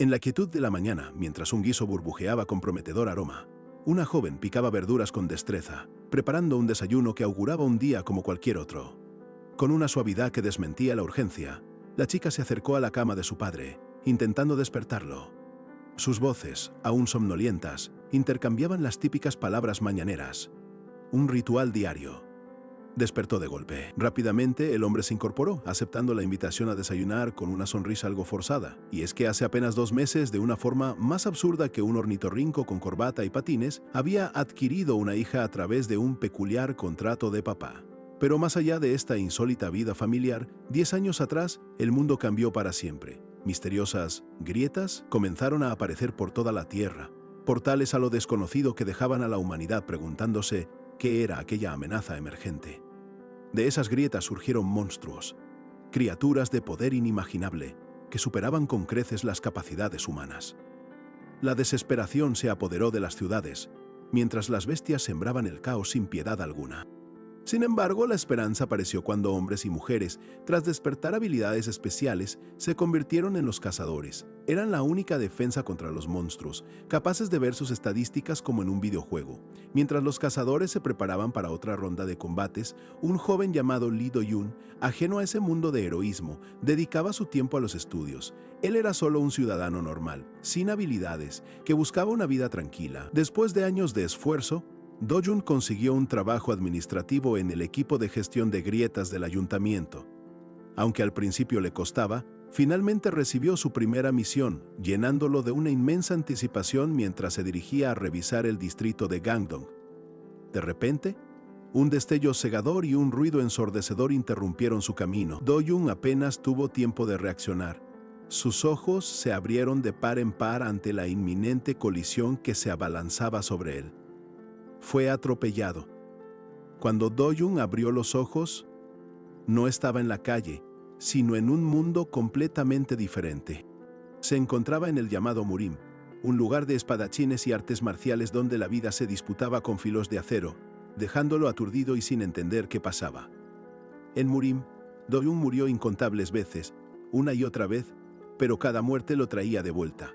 En la quietud de la mañana, mientras un guiso burbujeaba con prometedor aroma, una joven picaba verduras con destreza, preparando un desayuno que auguraba un día como cualquier otro. Con una suavidad que desmentía la urgencia, la chica se acercó a la cama de su padre, intentando despertarlo. Sus voces, aún somnolientas, intercambiaban las típicas palabras mañaneras. Un ritual diario. Despertó de golpe. Rápidamente el hombre se incorporó, aceptando la invitación a desayunar con una sonrisa algo forzada. Y es que hace apenas 2 meses, de una forma más absurda que un ornitorrinco con corbata y patines, había adquirido una hija a través de un peculiar contrato de papá. Pero más allá de esta insólita vida familiar, 10 años atrás, el mundo cambió para siempre. Misteriosas grietas comenzaron a aparecer por toda la Tierra, portales a lo desconocido que dejaban a la humanidad preguntándose qué era aquella amenaza emergente. De esas grietas surgieron monstruos, criaturas de poder inimaginable que superaban con creces las capacidades humanas. La desesperación se apoderó de las ciudades, mientras las bestias sembraban el caos sin piedad alguna. Sin embargo, la esperanza apareció cuando hombres y mujeres, tras despertar habilidades especiales, se convirtieron en los cazadores. Eran la única defensa contra los monstruos, capaces de ver sus estadísticas como en un videojuego. Mientras los cazadores se preparaban para otra ronda de combates, un joven llamado Lee Do-yun, ajeno a ese mundo de heroísmo, dedicaba su tiempo a los estudios. Él era solo un ciudadano normal, sin habilidades, que buscaba una vida tranquila. Después de años de esfuerzo, Do-yun consiguió un trabajo administrativo en el equipo de gestión de grietas del ayuntamiento. Aunque al principio le costaba, finalmente recibió su primera misión, llenándolo de una inmensa anticipación mientras se dirigía a revisar el distrito de Gangdong. De repente, un destello cegador y un ruido ensordecedor interrumpieron su camino. Do-yun apenas tuvo tiempo de reaccionar. Sus ojos se abrieron de par en par ante la inminente colisión que se abalanzaba sobre él. Fue atropellado. Cuando Do-yun abrió los ojos, no estaba en la calle, sino en un mundo completamente diferente. Se encontraba en el llamado Murim, un lugar de espadachines y artes marciales donde la vida se disputaba con filos de acero, dejándolo aturdido y sin entender qué pasaba. En Murim, Do-yun murió incontables veces, una y otra vez, pero cada muerte lo traía de vuelta.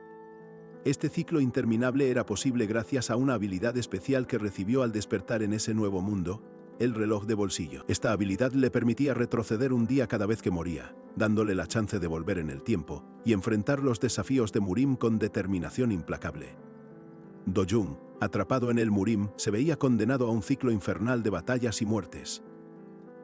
Este ciclo interminable era posible gracias a una habilidad especial que recibió al despertar en ese nuevo mundo, el reloj de bolsillo. Esta habilidad le permitía retroceder un día cada vez que moría, dándole la chance de volver en el tiempo y enfrentar los desafíos de Murim con determinación implacable. Do-yun, atrapado en el Murim, se veía condenado a un ciclo infernal de batallas y muertes.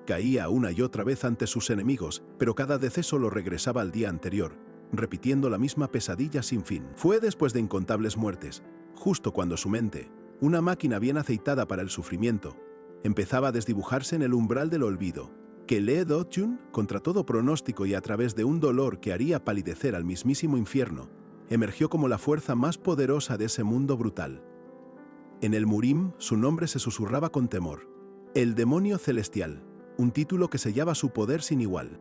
Caía una y otra vez ante sus enemigos, pero cada deceso lo regresaba al día anterior, repitiendo la misma pesadilla sin fin. Fue después de incontables muertes, justo cuando su mente, una máquina bien aceitada para el sufrimiento, empezaba a desdibujarse en el umbral del olvido, que Lee Do-yun, contra todo pronóstico y a través de un dolor que haría palidecer al mismísimo infierno, emergió como la fuerza más poderosa de ese mundo brutal. En el Murim, su nombre se susurraba con temor. El demonio celestial, un título que sellaba su poder sin igual.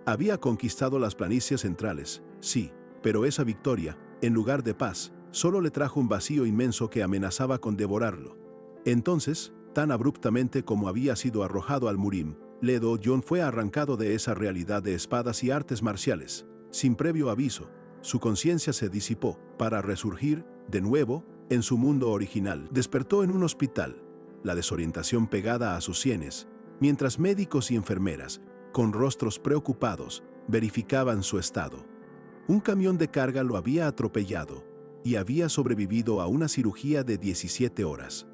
Había conquistado las planicies centrales, sí, pero esa victoria, en lugar de paz, solo le trajo un vacío inmenso que amenazaba con devorarlo. Entonces, tan abruptamente como había sido arrojado al Murim, Lee Do-yun fue arrancado de esa realidad de espadas y artes marciales. Sin previo aviso, su conciencia se disipó para resurgir, de nuevo, en su mundo original. Despertó en un hospital, la desorientación pegada a sus sienes, mientras médicos y enfermeras, con rostros preocupados, verificaban su estado. Un camión de carga lo había atropellado y había sobrevivido a una cirugía de 17 horas.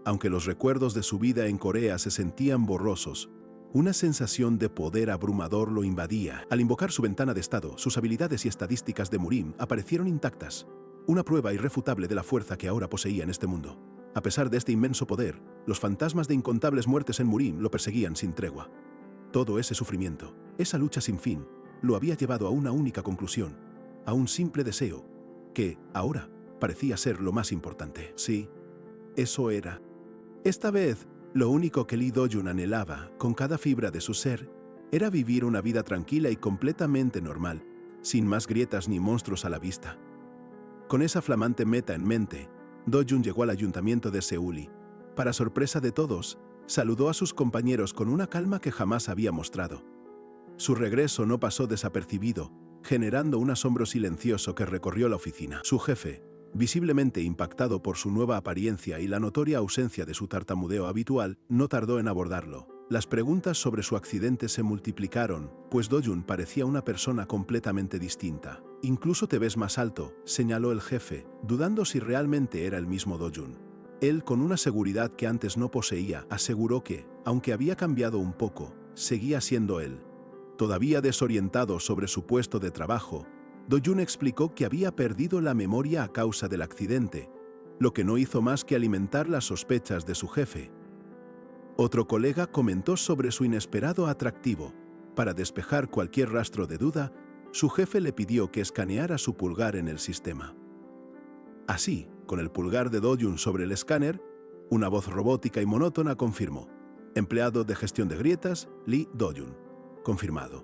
Aunque los recuerdos de su vida en Corea se sentían borrosos, una sensación de poder abrumador lo invadía. Al invocar su ventana de estado, sus habilidades y estadísticas de Murim aparecieron intactas, una prueba irrefutable de la fuerza que ahora poseía en este mundo. A pesar de este inmenso poder, los fantasmas de incontables muertes en Murim lo perseguían sin tregua. Todo ese sufrimiento, esa lucha sin fin, lo había llevado a una única conclusión, a un simple deseo, que, ahora, parecía ser lo más importante. Sí, eso era. Esta vez, lo único que Lee Do-yun anhelaba, con cada fibra de su ser, era vivir una vida tranquila y completamente normal, sin más grietas ni monstruos a la vista. Con esa flamante meta en mente, Do-yun llegó al ayuntamiento de Seúl y, para sorpresa de todos, saludó a sus compañeros con una calma que jamás había mostrado. Su regreso no pasó desapercibido, generando un asombro silencioso que recorrió la oficina. Su jefe, visiblemente impactado por su nueva apariencia y la notoria ausencia de su tartamudeo habitual, no tardó en abordarlo. Las preguntas sobre su accidente se multiplicaron, pues Do-jun parecía una persona completamente distinta. «Incluso te ves más alto», señaló el jefe, dudando si realmente era el mismo Do-jun. Él, con una seguridad que antes no poseía, aseguró que, aunque había cambiado un poco, seguía siendo él. Todavía desorientado sobre su puesto de trabajo, Do-jun explicó que había perdido la memoria a causa del accidente, lo que no hizo más que alimentar las sospechas de su jefe. Otro colega comentó sobre su inesperado atractivo. Para despejar cualquier rastro de duda, su jefe le pidió que escaneara su pulgar en el sistema. Así, con el pulgar de Do-jun sobre el escáner, una voz robótica y monótona confirmó: empleado de gestión de grietas, Lee Do-jun. Confirmado.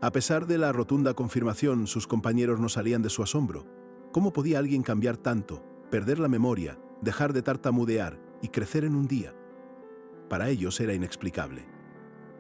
A pesar de la rotunda confirmación, sus compañeros no salían de su asombro. ¿Cómo podía alguien cambiar tanto, perder la memoria, dejar de tartamudear y crecer en un día? Para ellos era inexplicable.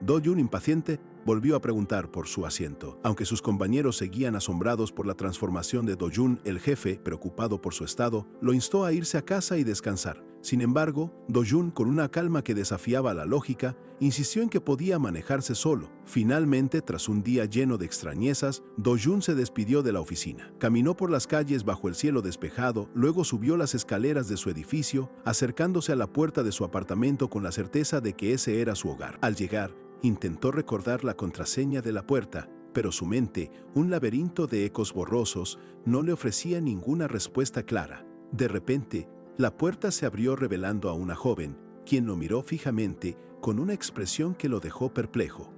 Do-jun, impaciente, volvió a preguntar por su asiento. Aunque sus compañeros seguían asombrados por la transformación de Do-jun, el jefe, preocupado por su estado, lo instó a irse a casa y descansar. Sin embargo, Do-jun, con una calma que desafiaba la lógica, insistió en que podía manejarse solo. Finalmente, tras un día lleno de extrañezas, Do-jun se despidió de la oficina. Caminó por las calles bajo el cielo despejado, luego subió las escaleras de su edificio, acercándose a la puerta de su apartamento con la certeza de que ese era su hogar. Al llegar, intentó recordar la contraseña de la puerta, pero su mente, un laberinto de ecos borrosos, no le ofrecía ninguna respuesta clara. De repente, la puerta se abrió revelando a una joven, quien lo miró fijamente con una expresión que lo dejó perplejo.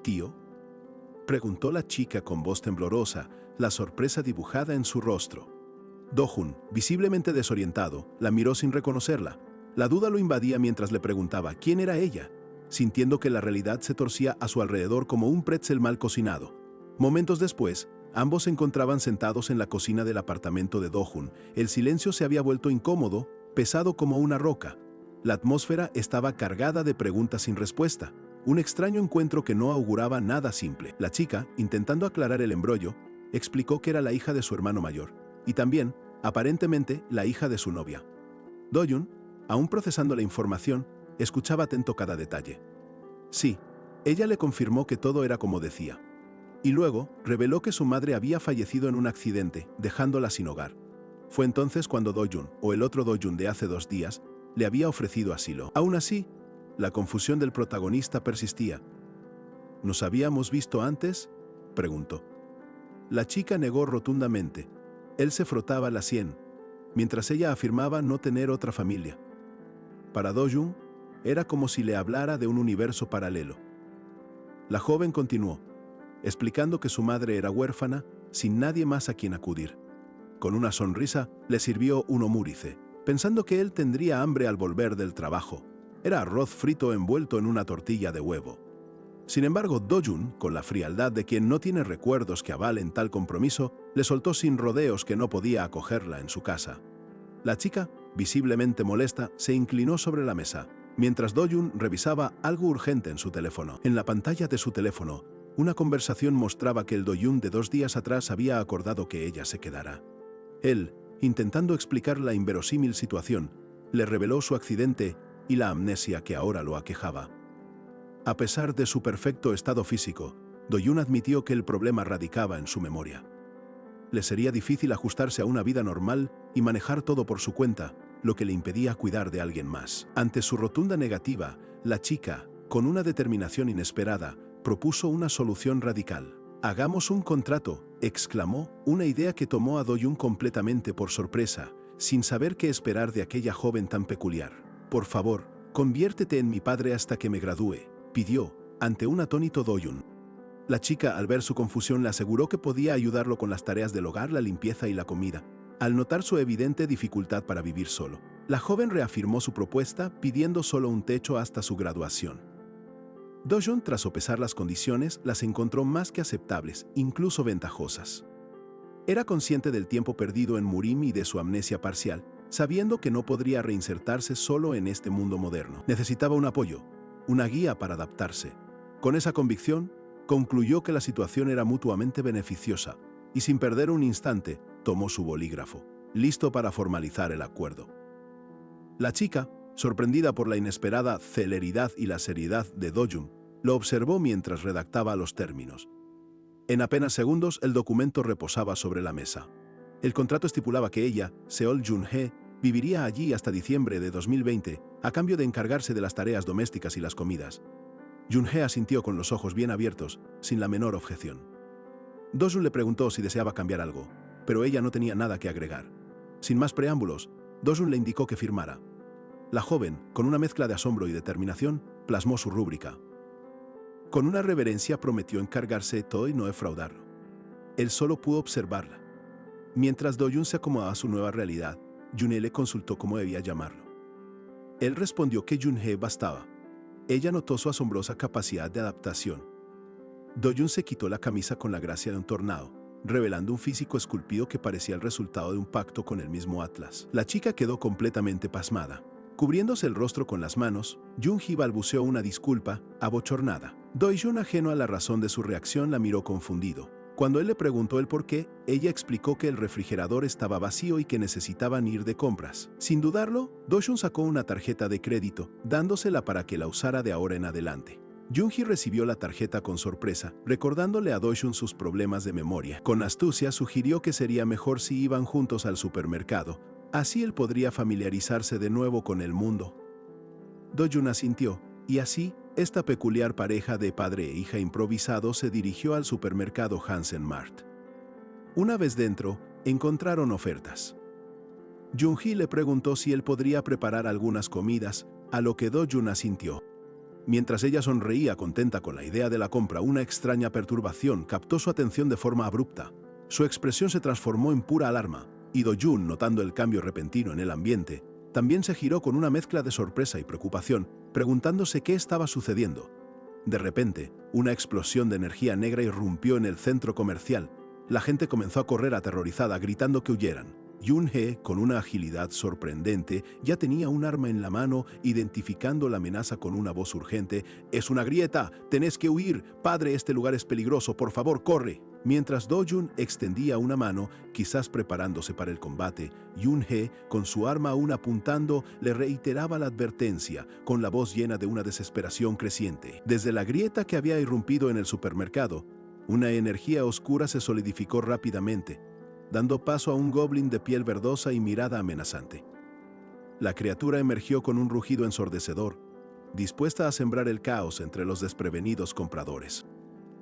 «¿Tío?», preguntó la chica con voz temblorosa, la sorpresa dibujada en su rostro. Do-jun, visiblemente desorientado, la miró sin reconocerla. La duda lo invadía mientras le preguntaba quién era ella, sintiendo que la realidad se torcía a su alrededor como un pretzel mal cocinado. Momentos después, ambos se encontraban sentados en la cocina del apartamento de Do-jun. El silencio se había vuelto incómodo, pesado como una roca. La atmósfera estaba cargada de preguntas sin respuesta. Un extraño encuentro que no auguraba nada simple. La chica, intentando aclarar el embrollo, explicó que era la hija de su hermano mayor, y también, aparentemente, la hija de su novia. Do-jun, aún procesando la información, escuchaba atento cada detalle. Sí, ella le confirmó que todo era como decía. Y luego reveló que su madre había fallecido en un accidente, dejándola sin hogar. Fue entonces cuando Do-jun, o el otro Do-jun de hace 2 días, le había ofrecido asilo. Aún así, la confusión del protagonista persistía. ¿Nos habíamos visto antes?, preguntó. La chica negó rotundamente. Él se frotaba la sien, mientras ella afirmaba no tener otra familia. Para Do-jun, era como si le hablara de un universo paralelo. La joven continuó, explicando que su madre era huérfana, sin nadie más a quien acudir. Con una sonrisa, le sirvió un omurice, pensando que él tendría hambre al volver del trabajo. Era arroz frito envuelto en una tortilla de huevo. Sin embargo, Do-jun, con la frialdad de quien no tiene recuerdos que avalen tal compromiso, le soltó sin rodeos que no podía acogerla en su casa. La chica, visiblemente molesta, se inclinó sobre la mesa, mientras Do-jun revisaba algo urgente en su teléfono. En la pantalla de su teléfono, una conversación mostraba que el Do-jun de 2 días atrás había acordado que ella se quedara. Él, intentando explicar la inverosímil situación, le reveló su accidente y la amnesia que ahora lo aquejaba. A pesar de su perfecto estado físico, Do-jun admitió que el problema radicaba en su memoria. Le sería difícil ajustarse a una vida normal y manejar todo por su cuenta, lo que le impedía cuidar de alguien más. Ante su rotunda negativa, la chica, con una determinación inesperada, propuso una solución radical. «Hagamos un contrato», exclamó, una idea que tomó a Do-jun completamente por sorpresa, sin saber qué esperar de aquella joven tan peculiar. «Por favor, conviértete en mi padre hasta que me gradúe», pidió, ante un atónito Do-jun. La chica, al ver su confusión, le aseguró que podía ayudarlo con las tareas del hogar, la limpieza y la comida, al notar su evidente dificultad para vivir solo. La joven reafirmó su propuesta, pidiendo solo un techo hasta su graduación. Do-jun, tras sopesar las condiciones, las encontró más que aceptables, incluso ventajosas. Era consciente del tiempo perdido en Murim y de su amnesia parcial, sabiendo que no podría reinsertarse solo en este mundo moderno. Necesitaba un apoyo, una guía para adaptarse. Con esa convicción, concluyó que la situación era mutuamente beneficiosa y sin perder un instante tomó su bolígrafo, listo para formalizar el acuerdo. La chica, sorprendida por la inesperada celeridad y la seriedad de Do-jun, lo observó mientras redactaba los términos. En apenas segundos el documento reposaba sobre la mesa. El contrato estipulaba que ella, Seol Jun-hee, viviría allí hasta diciembre de 2020 a cambio de encargarse de las tareas domésticas y las comidas. Jun-hee asintió con los ojos bien abiertos, sin la menor objeción. Do-jun le preguntó si deseaba cambiar algo, pero ella no tenía nada que agregar. Sin más preámbulos, Do-jun le indicó que firmara. La joven, con una mezcla de asombro y determinación, plasmó su rúbrica. Con una reverencia prometió encargarse de todo y no defraudarlo. Él solo pudo observarla. Mientras Do-jun se acomodaba a su nueva realidad, Jun-hee le consultó cómo debía llamarlo. Él respondió que Jun-hee bastaba. Ella notó su asombrosa capacidad de adaptación. Do-jun se quitó la camisa con la gracia de un tornado, revelando un físico esculpido que parecía el resultado de un pacto con el mismo Atlas. La chica quedó completamente pasmada. Cubriéndose el rostro con las manos, Jun-hee balbuceó una disculpa, abochornada. Do-jun, ajeno a la razón de su reacción, la miró confundido. Cuando él le preguntó el por qué, ella explicó que el refrigerador estaba vacío y que necesitaban ir de compras. Sin dudarlo, Do-jun sacó una tarjeta de crédito, dándosela para que la usara de ahora en adelante. Jun-hee recibió la tarjeta con sorpresa, recordándole a Do-jun sus problemas de memoria. Con astucia sugirió que sería mejor si iban juntos al supermercado. Así él podría familiarizarse de nuevo con el mundo. Do-jun asintió, y así, esta peculiar pareja de padre e hija improvisado se dirigió al supermercado Hansen Mart. Una vez dentro, encontraron ofertas. Jun-hee le preguntó si él podría preparar algunas comidas, a lo que Do-jun asintió. Mientras ella sonreía contenta con la idea de la compra, una extraña perturbación captó su atención de forma abrupta. Su expresión se transformó en pura alarma, y Do-jun, notando el cambio repentino en el ambiente, también se giró con una mezcla de sorpresa y preocupación, preguntándose qué estaba sucediendo. De repente, una explosión de energía negra irrumpió en el centro comercial. La gente comenzó a correr aterrorizada, gritando que huyeran. Jun-hee, con una agilidad sorprendente, ya tenía un arma en la mano, identificando la amenaza con una voz urgente. «¡Es una grieta! ¡Tenés que huir! ¡Padre, este lugar es peligroso! ¡Por favor, corre!». Mientras Do-jun extendía una mano, quizás preparándose para el combate, Jun-hee, con su arma aún apuntando, le reiteraba la advertencia, con la voz llena de una desesperación creciente. Desde la grieta que había irrumpido en el supermercado, una energía oscura se solidificó rápidamente, dando paso a un goblin de piel verdosa y mirada amenazante. La criatura emergió con un rugido ensordecedor, dispuesta a sembrar el caos entre los desprevenidos compradores.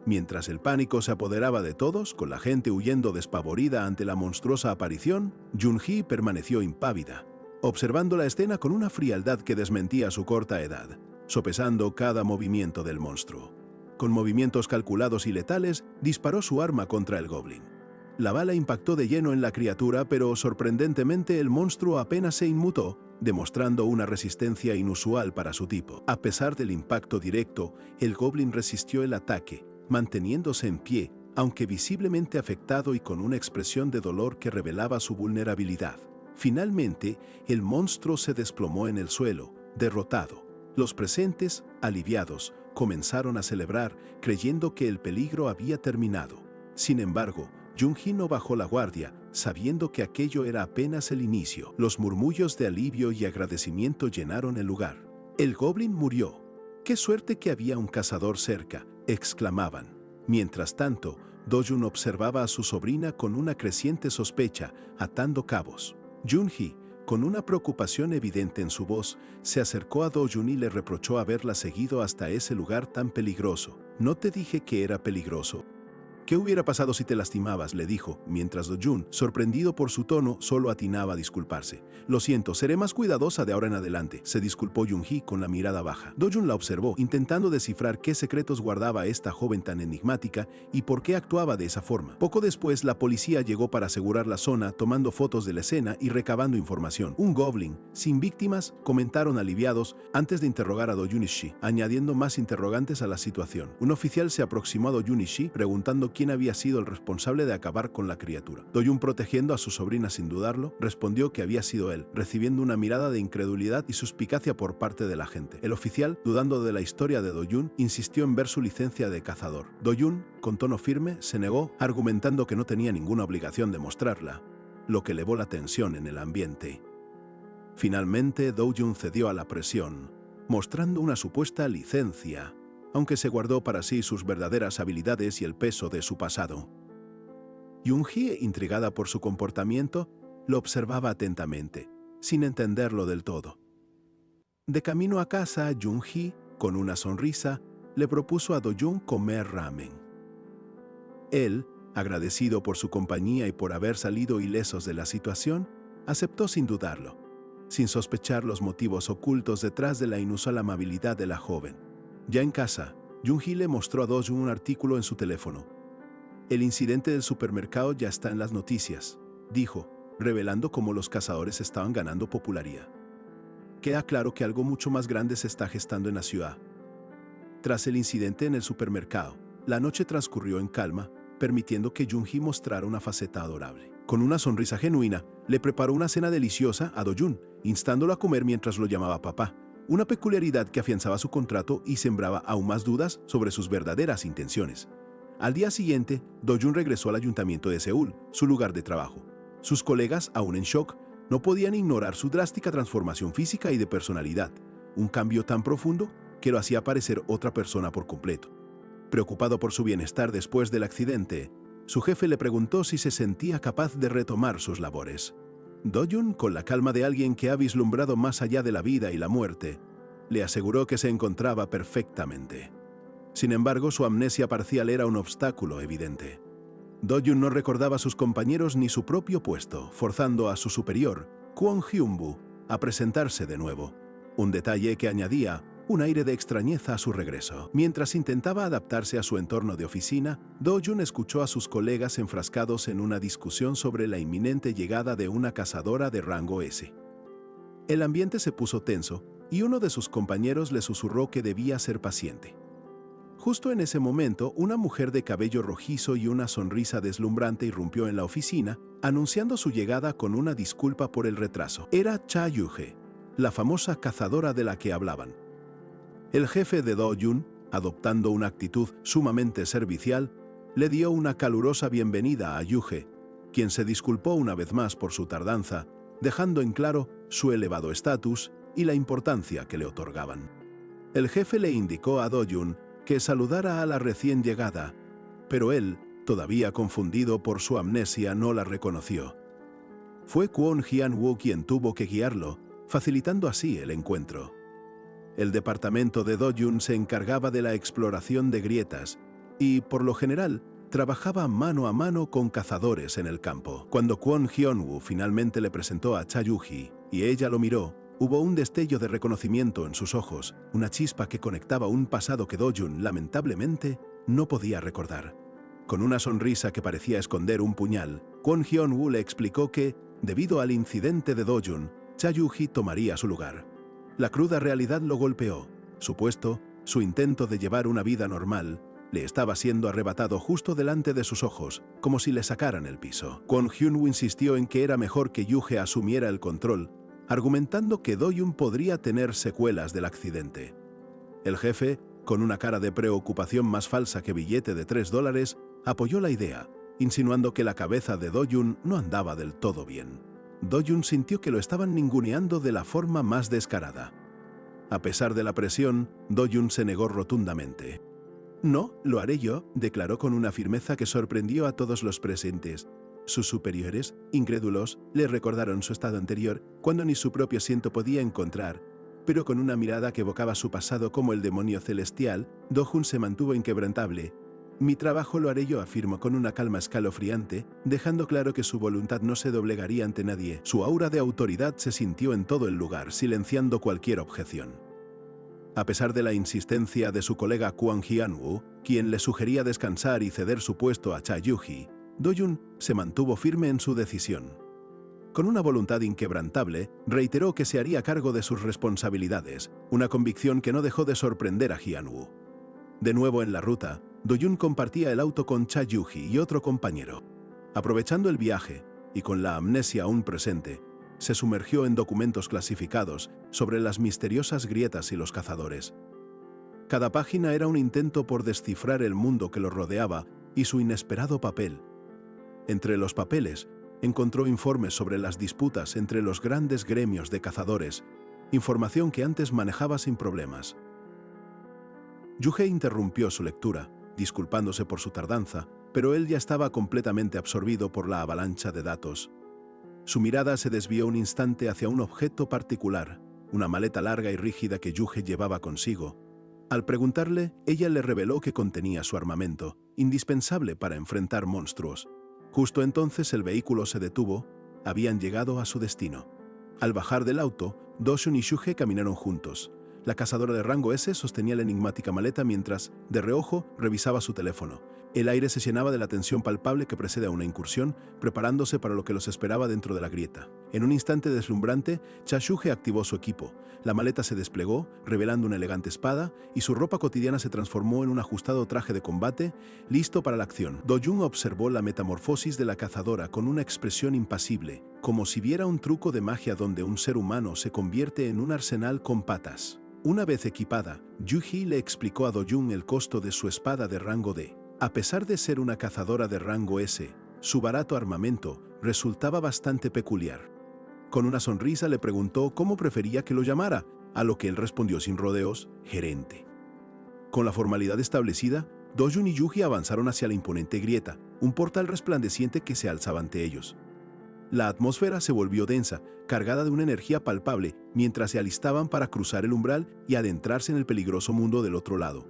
Mientras el pánico se apoderaba de todos, con la gente huyendo despavorida ante la monstruosa aparición, Jun-hee permaneció impávida, observando la escena con una frialdad que desmentía su corta edad, sopesando cada movimiento del monstruo. Con movimientos calculados y letales, disparó su arma contra el goblin. La bala impactó de lleno en la criatura, pero sorprendentemente el monstruo apenas se inmutó, demostrando una resistencia inusual para su tipo. A pesar del impacto directo, el goblin resistió el ataque, manteniéndose en pie, aunque visiblemente afectado y con una expresión de dolor que revelaba su vulnerabilidad. Finalmente, el monstruo se desplomó en el suelo, derrotado. Los presentes, aliviados, comenzaron a celebrar, creyendo que el peligro había terminado. Sin embargo, Jun-hee no bajó la guardia, sabiendo que aquello era apenas el inicio. Los murmullos de alivio y agradecimiento llenaron el lugar. «El goblin murió. ¡Qué suerte que había un cazador cerca!», exclamaban. Mientras tanto, Do-jun observaba a su sobrina con una creciente sospecha, atando cabos. Jun-hee, con una preocupación evidente en su voz, se acercó a Do-jun y le reprochó haberla seguido hasta ese lugar tan peligroso. «¿No te dije que era peligroso? ¿Qué hubiera pasado si te lastimabas?», le dijo, mientras Do-jun, sorprendido por su tono, solo atinaba a disculparse. «Lo siento, seré más cuidadosa de ahora en adelante», se disculpó Jun-hee con la mirada baja. Do-jun la observó, intentando descifrar qué secretos guardaba esta joven tan enigmática y por qué actuaba de esa forma. Poco después, la policía llegó para asegurar la zona, tomando fotos de la escena y recabando información. Un goblin, sin víctimas, comentaron aliviados antes de interrogar a Do-jun-shi, añadiendo más interrogantes a la situación. Un oficial se aproximó a Do-jun-shi preguntando quién había sido el responsable de acabar con la criatura. Do-jun, protegiendo a su sobrina sin dudarlo, respondió que había sido él, recibiendo una mirada de incredulidad y suspicacia por parte de la gente. El oficial, dudando de la historia de Do-jun, insistió en ver su licencia de cazador. Do-jun, con tono firme, se negó, argumentando que no tenía ninguna obligación de mostrarla, lo que elevó la tensión en el ambiente. Finalmente, Do-jun cedió a la presión, mostrando una supuesta licencia, aunque se guardó para sí sus verdaderas habilidades y el peso de su pasado. Yoon-hee, intrigada por su comportamiento, lo observaba atentamente, sin entenderlo del todo. De camino a casa, Yoon-hee, con una sonrisa, le propuso a Do-jun comer ramen. Él, agradecido por su compañía y por haber salido ilesos de la situación, aceptó sin dudarlo, sin sospechar los motivos ocultos detrás de la inusual amabilidad de la joven. Ya en casa, Yoon-hee le mostró a Do-jun un artículo en su teléfono. El incidente del supermercado ya está en las noticias, dijo, revelando cómo los cazadores estaban ganando popularidad. Queda claro que algo mucho más grande se está gestando en la ciudad. Tras el incidente en el supermercado, la noche transcurrió en calma, permitiendo que Yoon-hee mostrara una faceta adorable. Con una sonrisa genuina, le preparó una cena deliciosa a Do-jun, instándolo a comer mientras lo llamaba papá, una peculiaridad que afianzaba su contrato y sembraba aún más dudas sobre sus verdaderas intenciones. Al día siguiente, Do-jun regresó al ayuntamiento de Seúl, su lugar de trabajo. Sus colegas, aún en shock, no podían ignorar su drástica transformación física y de personalidad, un cambio tan profundo que lo hacía parecer otra persona por completo. Preocupado por su bienestar después del accidente, su jefe le preguntó si se sentía capaz de retomar sus labores. Do-jun, con la calma de alguien que ha vislumbrado más allá de la vida y la muerte, le aseguró que se encontraba perfectamente. Sin embargo, su amnesia parcial era un obstáculo evidente. Do-jun no recordaba a sus compañeros ni su propio puesto, forzando a su superior, Kwon Hyun-woo, a presentarse de nuevo, un detalle que añadía un aire de extrañeza a su regreso. Mientras intentaba adaptarse a su entorno de oficina, Do-jun escuchó a sus colegas enfrascados en una discusión sobre la inminente llegada de una cazadora de rango S. El ambiente se puso tenso y uno de sus compañeros le susurró que debía ser paciente. Justo en ese momento, una mujer de cabello rojizo y una sonrisa deslumbrante irrumpió en la oficina, anunciando su llegada con una disculpa por el retraso. Era Cha Yu-hee, la famosa cazadora de la que hablaban. El jefe de Do-jun, adoptando una actitud sumamente servicial, le dio una calurosa bienvenida a Yu-hee, quien se disculpó una vez más por su tardanza, dejando en claro su elevado estatus y la importancia que le otorgaban. El jefe le indicó a Do-jun que saludara a la recién llegada, pero él, todavía confundido por su amnesia, no la reconoció. Fue Kwon Hyun-woo quien tuvo que guiarlo, facilitando así el encuentro. El departamento de Do-jun se encargaba de la exploración de grietas y, por lo general, trabajaba mano a mano con cazadores en el campo. Cuando Kwon Hyun-woo finalmente le presentó a Cha Yu-hee y ella lo miró, hubo un destello de reconocimiento en sus ojos, una chispa que conectaba un pasado que Do-jun, lamentablemente, no podía recordar. Con una sonrisa que parecía esconder un puñal, Kwon Hyun-woo le explicó que, debido al incidente de Do-jun, Cha Yu-hee tomaría su lugar. La cruda realidad lo golpeó. Su puesto, su intento de llevar una vida normal, le estaba siendo arrebatado justo delante de sus ojos, como si le sacaran el piso. Kwon Hyun-woo insistió en que era mejor que Yu-hee asumiera el control, argumentando que Do-jun podría tener secuelas del accidente. El jefe, con una cara de preocupación más falsa que billete de $3, apoyó la idea, insinuando que la cabeza de Do-jun no andaba del todo bien. Do-jun sintió que lo estaban ninguneando de la forma más descarada. A pesar de la presión, Do-jun se negó rotundamente. «No, lo haré yo», declaró con una firmeza que sorprendió a todos los presentes. Sus superiores, incrédulos, le recordaron su estado anterior, cuando ni su propio asiento podía encontrar, pero con una mirada que evocaba su pasado como el demonio celestial, Do-jun se mantuvo inquebrantable. «Mi trabajo lo haré yo», afirmó con una calma escalofriante, dejando claro que su voluntad no se doblegaría ante nadie. Su aura de autoridad se sintió en todo el lugar, silenciando cualquier objeción. A pesar de la insistencia de su colega Kwon Hyun-woo, quien le sugería descansar y ceder su puesto a Cha Yu-hee, Do-jun se mantuvo firme en su decisión. Con una voluntad inquebrantable, reiteró que se haría cargo de sus responsabilidades, una convicción que no dejó de sorprender a Hyun-woo. De nuevo en la ruta, Do-jun compartía el auto con Cha-yuji y otro compañero. Aprovechando el viaje, y con la amnesia aún presente, se sumergió en documentos clasificados sobre las misteriosas grietas y los cazadores. Cada página era un intento por descifrar el mundo que los rodeaba y su inesperado papel. Entre los papeles, encontró informes sobre las disputas entre los grandes gremios de cazadores, información que antes manejaba sin problemas. Yuhei interrumpió su lectura, disculpándose por su tardanza, pero él ya estaba completamente absorbido por la avalancha de datos. Su mirada se desvió un instante hacia un objeto particular, una maleta larga y rígida que Yuhei llevaba consigo. Al preguntarle, ella le reveló que contenía su armamento, indispensable para enfrentar monstruos. Justo entonces el vehículo se detuvo, habían llegado a su destino. Al bajar del auto, Do-jun y Yuhei caminaron juntos. La cazadora de rango S sostenía la enigmática maleta mientras, de reojo, revisaba su teléfono. El aire se llenaba de la tensión palpable que precede a una incursión, preparándose para lo que los esperaba dentro de la grieta. En un instante deslumbrante, Cha-yuji activó su equipo. La maleta se desplegó, revelando una elegante espada, y su ropa cotidiana se transformó en un ajustado traje de combate, listo para la acción. Do-jun observó la metamorfosis de la cazadora con una expresión impasible, como si viera un truco de magia donde un ser humano se convierte en un arsenal con patas. Una vez equipada, Yuji le explicó a Do-jun el costo de su espada de rango D. A pesar de ser una cazadora de rango S, su barato armamento resultaba bastante peculiar. Con una sonrisa le preguntó cómo prefería que lo llamara, a lo que él respondió sin rodeos, gerente. Con la formalidad establecida, Do-jun y Yuji avanzaron hacia la imponente grieta, un portal resplandeciente que se alzaba ante ellos. La atmósfera se volvió densa, cargada de una energía palpable, mientras se alistaban para cruzar el umbral y adentrarse en el peligroso mundo del otro lado.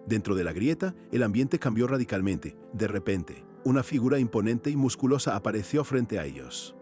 Dentro de la grieta, el ambiente cambió radicalmente. De repente, una figura imponente y musculosa apareció frente a ellos.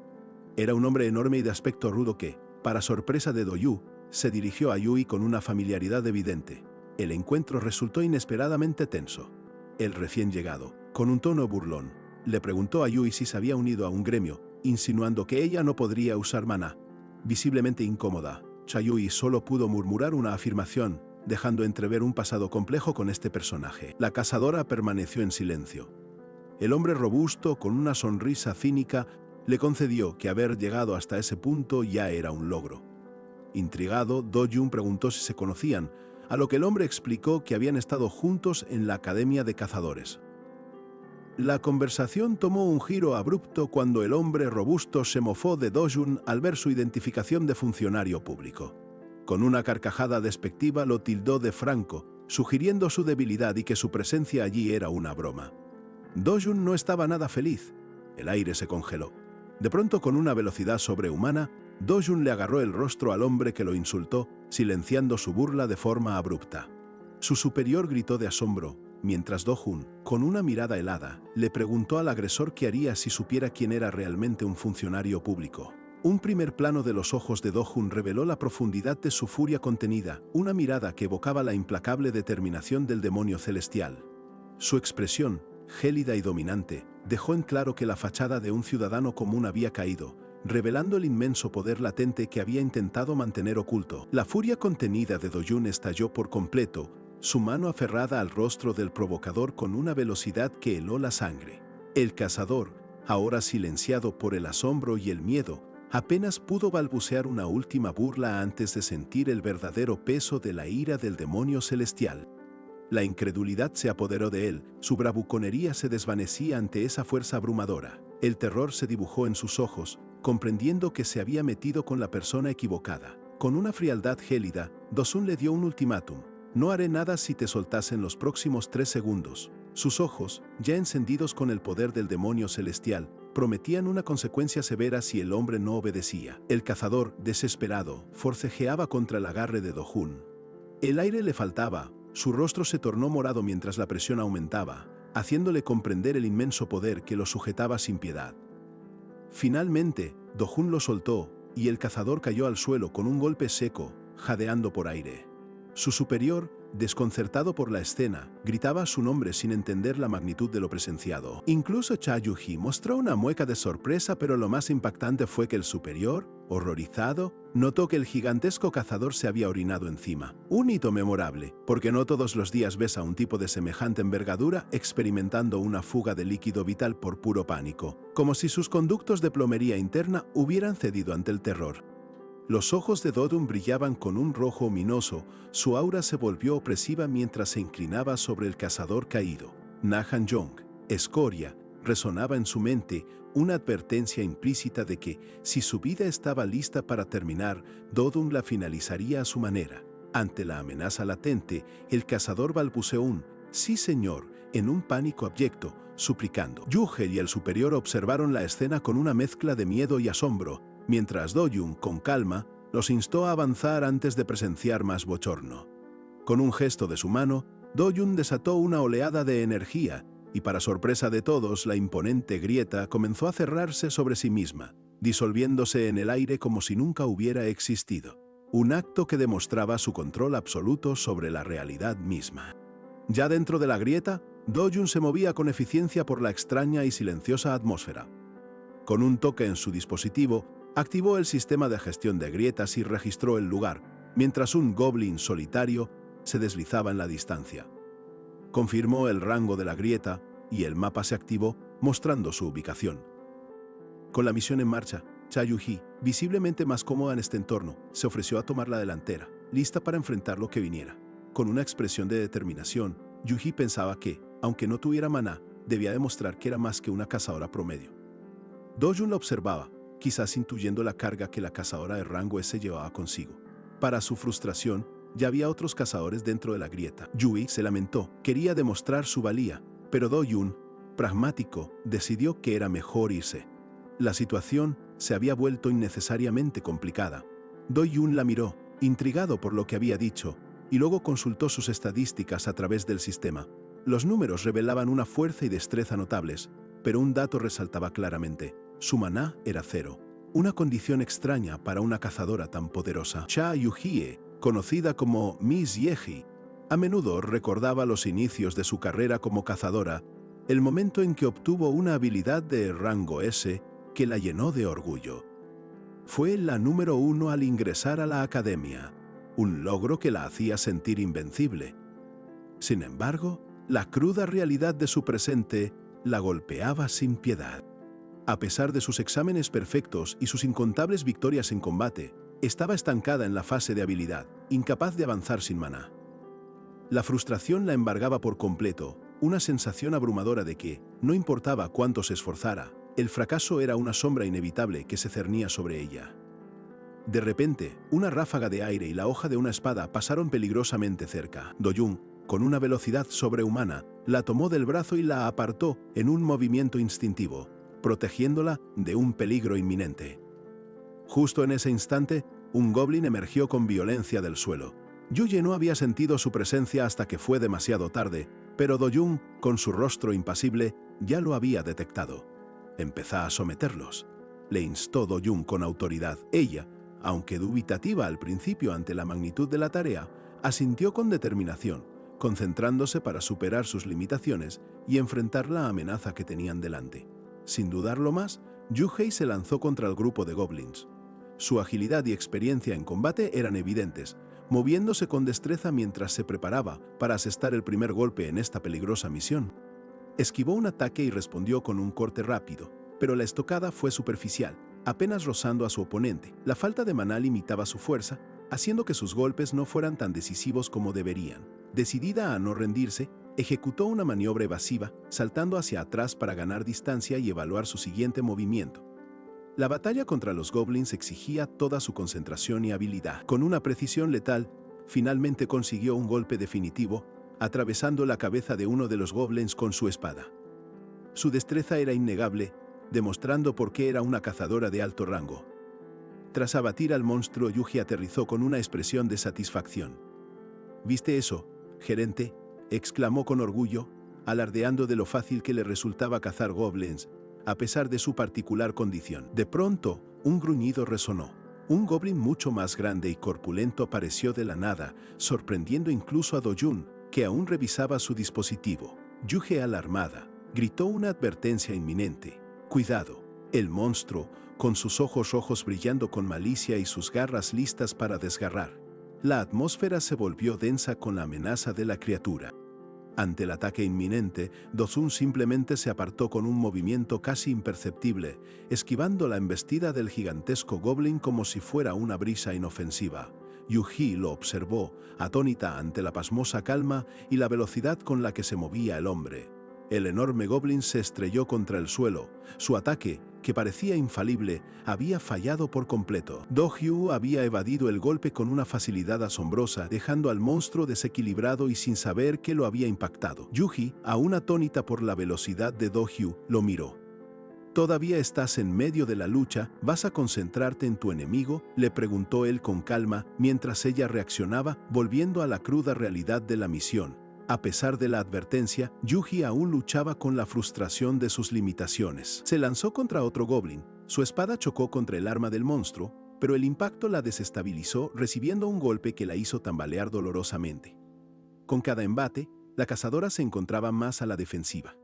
Era un hombre enorme y de aspecto rudo que, para sorpresa de Do-yu, se dirigió a Yui con una familiaridad evidente. El encuentro resultó inesperadamente tenso. El recién llegado, con un tono burlón, le preguntó a Yui si se había unido a un gremio, insinuando que ella no podría usar maná. Visiblemente incómoda, Cha-yui solo pudo murmurar una afirmación, dejando entrever un pasado complejo con este personaje. La cazadora permaneció en silencio. El hombre robusto, con una sonrisa cínica, le concedió que haber llegado hasta ese punto ya era un logro. Intrigado, Do-jun preguntó si se conocían, a lo que el hombre explicó que habían estado juntos en la Academia de Cazadores. La conversación tomó un giro abrupto cuando el hombre robusto se mofó de Do-jun al ver su identificación de funcionario público. Con una carcajada despectiva lo tildó de franco, sugiriendo su debilidad y que su presencia allí era una broma. Do-jun no estaba nada feliz. El aire se congeló. De pronto, con una velocidad sobrehumana, Do-jun le agarró el rostro al hombre que lo insultó, silenciando su burla de forma abrupta. Su superior gritó de asombro, mientras Do-jun, con una mirada helada, le preguntó al agresor qué haría si supiera quién era realmente un funcionario público. Un primer plano de los ojos de Do-jun reveló la profundidad de su furia contenida, una mirada que evocaba la implacable determinación del demonio celestial. Su expresión, gélida y dominante, dejó en claro que la fachada de un ciudadano común había caído, revelando el inmenso poder latente que había intentado mantener oculto. La furia contenida de Do-jun estalló por completo, su mano aferrada al rostro del provocador con una velocidad que heló la sangre. El cazador, ahora silenciado por el asombro y el miedo, apenas pudo balbucear una última burla antes de sentir el verdadero peso de la ira del demonio celestial. La incredulidad se apoderó de él, su bravuconería se desvanecía ante esa fuerza abrumadora. El terror se dibujó en sus ojos, comprendiendo que se había metido con la persona equivocada. Con una frialdad gélida, Do-jun le dio un ultimátum. No haré nada si te soltas en los próximos 3 segundos. Sus ojos, ya encendidos con el poder del demonio celestial, prometían una consecuencia severa si el hombre no obedecía. El cazador, desesperado, forcejeaba contra el agarre de Do-jun. El aire le faltaba, su rostro se tornó morado mientras la presión aumentaba, haciéndole comprender el inmenso poder que lo sujetaba sin piedad. Finalmente, Do-jun lo soltó, y el cazador cayó al suelo con un golpe seco, jadeando por aire. Su superior, desconcertado por la escena, gritaba su nombre sin entender la magnitud de lo presenciado. Incluso Cha Yu-hee mostró una mueca de sorpresa, pero lo más impactante fue que el superior, horrorizado, notó que el gigantesco cazador se había orinado encima. Un hito memorable, porque no todos los días ves a un tipo de semejante envergadura experimentando una fuga de líquido vital por puro pánico, como si sus conductos de plomería interna hubieran cedido ante el terror. Los ojos de Do-jun brillaban con un rojo ominoso, su aura se volvió opresiva mientras se inclinaba sobre el cazador caído. Na Han-jong, escoria, resonaba en su mente una advertencia implícita de que, si su vida estaba lista para terminar, Do-jun la finalizaría a su manera. Ante la amenaza latente, el cazador balbuceó un «sí, señor», en un pánico abyecto, suplicando. Yu-hee y el superior observaron la escena con una mezcla de miedo y asombro, mientras Do-jun, con calma, los instó a avanzar antes de presenciar más bochorno. Con un gesto de su mano, Do-jun desató una oleada de energía y, para sorpresa de todos, la imponente grieta comenzó a cerrarse sobre sí misma, disolviéndose en el aire como si nunca hubiera existido. Un acto que demostraba su control absoluto sobre la realidad misma. Ya dentro de la grieta, Do-jun se movía con eficiencia por la extraña y silenciosa atmósfera. Con un toque en su dispositivo, activó el sistema de gestión de grietas y registró el lugar, mientras un goblin solitario se deslizaba en la distancia. Confirmó el rango de la grieta y el mapa se activó, mostrando su ubicación. Con la misión en marcha, Cha Yu-hee, visiblemente más cómoda en este entorno, se ofreció a tomar la delantera, lista para enfrentar lo que viniera. Con una expresión de determinación, Yu-hee pensaba que, aunque no tuviera maná, debía demostrar que era más que una cazadora promedio. Do-jun la observaba, quizás intuyendo la carga que la cazadora de rango S llevaba consigo. Para su frustración, ya había otros cazadores dentro de la grieta. Yui se lamentó, quería demostrar su valía, pero Do-jun, pragmático, decidió que era mejor irse. La situación se había vuelto innecesariamente complicada. Do-jun la miró, intrigado por lo que había dicho, y luego consultó sus estadísticas a través del sistema. Los números revelaban una fuerza y destreza notables, pero un dato resaltaba claramente. Su maná era 0, una condición extraña para una cazadora tan poderosa. Cha Yu-hee, conocida como Miss Yeji, a menudo recordaba los inicios de su carrera como cazadora, el momento en que obtuvo una habilidad de rango S que la llenó de orgullo. Fue la número 1 al ingresar a la academia, un logro que la hacía sentir invencible. Sin embargo, la cruda realidad de su presente la golpeaba sin piedad. A pesar de sus exámenes perfectos y sus incontables victorias en combate, estaba estancada en la fase de habilidad, incapaz de avanzar sin maná. La frustración la embargaba por completo, una sensación abrumadora de que, no importaba cuánto se esforzara, el fracaso era una sombra inevitable que se cernía sobre ella. De repente, una ráfaga de aire y la hoja de una espada pasaron peligrosamente cerca. Do-jun, con una velocidad sobrehumana, la tomó del brazo y la apartó en un movimiento instintivo, protegiéndola de un peligro inminente. Justo en ese instante, un goblin emergió con violencia del suelo. Yuye no había sentido su presencia hasta que fue demasiado tarde, pero Do-jun, con su rostro impasible, ya lo había detectado. «Empezá a someterlos», le instó Do-jun con autoridad. Ella, aunque dubitativa al principio ante la magnitud de la tarea, asintió con determinación, concentrándose para superar sus limitaciones y enfrentar la amenaza que tenían delante. Sin dudarlo más, Yu-hee se lanzó contra el grupo de goblins. Su agilidad y experiencia en combate eran evidentes, moviéndose con destreza mientras se preparaba para asestar el primer golpe en esta peligrosa misión. Esquivó un ataque y respondió con un corte rápido, pero la estocada fue superficial, apenas rozando a su oponente. La falta de maná limitaba su fuerza, haciendo que sus golpes no fueran tan decisivos como deberían. Decidida a no rendirse, ejecutó una maniobra evasiva, saltando hacia atrás para ganar distancia y evaluar su siguiente movimiento. La batalla contra los goblins exigía toda su concentración y habilidad. Con una precisión letal, finalmente consiguió un golpe definitivo, atravesando la cabeza de uno de los goblins con su espada. Su destreza era innegable, demostrando por qué era una cazadora de alto rango. Tras abatir al monstruo, Yuji aterrizó con una expresión de satisfacción. «¿Viste eso, gerente?», exclamó con orgullo, alardeando de lo fácil que le resultaba cazar goblins, a pesar de su particular condición. De pronto, un gruñido resonó. Un goblin mucho más grande y corpulento apareció de la nada, sorprendiendo incluso a Do-jun, que aún revisaba su dispositivo. Yuge, alarmada, gritó una advertencia inminente. ¡Cuidado! El monstruo, con sus ojos rojos brillando con malicia y sus garras listas para desgarrar. La atmósfera se volvió densa con la amenaza de la criatura. Ante el ataque inminente, Do-jun simplemente se apartó con un movimiento casi imperceptible, esquivando la embestida del gigantesco goblin como si fuera una brisa inofensiva. Yu-Ji lo observó, atónita ante la pasmosa calma y la velocidad con la que se movía el hombre. El enorme goblin se estrelló contra el suelo. Su ataque, que parecía infalible, había fallado por completo. Do-hyu había evadido el golpe con una facilidad asombrosa, dejando al monstruo desequilibrado y sin saber que lo había impactado. Yuji, aún atónita por la velocidad de Do-hyu, lo miró. ¿Todavía estás en medio de la lucha? ¿Vas a concentrarte en tu enemigo?, le preguntó él con calma, mientras ella reaccionaba, volviendo a la cruda realidad de la misión. A pesar de la advertencia, Yuji aún luchaba con la frustración de sus limitaciones. Se lanzó contra otro goblin. Su espada chocó contra el arma del monstruo, pero el impacto la desestabilizó, recibiendo un golpe que la hizo tambalear dolorosamente. Con cada embate, la cazadora se encontraba más a la defensiva.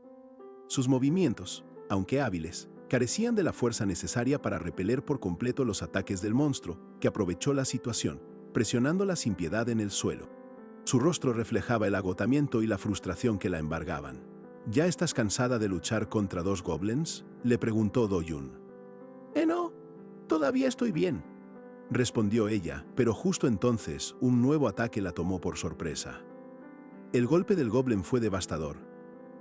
Sus movimientos, aunque hábiles, carecían de la fuerza necesaria para repeler por completo los ataques del monstruo, que aprovechó la situación, presionándola sin piedad en el suelo. Su rostro reflejaba el agotamiento y la frustración que la embargaban. ¿Ya estás cansada de luchar contra dos goblins?, le preguntó Do-jun. No, todavía estoy bien, respondió ella, pero justo entonces un nuevo ataque la tomó por sorpresa. El golpe del goblin fue devastador.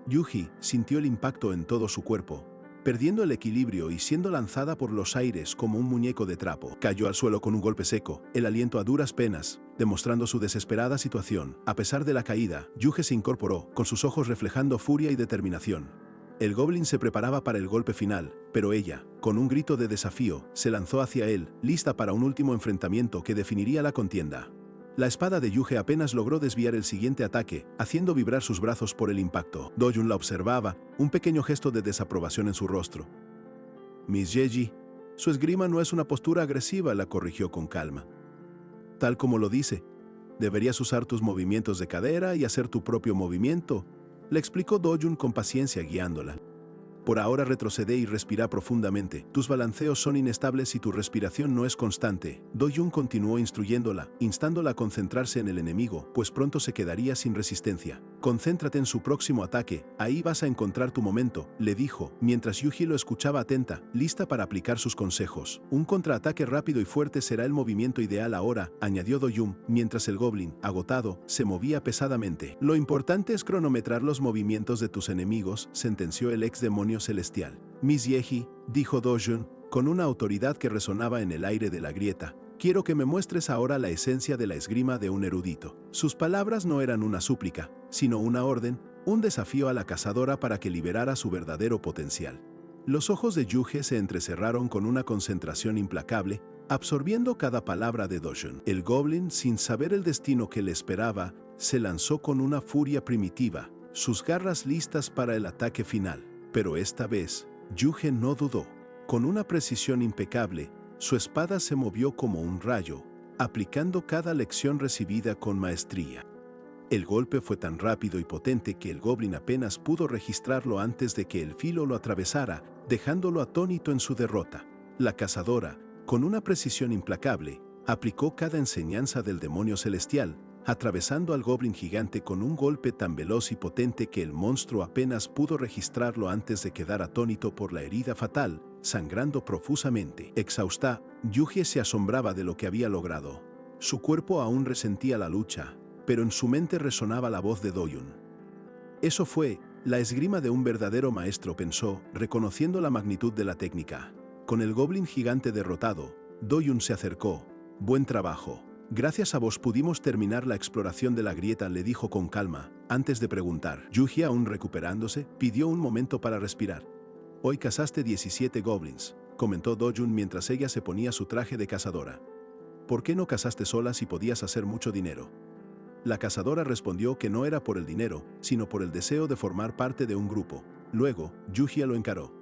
Yuji sintió el impacto en todo su cuerpo, perdiendo el equilibrio y siendo lanzada por los aires como un muñeco de trapo. Cayó al suelo con un golpe seco, el aliento a duras penas, demostrando su desesperada situación. A pesar de la caída, Yuji se incorporó, con sus ojos reflejando furia y determinación. El goblin se preparaba para el golpe final, pero ella, con un grito de desafío, se lanzó hacia él, lista para un último enfrentamiento que definiría la contienda. La espada de Yuji apenas logró desviar el siguiente ataque, haciendo vibrar sus brazos por el impacto. Do-jun la observaba, un pequeño gesto de desaprobación en su rostro. Miss Yeji, su esgrima no es una postura agresiva, la corrigió con calma. Tal como lo dice, deberías usar tus movimientos de cadera y hacer tu propio movimiento, le explicó Do-jun con paciencia guiándola. Por ahora retrocede y respira profundamente. Tus balanceos son inestables y tu respiración no es constante. Do-jun continuó instruyéndola, instándola a concentrarse en el enemigo, pues pronto se quedaría sin resistencia. Concéntrate en su próximo ataque, ahí vas a encontrar tu momento, le dijo, mientras Yuji lo escuchaba atenta, lista para aplicar sus consejos. Un contraataque rápido y fuerte será el movimiento ideal ahora, añadió Do-jun, mientras el goblin, agotado, se movía pesadamente. Lo importante es cronometrar los movimientos de tus enemigos, sentenció el ex demonio celestial. Miss Yeji, dijo Do-jun, con una autoridad que resonaba en el aire de la grieta, quiero que me muestres ahora la esencia de la esgrima de un erudito. Sus palabras no eran una súplica, sino una orden, un desafío a la cazadora para que liberara su verdadero potencial. Los ojos de Yuji se entrecerraron con una concentración implacable, absorbiendo cada palabra de Do-jun. El goblin, sin saber el destino que le esperaba, se lanzó con una furia primitiva, sus garras listas para el ataque final. Pero esta vez, Yuji no dudó. Con una precisión impecable, su espada se movió como un rayo, aplicando cada lección recibida con maestría. El golpe fue tan rápido y potente que el goblin apenas pudo registrarlo antes de que el filo lo atravesara, dejándolo atónito en su derrota. La cazadora, con una precisión implacable, aplicó cada enseñanza del demonio celestial, atravesando al goblin gigante con un golpe tan veloz y potente que el monstruo apenas pudo registrarlo antes de quedar atónito por la herida fatal, sangrando profusamente. Exhausta, Yuji se asombraba de lo que había logrado. Su cuerpo aún resentía la lucha, pero en su mente resonaba la voz de Do-jun. Eso fue la esgrima de un verdadero maestro, pensó, reconociendo la magnitud de la técnica. Con el goblin gigante derrotado, Do-jun se acercó. Buen trabajo. Gracias a vos pudimos terminar la exploración de la grieta, le dijo con calma, antes de preguntar. Yuji, aún recuperándose, pidió un momento para respirar. Hoy cazaste 17 goblins, comentó Do-jun mientras ella se ponía su traje de cazadora. ¿Por qué no cazaste sola si podías hacer mucho dinero? La cazadora respondió que no era por el dinero, sino por el deseo de formar parte de un grupo. Luego, Yuji lo encaró.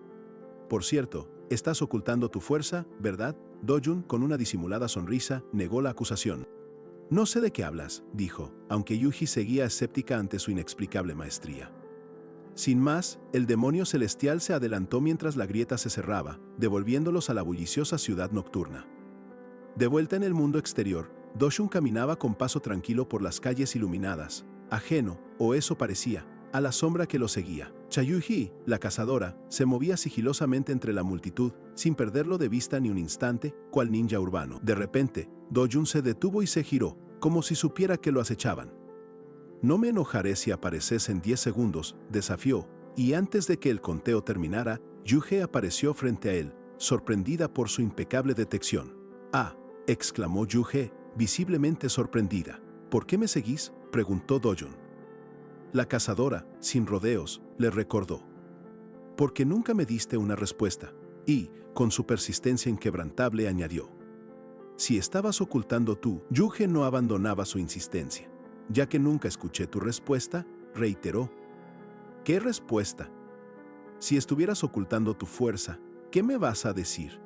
Por cierto, estás ocultando tu fuerza, ¿verdad? Do-jun, con una disimulada sonrisa, negó la acusación. No sé de qué hablas, dijo, aunque Yuji seguía escéptica ante su inexplicable maestría. Sin más, el demonio celestial se adelantó mientras la grieta se cerraba, devolviéndolos a la bulliciosa ciudad nocturna. De vuelta en el mundo exterior, Do-jun caminaba con paso tranquilo por las calles iluminadas, ajeno, o eso parecía, a la sombra que lo seguía. Chayuji, la cazadora, se movía sigilosamente entre la multitud, sin perderlo de vista ni un instante, cual ninja urbano. De repente, Do-jun se detuvo y se giró, como si supiera que lo acechaban. No me enojaré si apareces en 10 segundos, desafió, y antes de que el conteo terminara, Yuge apareció frente a él, sorprendida por su impecable detección. «Ah», exclamó Yuge, visiblemente sorprendida. «¿Por qué me seguís?», preguntó Do-jun. La cazadora, sin rodeos, le recordó. «Porque nunca me diste una respuesta», y, con su persistencia inquebrantable, añadió. «Si estabas ocultando tú», Yuge no abandonaba su insistencia. «Ya que nunca escuché tu respuesta», reiteró. «¿Qué respuesta? Si estuvieras ocultando tu fuerza, ¿qué me vas a decir?».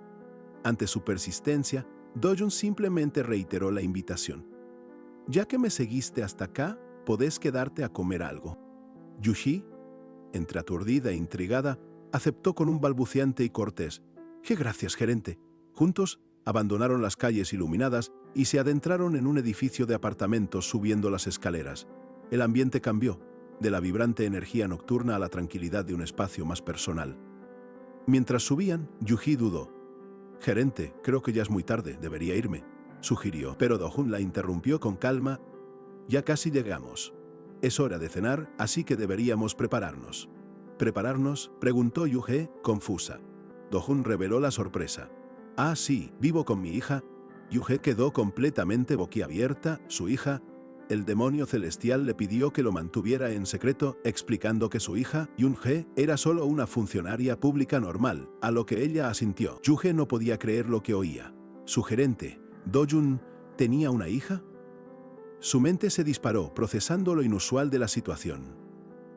Ante su persistencia, Do-jun simplemente reiteró la invitación. «Ya que me seguiste hasta acá, podés quedarte a comer algo». Yuji, entre aturdida e intrigada, aceptó con un balbuceante y cortés. «¡Qué gracias, gerente!». Juntos, abandonaron las calles iluminadas y se adentraron en un edificio de apartamentos subiendo las escaleras. El ambiente cambió, de la vibrante energía nocturna a la tranquilidad de un espacio más personal. Mientras subían, Yuji dudó. «Gerente, creo que ya es muy tarde, debería irme», sugirió, pero Do-jun la interrumpió con calma. «Ya casi llegamos. Es hora de cenar, así que deberíamos prepararnos». «¿Prepararnos?», preguntó Yuge, confusa. Do-jun reveló la sorpresa. «Ah, sí, vivo con mi hija». Yuge quedó completamente boquiabierta. ¿Su hija? El demonio celestial le pidió que lo mantuviera en secreto, explicando que su hija, Yun-hee, era solo una funcionaria pública normal, a lo que ella asintió. Yuge no podía creer lo que oía. Su gerente, Do-jun, ¿tenía una hija? Su mente se disparó, procesando lo inusual de la situación.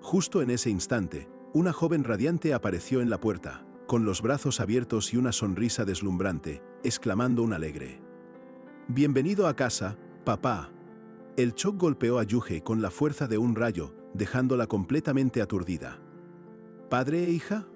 Justo en ese instante, una joven radiante apareció en la puerta, con los brazos abiertos y una sonrisa deslumbrante, exclamando un alegre: «Bienvenido a casa, papá». El shock golpeó a Yuge con la fuerza de un rayo, dejándola completamente aturdida. ¿Padre e hija?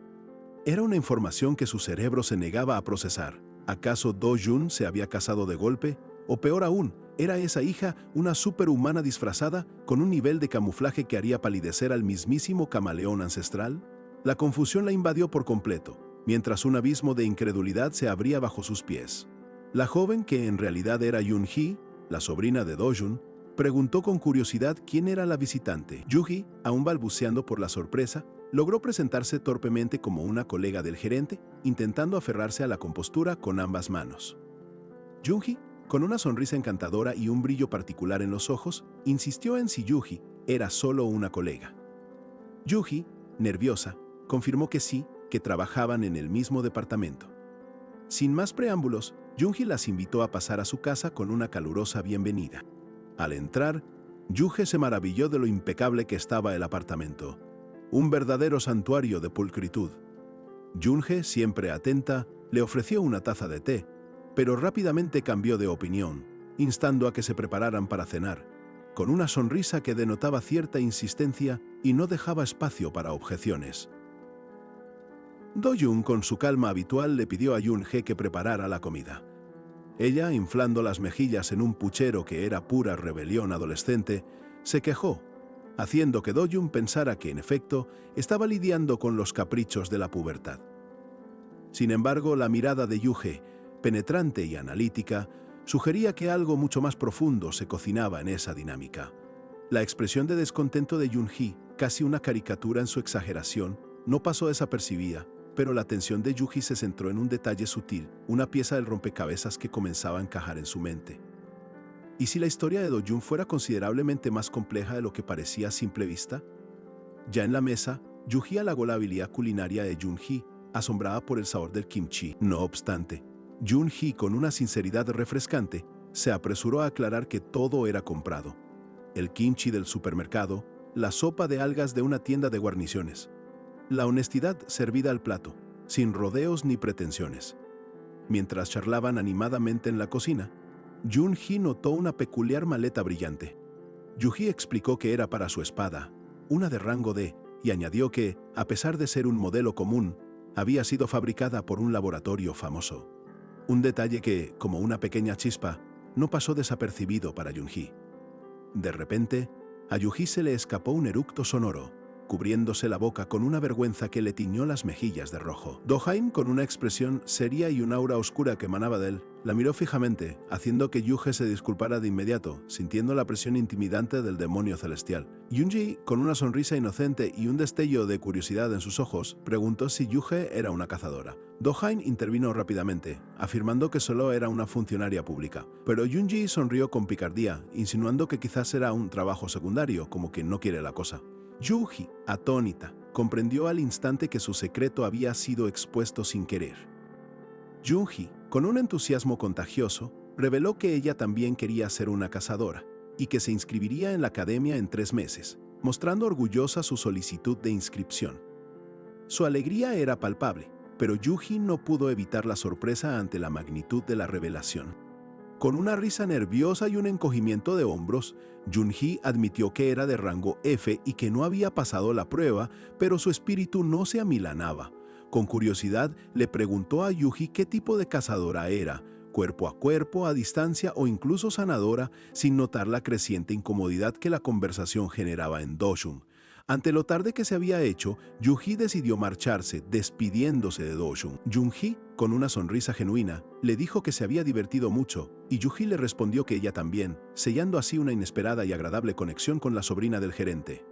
Era una información que su cerebro se negaba a procesar. ¿Acaso Do-jun se había casado de golpe? O peor aún, ¿era esa hija una superhumana disfrazada con un nivel de camuflaje que haría palidecer al mismísimo camaleón ancestral? La confusión la invadió por completo, mientras un abismo de incredulidad se abría bajo sus pies. La joven, que en realidad era Yun-hee, la sobrina de Do-jun, preguntó con curiosidad quién era la visitante. Yuji, aún balbuceando por la sorpresa, logró presentarse torpemente como una colega del gerente, intentando aferrarse a la compostura con ambas manos. Yun-hee, con una sonrisa encantadora y un brillo particular en los ojos, insistió en si Yuji era solo una colega. Yuji, nerviosa, confirmó que sí, que trabajaban en el mismo departamento. Sin más preámbulos, Yun-hee las invitó a pasar a su casa con una calurosa bienvenida. Al entrar, Yuge se maravilló de lo impecable que estaba el apartamento. Un verdadero santuario de pulcritud. Yun-hee, siempre atenta, le ofreció una taza de té, pero rápidamente cambió de opinión, instando a que se prepararan para cenar, con una sonrisa que denotaba cierta insistencia y no dejaba espacio para objeciones. Do-jun, con su calma habitual, le pidió a Yun-hee que preparara la comida. Ella, inflando las mejillas en un puchero que era pura rebelión adolescente, se quejó, haciendo que Do-jun pensara que, en efecto, estaba lidiando con los caprichos de la pubertad. Sin embargo, la mirada de Yuge, penetrante y analítica, sugería que algo mucho más profundo se cocinaba en esa dinámica. La expresión de descontento de Yun-hee, casi una caricatura en su exageración, no pasó desapercibida, pero la atención de Yuji se centró en un detalle sutil, una pieza del rompecabezas que comenzaba a encajar en su mente. ¿Y si la historia de Do-jun fuera considerablemente más compleja de lo que parecía a simple vista? Ya en la mesa, Yuji halagó la habilidad culinaria de Yun-hee, asombrada por el sabor del kimchi. No obstante, Yun-hee, con una sinceridad refrescante, se apresuró a aclarar que todo era comprado. El kimchi del supermercado, la sopa de algas de una tienda de guarniciones. La honestidad servida al plato, sin rodeos ni pretensiones. Mientras charlaban animadamente en la cocina, Jun-hee notó una peculiar maleta brillante. Yu-hee explicó que era para su espada, una de rango D, y añadió que, a pesar de ser un modelo común, había sido fabricada por un laboratorio famoso. Un detalle que, como una pequeña chispa, no pasó desapercibido para Jun-hee. De repente, a Yu-hee se le escapó un eructo sonoro, cubriéndose la boca con una vergüenza que le tiñó las mejillas de rojo. Do-hae, con una expresión seria y un aura oscura que emanaba de él, la miró fijamente, haciendo que Yu-hee se disculpara de inmediato, sintiendo la presión intimidante del demonio celestial. Yun-ji, con una sonrisa inocente y un destello de curiosidad en sus ojos, preguntó si Yu-hee era una cazadora. Do-hae intervino rápidamente, afirmando que solo era una funcionaria pública, pero Yun-ji sonrió con picardía, insinuando que quizás era un trabajo secundario, como quien no quiere la cosa. Yu-hee, atónita, comprendió al instante que su secreto había sido expuesto sin querer. Jun-hee, con un entusiasmo contagioso, reveló que ella también quería ser una cazadora y que se inscribiría en la academia en 3 meses, mostrando orgullosa su solicitud de inscripción. Su alegría era palpable, pero Yu-hee no pudo evitar la sorpresa ante la magnitud de la revelación. Con una risa nerviosa y un encogimiento de hombros, Jun-hee admitió que era de rango F y que no había pasado la prueba, pero su espíritu no se amilanaba. Con curiosidad, le preguntó a Yu-hee qué tipo de cazadora era, cuerpo a cuerpo, a distancia o incluso sanadora, sin notar la creciente incomodidad que la conversación generaba en Do-jun. Ante lo tarde que se había hecho, Yu-hee decidió marcharse, despidiéndose de Do-jun. Jun-hee, con una sonrisa genuina, le dijo que se había divertido mucho, y Yu-hee le respondió que ella también, sellando así una inesperada y agradable conexión con la sobrina del gerente.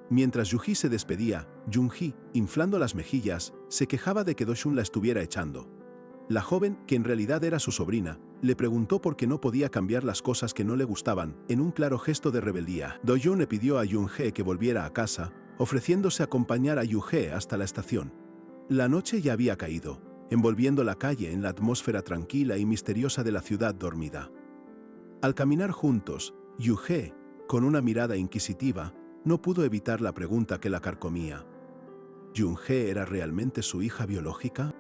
Mientras Yu-hee se despedía, Jun-hee, inflando las mejillas, se quejaba de que Do-jun la estuviera echando. La joven, que en realidad era su sobrina, le preguntó por qué no podía cambiar las cosas que no le gustaban, en un claro gesto de rebeldía. Do-jun le pidió a Jun-hee que volviera a casa, ofreciéndose a acompañar a Yu-hee hasta la estación. La noche ya había caído, envolviendo la calle en la atmósfera tranquila y misteriosa de la ciudad dormida. Al caminar juntos, Yu-hee, con una mirada inquisitiva, no pudo evitar la pregunta que la carcomía. ¿Jun-hee era realmente su hija biológica?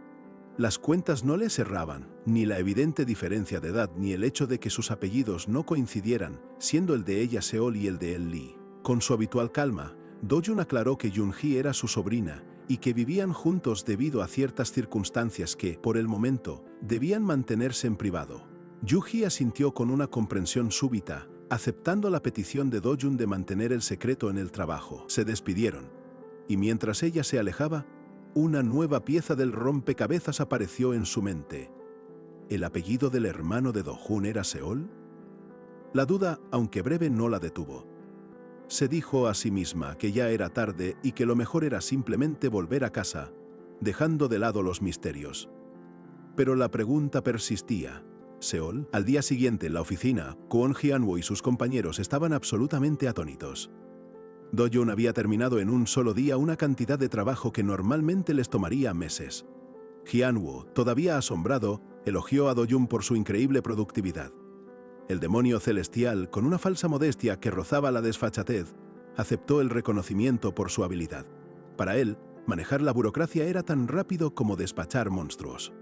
Las cuentas no le cerraban, ni la evidente diferencia de edad ni el hecho de que sus apellidos no coincidieran, siendo el de ella Seol y el de él Lee. Con su habitual calma, Do-jun aclaró que Jun-hee era su sobrina y que vivían juntos debido a ciertas circunstancias que, por el momento, debían mantenerse en privado. Yu-hee asintió con una comprensión súbita, aceptando la petición de Do-jun de mantener el secreto en el trabajo. Se despidieron, y mientras ella se alejaba, una nueva pieza del rompecabezas apareció en su mente. ¿El apellido del hermano de Do-jun era Seol? La duda, aunque breve, no la detuvo. Se dijo a sí misma que ya era tarde y que lo mejor era simplemente volver a casa, dejando de lado los misterios. Pero la pregunta persistía. ¿Seol? Al día siguiente, en la oficina, Kwon Hyun-woo y sus compañeros estaban absolutamente atónitos. Do-jun había terminado en un solo día una cantidad de trabajo que normalmente les tomaría meses. Hyun-woo, todavía asombrado, elogió a Do-jun por su increíble productividad. El demonio celestial, con una falsa modestia que rozaba la desfachatez, aceptó el reconocimiento por su habilidad. Para él, manejar la burocracia era tan rápido como despachar monstruos.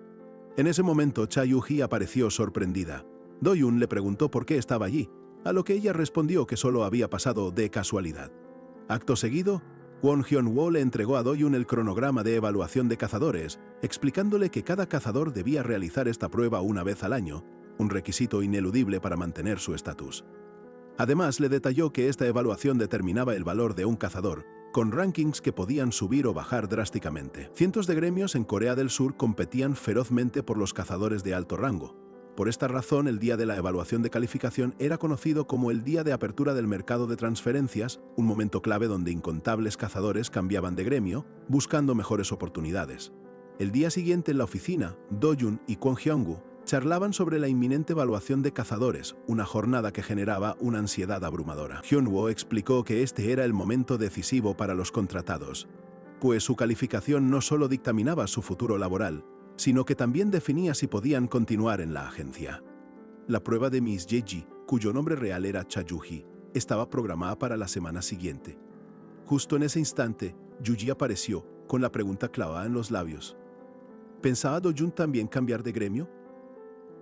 En ese momento, Cha Yu-hee apareció sorprendida. Do-jun le preguntó por qué estaba allí, a lo que ella respondió que solo había pasado de casualidad. Acto seguido, Kwon Hyun-woo le entregó a Do-jun el cronograma de evaluación de cazadores, explicándole que cada cazador debía realizar esta prueba una vez al año, un requisito ineludible para mantener su estatus. Además, le detalló que esta evaluación determinaba el valor de un cazador, con rankings que podían subir o bajar drásticamente. Cientos de gremios en Corea del Sur competían ferozmente por los cazadores de alto rango. Por esta razón, el día de la evaluación de calificación era conocido como el día de apertura del mercado de transferencias, un momento clave donde incontables cazadores cambiaban de gremio, buscando mejores oportunidades. El día siguiente en la oficina, Do-jun y Kwon Hyun-woo charlaban sobre la inminente evaluación de cazadores, una jornada que generaba una ansiedad abrumadora. Hyun-woo explicó que este era el momento decisivo para los contratados, pues su calificación no solo dictaminaba su futuro laboral, sino que también definía si podían continuar en la agencia. La prueba de Miss Yeji, cuyo nombre real era Cha Yu-hee, estaba programada para la semana siguiente. Justo en ese instante, Yuji apareció, con la pregunta clavada en los labios. ¿Pensaba Do-jun también cambiar de gremio?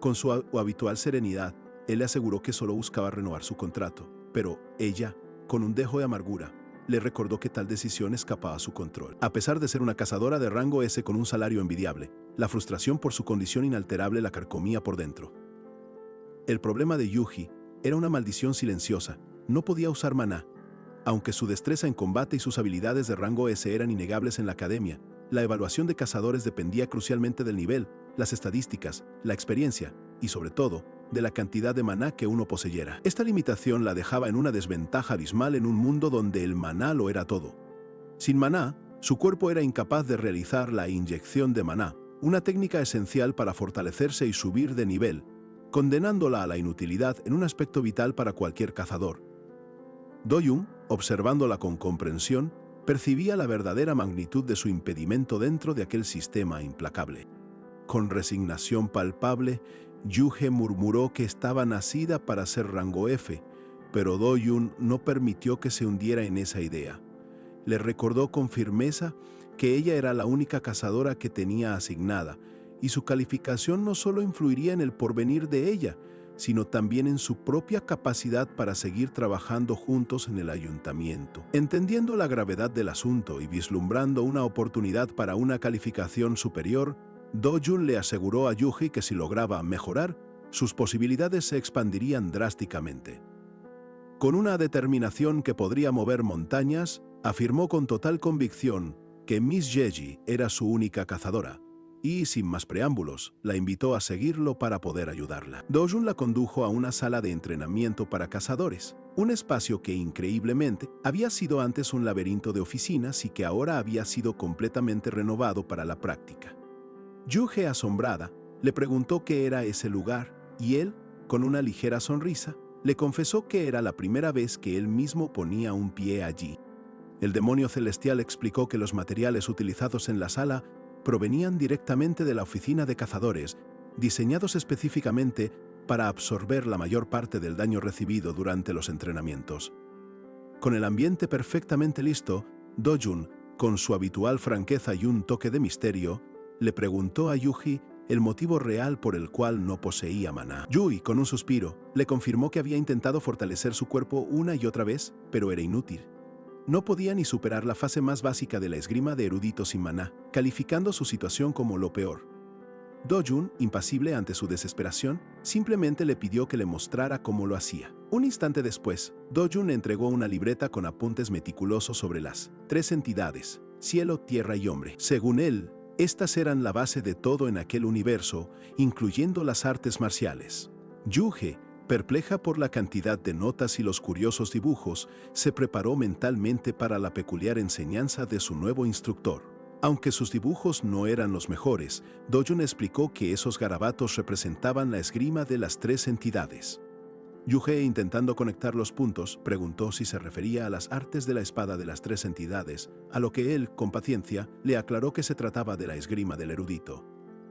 Con su habitual serenidad, él le aseguró que solo buscaba renovar su contrato, pero ella, con un dejo de amargura, le recordó que tal decisión escapaba a su control. A pesar de ser una cazadora de rango S con un salario envidiable, la frustración por su condición inalterable la carcomía por dentro. El problema de Yuji era una maldición silenciosa. No podía usar maná. Aunque su destreza en combate y sus habilidades de rango S eran innegables en la academia, la evaluación de cazadores dependía crucialmente del nivel, las estadísticas, la experiencia y, sobre todo, de la cantidad de maná que uno poseyera. Esta limitación la dejaba en una desventaja abismal en un mundo donde el maná lo era todo. Sin maná, su cuerpo era incapaz de realizar la inyección de maná, una técnica esencial para fortalecerse y subir de nivel, condenándola a la inutilidad en un aspecto vital para cualquier cazador. Do-jun, observándola con comprensión, percibía la verdadera magnitud de su impedimento dentro de aquel sistema implacable. Con resignación palpable, Yuji murmuró que estaba nacida para ser rango F, pero Do-jun no permitió que se hundiera en esa idea. Le recordó con firmeza que ella era la única cazadora que tenía asignada, y su calificación no solo influiría en el porvenir de ella, sino también en su propia capacidad para seguir trabajando juntos en el ayuntamiento. Entendiendo la gravedad del asunto y vislumbrando una oportunidad para una calificación superior, Do-jun le aseguró a Yuji que si lograba mejorar, sus posibilidades se expandirían drásticamente. Con una determinación que podría mover montañas, afirmó con total convicción que Miss Yeji era su única cazadora, y, sin más preámbulos, la invitó a seguirlo para poder ayudarla. Do-jun la condujo a una sala de entrenamiento para cazadores, un espacio que, increíblemente, había sido antes un laberinto de oficinas y que ahora había sido completamente renovado para la práctica. Yuji, asombrada, le preguntó qué era ese lugar, y él, con una ligera sonrisa, le confesó que era la primera vez que él mismo ponía un pie allí. El demonio celestial explicó que los materiales utilizados en la sala provenían directamente de la oficina de cazadores, diseñados específicamente para absorber la mayor parte del daño recibido durante los entrenamientos. Con el ambiente perfectamente listo, Do-jun, con su habitual franqueza y un toque de misterio, le preguntó a Yuji el motivo real por el cual no poseía maná. Yuji, con un suspiro, le confirmó que había intentado fortalecer su cuerpo una y otra vez, pero era inútil. No podía ni superar la fase más básica de la esgrima de erudito sin maná, calificando su situación como lo peor. Do-jun, impasible ante su desesperación, simplemente le pidió que le mostrara cómo lo hacía. Un instante después, Do-jun le entregó una libreta con apuntes meticulosos sobre las 3 entidades, cielo, tierra y hombre. Según él, estas eran la base de todo en aquel universo, incluyendo las artes marciales. Yuji, perpleja por la cantidad de notas y los curiosos dibujos, se preparó mentalmente para la peculiar enseñanza de su nuevo instructor. Aunque sus dibujos no eran los mejores, Do-jun explicó que esos garabatos representaban la esgrima de las 3 entidades. Yuji, intentando conectar los puntos, preguntó si se refería a las artes de la espada de las 3 entidades, a lo que él, con paciencia, le aclaró que se trataba de la esgrima del erudito,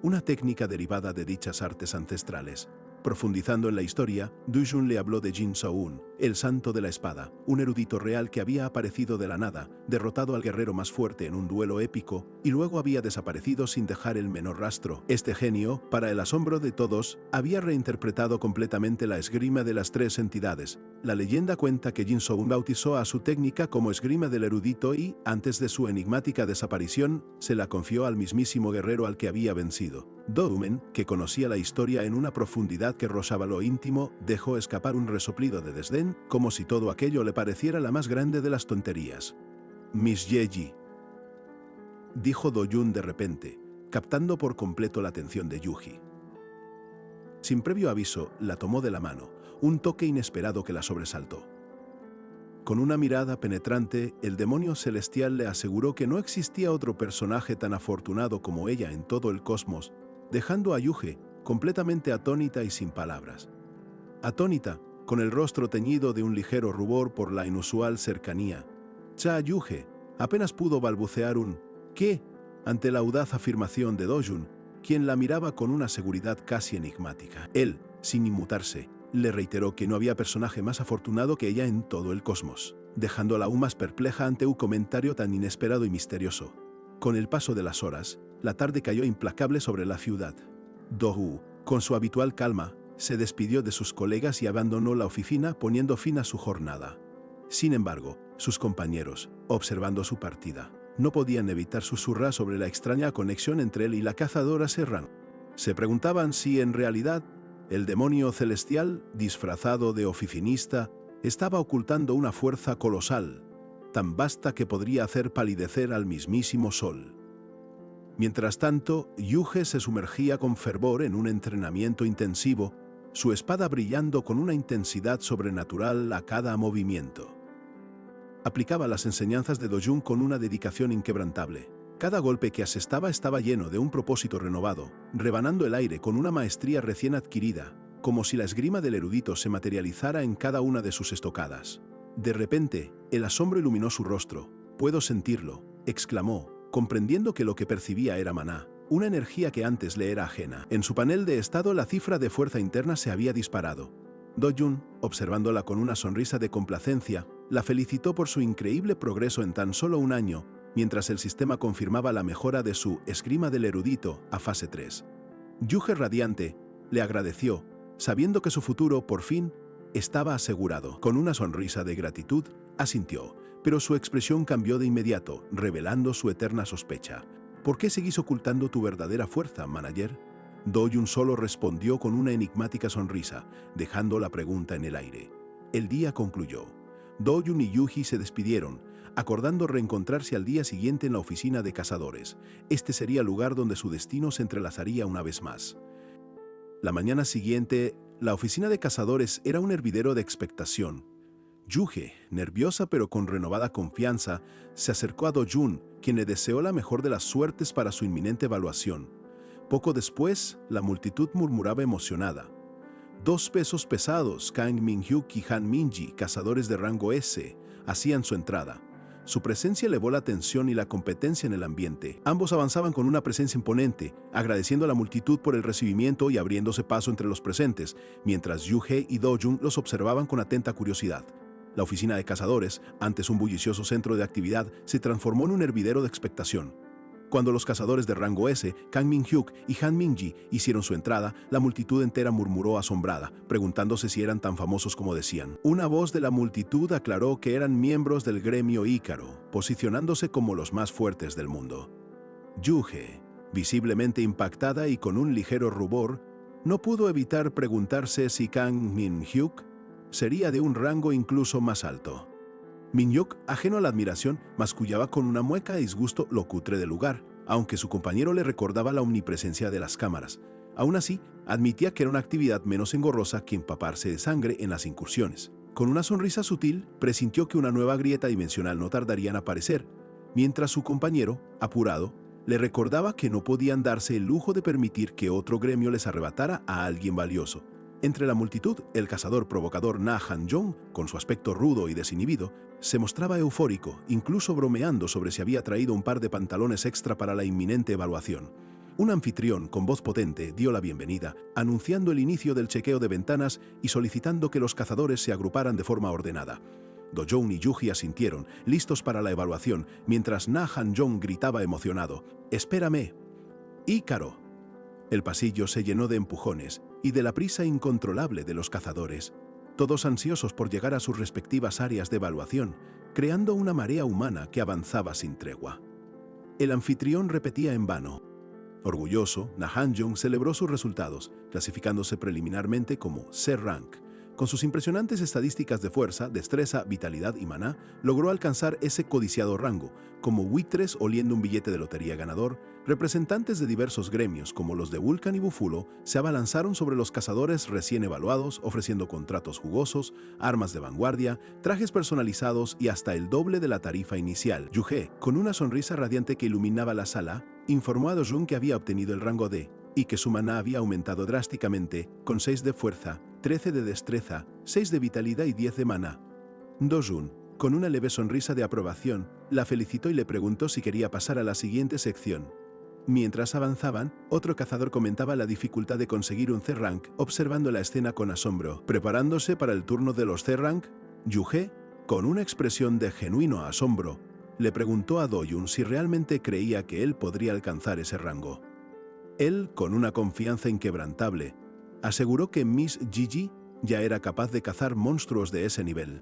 una técnica derivada de dichas artes ancestrales. Profundizando en la historia, Do-jun le habló de Jin So-un, el santo de la espada, un erudito real que había aparecido de la nada, derrotado al guerrero más fuerte en un duelo épico, y luego había desaparecido sin dejar el menor rastro. Este genio, para el asombro de todos, había reinterpretado completamente la esgrima de las 3 entidades. La leyenda cuenta que Jin So-un bautizó a su técnica como esgrima del erudito y, antes de su enigmática desaparición, se la confió al mismísimo guerrero al que había vencido. Do-jun, que conocía la historia en una profundidad que rozaba lo íntimo, dejó escapar un resoplido de desdén, como si todo aquello le pareciera la más grande de las tonterías. Miss Yeji, dijo Do-jun de repente, captando por completo la atención de Yuji. Sin previo aviso, la tomó de la mano, un toque inesperado que la sobresaltó. Con una mirada penetrante, el demonio celestial le aseguró que no existía otro personaje tan afortunado como ella en todo el cosmos, dejando a Yuji completamente atónita y sin palabras. Atónita, con el rostro teñido de un ligero rubor por la inusual cercanía, Yuji apenas pudo balbucear un «¿qué?» ante la audaz afirmación de Do-jun, quien la miraba con una seguridad casi enigmática. Él, sin inmutarse, le reiteró que no había personaje más afortunado que ella en todo el cosmos, dejándola aún más perpleja ante un comentario tan inesperado y misterioso. Con el paso de las horas, la tarde cayó implacable sobre la ciudad. Do-woo, con su habitual calma, se despidió de sus colegas y abandonó la oficina poniendo fin a su jornada. Sin embargo, sus compañeros, observando su partida, no podían evitar susurrar sobre la extraña conexión entre él y la cazadora serrana. Se preguntaban si en realidad el demonio celestial, disfrazado de oficinista, estaba ocultando una fuerza colosal, tan vasta que podría hacer palidecer al mismísimo sol. Mientras tanto, Yuge se sumergía con fervor en un entrenamiento intensivo, su espada brillando con una intensidad sobrenatural a cada movimiento. Aplicaba las enseñanzas de Do-jun con una dedicación inquebrantable. Cada golpe que asestaba estaba lleno de un propósito renovado, rebanando el aire con una maestría recién adquirida, como si la esgrima del erudito se materializara en cada una de sus estocadas. De repente, el asombro iluminó su rostro. «Puedo sentirlo», exclamó, comprendiendo que lo que percibía era maná, una energía que antes le era ajena. En su panel de estado la cifra de fuerza interna se había disparado. Do-jun, observándola con una sonrisa de complacencia, la felicitó por su increíble progreso en tan solo un año, mientras el sistema confirmaba la mejora de su esgrima del erudito a fase 3. Yuge, radiante, le agradeció, sabiendo que su futuro, por fin, estaba asegurado. Con una sonrisa de gratitud, asintió, pero su expresión cambió de inmediato, revelando su eterna sospecha. «¿Por qué seguís ocultando tu verdadera fuerza, manager?» Do-jun solo respondió con una enigmática sonrisa, dejando la pregunta en el aire. El día concluyó. Do-jun y Yuji se despidieron, acordando reencontrarse al día siguiente en la oficina de cazadores. Este sería el lugar donde su destino se entrelazaría una vez más. La mañana siguiente, la oficina de cazadores era un hervidero de expectación. Yuge, nerviosa pero con renovada confianza, se acercó a Do-jun, quien le deseó la mejor de las suertes para su inminente evaluación. Poco después, la multitud murmuraba emocionada. 2 pesos pesados, Kang Min-hyuk y Han Min-ji, cazadores de rango S, hacían su entrada. Su presencia elevó la tensión y la competencia en el ambiente. Ambos avanzaban con una presencia imponente, agradeciendo a la multitud por el recibimiento y abriéndose paso entre los presentes, mientras Yuge y Do-jun los observaban con atenta curiosidad. La oficina de cazadores, antes un bullicioso centro de actividad, se transformó en un hervidero de expectación. Cuando los cazadores de rango S, Kang Min-hyuk y Han Min-ji, hicieron su entrada, la multitud entera murmuró asombrada, preguntándose si eran tan famosos como decían. Una voz de la multitud aclaró que eran miembros del gremio Ícaro, posicionándose como los más fuertes del mundo. Yuge, visiblemente impactada y con un ligero rubor, no pudo evitar preguntarse si Kang Min-hyuk sería de un rango incluso más alto. Min-hyuk, ajeno a la admiración, mascullaba con una mueca de disgusto lo cutre del lugar, aunque su compañero le recordaba la omnipresencia de las cámaras. Aún así, admitía que era una actividad menos engorrosa que empaparse de sangre en las incursiones. Con una sonrisa sutil, presintió que una nueva grieta dimensional no tardaría en aparecer, mientras su compañero, apurado, le recordaba que no podían darse el lujo de permitir que otro gremio les arrebatara a alguien valioso. Entre la multitud, el cazador provocador Na Han-jong, con su aspecto rudo y desinhibido, se mostraba eufórico, incluso bromeando sobre si había traído un par de pantalones extra para la inminente evaluación. Un anfitrión con voz potente dio la bienvenida, anunciando el inicio del chequeo de ventanas y solicitando que los cazadores se agruparan de forma ordenada. Do-jun y Yuji asintieron, listos para la evaluación, mientras Na Han-jong gritaba emocionado: «¡Espérame! ¡Ícaro!». El pasillo se llenó de empujones y de la prisa incontrolable de los cazadores, todos ansiosos por llegar a sus respectivas áreas de evaluación, creando una marea humana que avanzaba sin tregua. El anfitrión repetía en vano. Orgulloso, Na Han-jong celebró sus resultados, clasificándose preliminarmente como C-Rank. Con sus impresionantes estadísticas de fuerza, destreza, vitalidad y maná, logró alcanzar ese codiciado rango. Como buitres oliendo un billete de lotería ganador, representantes de diversos gremios, como los de Vulcan y Bufulo, se abalanzaron sobre los cazadores recién evaluados, ofreciendo contratos jugosos, armas de vanguardia, trajes personalizados y hasta el doble de la tarifa inicial. Yuge, con una sonrisa radiante que iluminaba la sala, informó a Do-jun que había obtenido el rango D y que su maná había aumentado drásticamente, con 6 de fuerza, 13 de destreza, 6 de vitalidad y 10 de maná. Do-jun, con una leve sonrisa de aprobación, la felicitó y le preguntó si quería pasar a la siguiente sección. Mientras avanzaban, otro cazador comentaba la dificultad de conseguir un C-Rank, observando la escena con asombro. Preparándose para el turno de los C-Rank, Yuge, con una expresión de genuino asombro, le preguntó a Do-Jun si realmente creía que él podría alcanzar ese rango. Él, con una confianza inquebrantable, aseguró que Miss Gigi ya era capaz de cazar monstruos de ese nivel.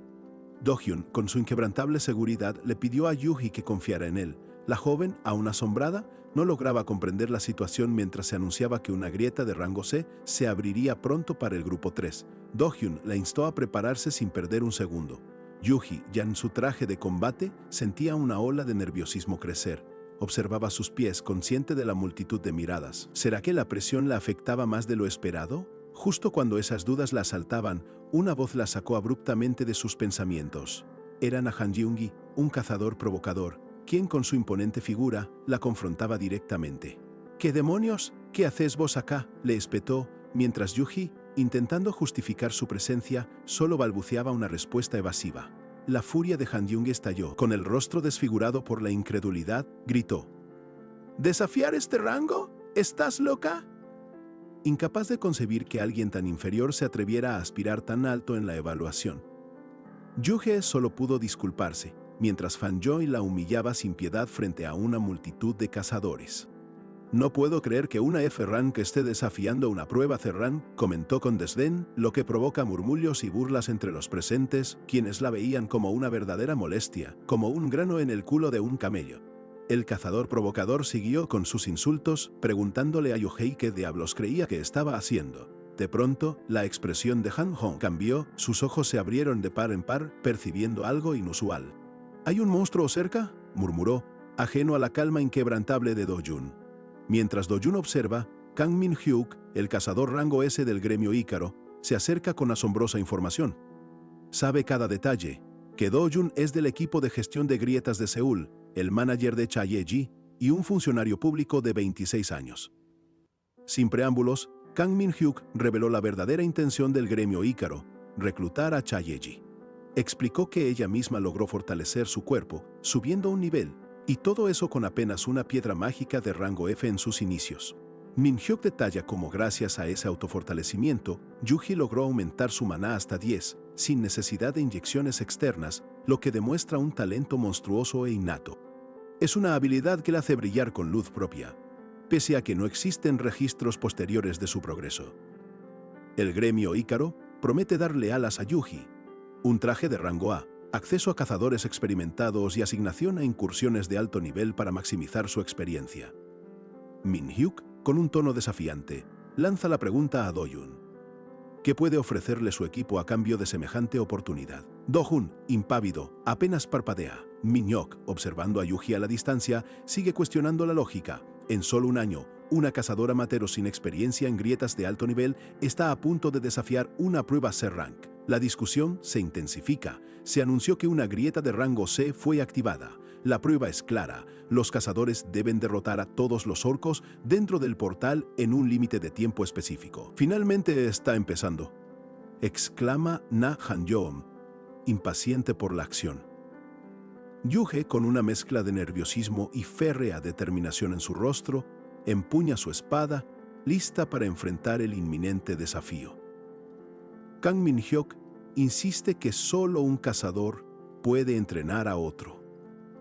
Do-Hyun, con su inquebrantable seguridad, le pidió a Yuhi que confiara en él. La joven, aún asombrada, no lograba comprender la situación mientras se anunciaba que una grieta de rango C se abriría pronto para el grupo 3. Do-Hyun la instó a prepararse sin perder un segundo. Yuhi, ya en su traje de combate, sentía una ola de nerviosismo crecer. Observaba sus pies, consciente de la multitud de miradas. ¿Será que la presión la afectaba más de lo esperado? Justo cuando esas dudas la asaltaban, una voz la sacó abruptamente de sus pensamientos. Era Na Han-Jeong-gi, un cazador provocador, quien con su imponente figura la confrontaba directamente. ¿Qué demonios? ¿Qué hacéis vos acá?, le espetó, mientras Yuhi, intentando justificar su presencia, solo balbuceaba una respuesta evasiva. La furia de Han-Jeong estalló. Con el rostro desfigurado por la incredulidad, gritó: ¿desafiar este rango? ¿Estás loca? Incapaz de concebir que alguien tan inferior se atreviera a aspirar tan alto en la evaluación, Yuhe solo pudo disculparse, mientras Fan-Joy la humillaba sin piedad frente a una multitud de cazadores. No puedo creer que una F-Rank esté desafiando una prueba C-Rank, comentó con desdén, lo que provoca murmullos y burlas entre los presentes, quienes la veían como una verdadera molestia, como un grano en el culo de un camello. El cazador provocador siguió con sus insultos, preguntándole a Yuhei qué diablos creía que estaba haciendo. De pronto, la expresión de Han-Hong cambió, sus ojos se abrieron de par en par, percibiendo algo inusual. ¿Hay un monstruo cerca?, murmuró, ajeno a la calma inquebrantable de Do-Jun. Mientras Do-Jun observa, Kang Min-hyuk, el cazador rango S del gremio Ícaro, se acerca con asombrosa información. Sabe cada detalle, que Do-Jun es del equipo de gestión de grietas de Seúl, el manager de Chae-ji y un funcionario público de 26 años. Sin preámbulos, Kang Min-hyuk reveló la verdadera intención del gremio Ícaro, reclutar a Chae-ji. Explicó que ella misma logró fortalecer su cuerpo, subiendo un nivel, y todo eso con apenas una piedra mágica de rango F en sus inicios. Min-hyuk detalla cómo gracias a ese autofortalecimiento, Yuhi logró aumentar su maná hasta 10, sin necesidad de inyecciones externas, lo que demuestra un talento monstruoso e innato. Es una habilidad que la hace brillar con luz propia, pese a que no existen registros posteriores de su progreso. El gremio Ícaro promete darle alas a Yuhi, un traje de rango A, acceso a cazadores experimentados y asignación a incursiones de alto nivel para maximizar su experiencia. Min-hyuk, con un tono desafiante, lanza la pregunta a Do-Jun. ¿Qué puede ofrecerle su equipo a cambio de semejante oportunidad? Do-Jun, impávido, apenas parpadea. Min-hyuk, observando a Yuhi a la distancia, sigue cuestionando la lógica. En solo un año, una cazadora amateur sin experiencia en grietas de alto nivel está a punto de desafiar una prueba C-Rank. La discusión se intensifica. Se anunció que una grieta de rango C fue activada. La prueba es clara. Los cazadores deben derrotar a todos los orcos dentro del portal en un límite de tiempo específico. Finalmente está empezando, exclama Na Han-Jeong, impaciente por la acción. Yuhe, con una mezcla de nerviosismo y férrea determinación en su rostro, empuña su espada, lista para enfrentar el inminente desafío. Kang Min-hyuk insiste que solo un cazador puede entrenar a otro.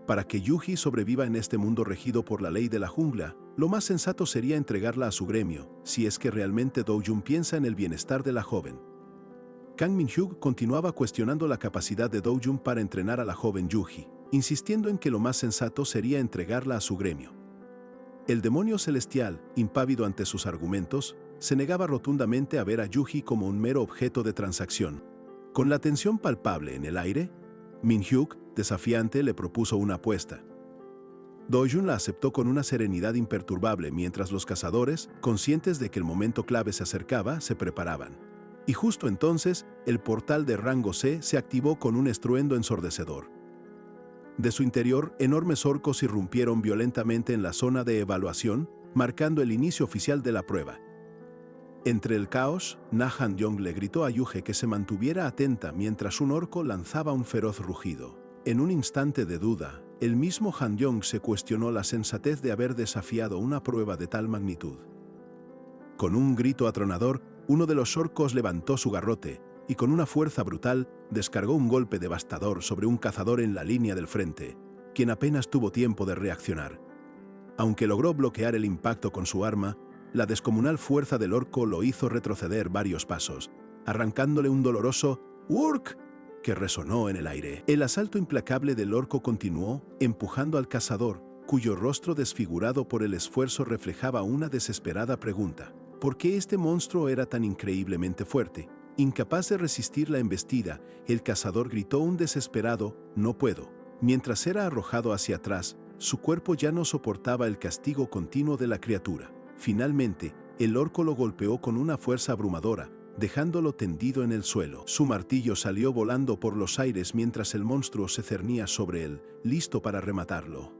Para que Yuhi sobreviva en este mundo regido por la ley de la jungla, lo más sensato sería entregarla a su gremio, si es que realmente Do-Jun piensa en el bienestar de la joven. Kang Min-hyuk continuaba cuestionando la capacidad de Do-Jun para entrenar a la joven Yuhi, insistiendo en que lo más sensato sería entregarla a su gremio. El demonio celestial, impávido ante sus argumentos, se negaba rotundamente a ver a Yuhi como un mero objeto de transacción. Con la tensión palpable en el aire, Min-hyuk, desafiante, le propuso una apuesta. Do-Jun la aceptó con una serenidad imperturbable mientras los cazadores, conscientes de que el momento clave se acercaba, se preparaban. Y justo entonces, el portal de rango C se activó con un estruendo ensordecedor. De su interior, enormes orcos irrumpieron violentamente en la zona de evaluación, marcando el inicio oficial de la prueba. Entre el caos, Na Han-Jeong le gritó a Yuhe que se mantuviera atenta mientras un orco lanzaba un feroz rugido. En un instante de duda, el mismo Han-Jeong se cuestionó la sensatez de haber desafiado una prueba de tal magnitud. Con un grito atronador, uno de los orcos levantó su garrote y con una fuerza brutal descargó un golpe devastador sobre un cazador en la línea del frente. quien apenas tuvo tiempo de reaccionar. Aunque logró bloquear el impacto con su arma, la descomunal fuerza del orco lo hizo retroceder varios pasos, arrancándole un doloroso «Urk» que resonó en el aire. El asalto implacable del orco continuó, empujando al cazador, cuyo rostro desfigurado por el esfuerzo reflejaba una desesperada pregunta. ¿Por qué este monstruo era tan increíblemente fuerte? Incapaz de resistir la embestida, el cazador gritó un desesperado «No puedo». Mientras era arrojado hacia atrás, su cuerpo ya no soportaba el castigo continuo de la criatura. Finalmente, el orco lo golpeó con una fuerza abrumadora, dejándolo tendido en el suelo. Su martillo salió volando por los aires mientras el monstruo se cernía sobre él, listo para rematarlo.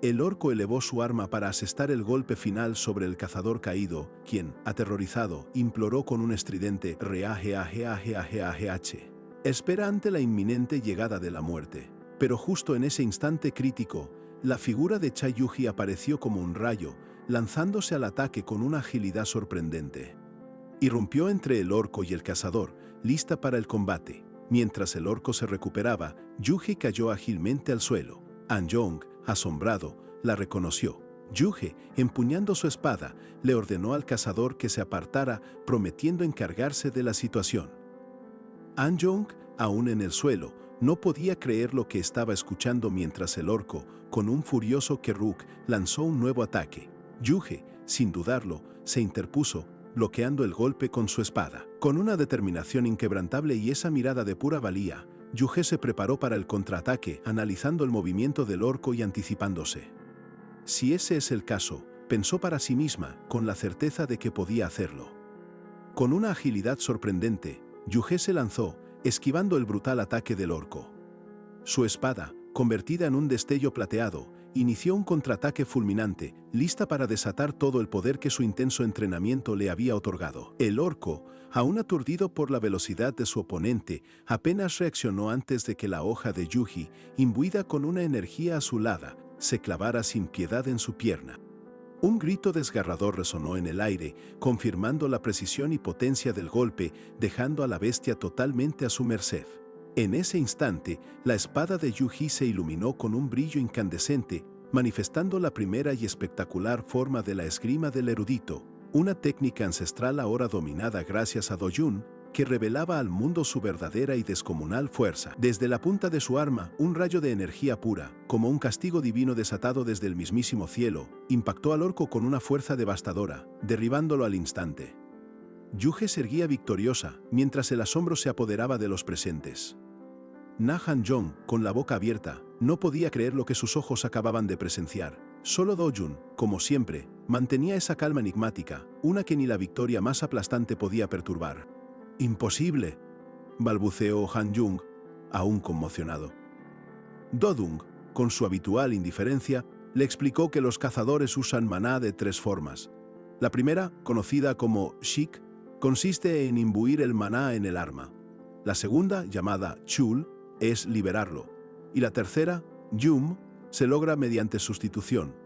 El orco elevó su arma para asestar el golpe final sobre el cazador caído, quien, aterrorizado, imploró con un estridente «Reaje-aje-aje-aje-aje». Espera ante la inminente llegada de la muerte. Pero justo en ese instante crítico, la figura de Chayuji apareció como un rayo, lanzándose al ataque con una agilidad sorprendente. Irrumpió entre el orco y el cazador, lista para el combate. Mientras el orco se recuperaba, Yuji cayó ágilmente al suelo. Anjong, asombrado, la reconoció. Yuji, empuñando su espada, le ordenó al cazador que se apartara, prometiendo encargarse de la situación. Anjong, aún en el suelo, no podía creer lo que estaba escuchando mientras el orco, con un furioso Kerruk, lanzó un nuevo ataque. Yuji, sin dudarlo, se interpuso, bloqueando el golpe con su espada. Con una determinación inquebrantable y esa mirada de pura valía, Yuji se preparó para el contraataque, analizando el movimiento del orco y anticipándose. Si ese es el caso, pensó para sí misma, con la certeza de que podía hacerlo. Con una agilidad sorprendente, Yuji se lanzó, esquivando el brutal ataque del orco. Su espada, convertida en un destello plateado, inició un contraataque fulminante, lista para desatar todo el poder que su intenso entrenamiento le había otorgado. El orco, aún aturdido por la velocidad de su oponente, apenas reaccionó antes de que la hoja de Yuji, imbuida con una energía azulada, se clavara sin piedad en su pierna. Un grito desgarrador resonó en el aire, confirmando la precisión y potencia del golpe, dejando a la bestia totalmente a su merced. En ese instante, la espada de Yuji se iluminó con un brillo incandescente, manifestando la primera y espectacular forma de la esgrima del erudito, una técnica ancestral ahora dominada gracias a Doyun, que revelaba al mundo su verdadera y descomunal fuerza. Desde la punta de su arma, un rayo de energía pura, como un castigo divino desatado desde el mismísimo cielo, impactó al orco con una fuerza devastadora, derribándolo al instante. Yuji se erguía victoriosa, mientras el asombro se apoderaba de los presentes. Na Han-jong, con la boca abierta, no podía creer lo que sus ojos acababan de presenciar. Solo Do-jun, como siempre, mantenía esa calma enigmática, una que ni la victoria más aplastante podía perturbar. «Imposible», balbuceó Han-jung, aún conmocionado. Do-dung, con su habitual indiferencia, le explicó que los cazadores usan maná de 3 formas. La primera, conocida como Shik, consiste en imbuir el maná en el arma. La segunda, llamada Chul, es liberarlo. Y la tercera, Yum, se logra mediante sustitución.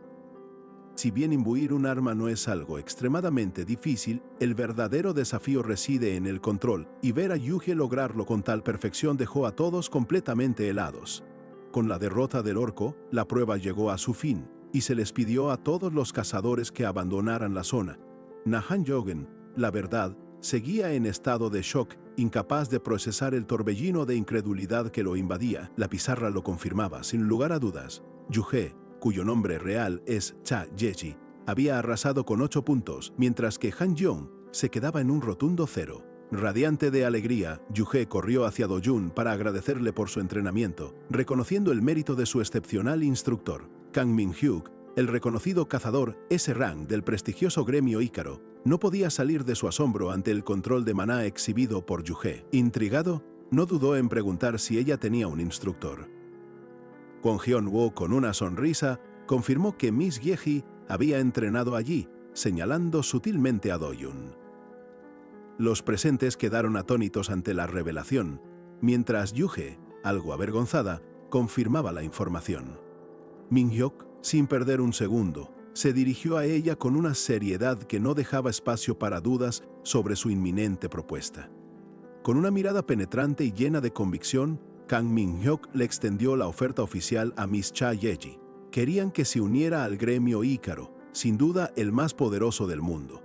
Si bien imbuir un arma no es algo extremadamente difícil, el verdadero desafío reside en el control, y ver a Yuji lograrlo con tal perfección dejó a todos completamente helados. Con la derrota del orco, la prueba llegó a su fin, y se les pidió a todos los cazadores que abandonaran la zona. Na Han-jong, la verdad, seguía en estado de shock, incapaz de procesar el torbellino de incredulidad que lo invadía. La pizarra lo confirmaba, sin lugar a dudas. Yuji, cuyo nombre real es Cha Yeji, había arrasado con 8 puntos, mientras que Han-jong se quedaba en un rotundo 0. Radiante de alegría, Yuji corrió hacia Do-jun para agradecerle por su entrenamiento, reconociendo el mérito de su excepcional instructor. Kang Min-hyuk, el reconocido cazador S-Rank del prestigioso gremio Ícaro, no podía salir de su asombro ante el control de maná exhibido por Yuji. Intrigado, no dudó en preguntar si ella tenía un instructor. Kwon Hyun-woo, con una sonrisa, confirmó que Miss Yeji había entrenado allí, señalando sutilmente a Do-jun. Los presentes quedaron atónitos ante la revelación, mientras Yuji, algo avergonzada, confirmaba la información. Min-hyuk, sin perder un segundo, se dirigió a ella con una seriedad que no dejaba espacio para dudas sobre su inminente propuesta. Con una mirada penetrante y llena de convicción, Kang Min-hyuk le extendió la oferta oficial a Miss Cha Ye-ji. Querían que se uniera al gremio Ícaro, sin duda el más poderoso del mundo.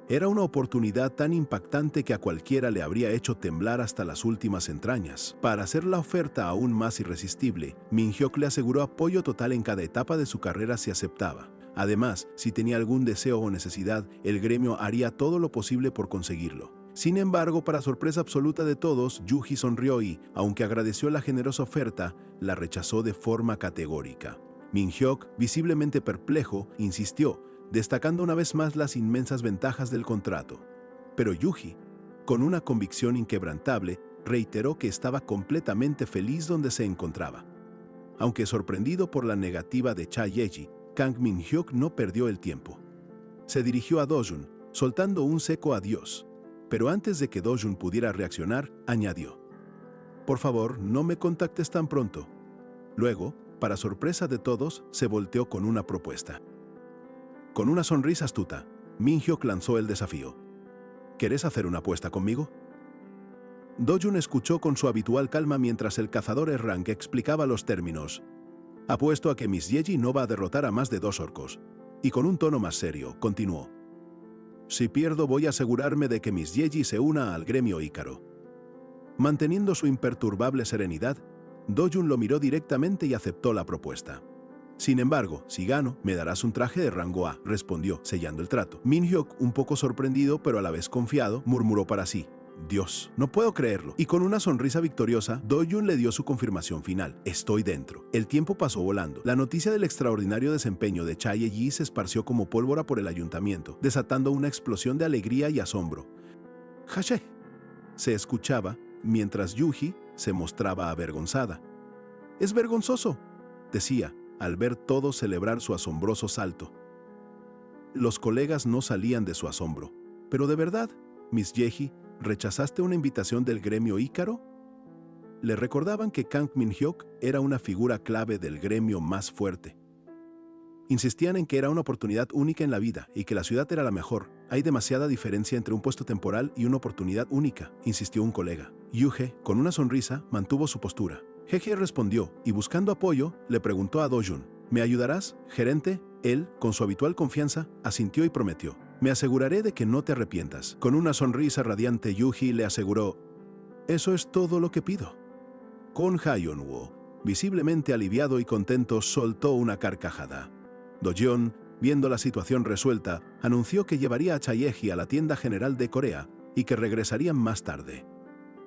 Era una oportunidad tan impactante que a cualquiera le habría hecho temblar hasta las últimas entrañas. Para hacer la oferta aún más irresistible, Min-hyuk le aseguró apoyo total en cada etapa de su carrera si aceptaba. Además, si tenía algún deseo o necesidad, el gremio haría todo lo posible por conseguirlo. Sin embargo, para sorpresa absoluta de todos, Yuji sonrió y, aunque agradeció la generosa oferta, la rechazó de forma categórica. Min-hyuk, visiblemente perplejo, insistió, destacando una vez más las inmensas ventajas del contrato. Pero Yuji, con una convicción inquebrantable, reiteró que estaba completamente feliz donde se encontraba. Aunque sorprendido por la negativa de Cha Ye-ji, Kang Min-hyuk no perdió el tiempo. Se dirigió a Do-jun, soltando un seco adiós. Pero antes de que Do-jun pudiera reaccionar, añadió: «Por favor, no me contactes tan pronto». Luego, para sorpresa de todos, se volteó con una propuesta. Con una sonrisa astuta, Min-hyuk lanzó el desafío. «¿Quieres hacer una apuesta conmigo?». Do-jun escuchó con su habitual calma mientras el cazador Errang explicaba los términos. «Apuesto a que Miss Ye-ji no va a derrotar a más de 2 orcos». Y con un tono más serio, continuó: «Si pierdo, voy a asegurarme de que Miss Ye-ji se una al gremio Ícaro». Manteniendo su imperturbable serenidad, Do-jun lo miró directamente y aceptó la propuesta. «Sin embargo, si gano, me darás un traje de rango A», respondió, sellando el trato. Min-hyuk, un poco sorprendido pero a la vez confiado, murmuró para sí: «Dios, no puedo creerlo». Y con una sonrisa victoriosa, Do-jun le dio su confirmación final: «Estoy dentro». El tiempo pasó volando. La noticia del extraordinario desempeño de Cha Ye-ji se esparció como pólvora por el ayuntamiento, desatando una explosión de alegría y asombro. «¡Hashe!», se escuchaba, mientras Yuji se mostraba avergonzada. «Es vergonzoso», decía, al ver todos celebrar su asombroso salto. Los colegas no salían de su asombro. «¿Pero de verdad, Miss Ye-ji, rechazaste una invitación del gremio Ícaro?». Le recordaban que Kang Min-hyuk era una figura clave del gremio más fuerte. Insistían en que era una oportunidad única en la vida y que la ciudad era la mejor. «Hay demasiada diferencia entre un puesto temporal y una oportunidad única», insistió un colega. Yuji, con una sonrisa, mantuvo su postura. Jeje respondió y, buscando apoyo, le preguntó a Do-jun: «¿Me ayudarás, gerente?». Él, con su habitual confianza, asintió y prometió: «Me aseguraré de que no te arrepientas». Con una sonrisa radiante, Yuji le aseguró: «Eso es todo lo que pido». Kon Hayon-woo, visiblemente aliviado y contento, soltó una carcajada. Do-jeon, viendo la situación resuelta, anunció que llevaría a Cha Ye-ji a la tienda general de Corea y que regresarían más tarde.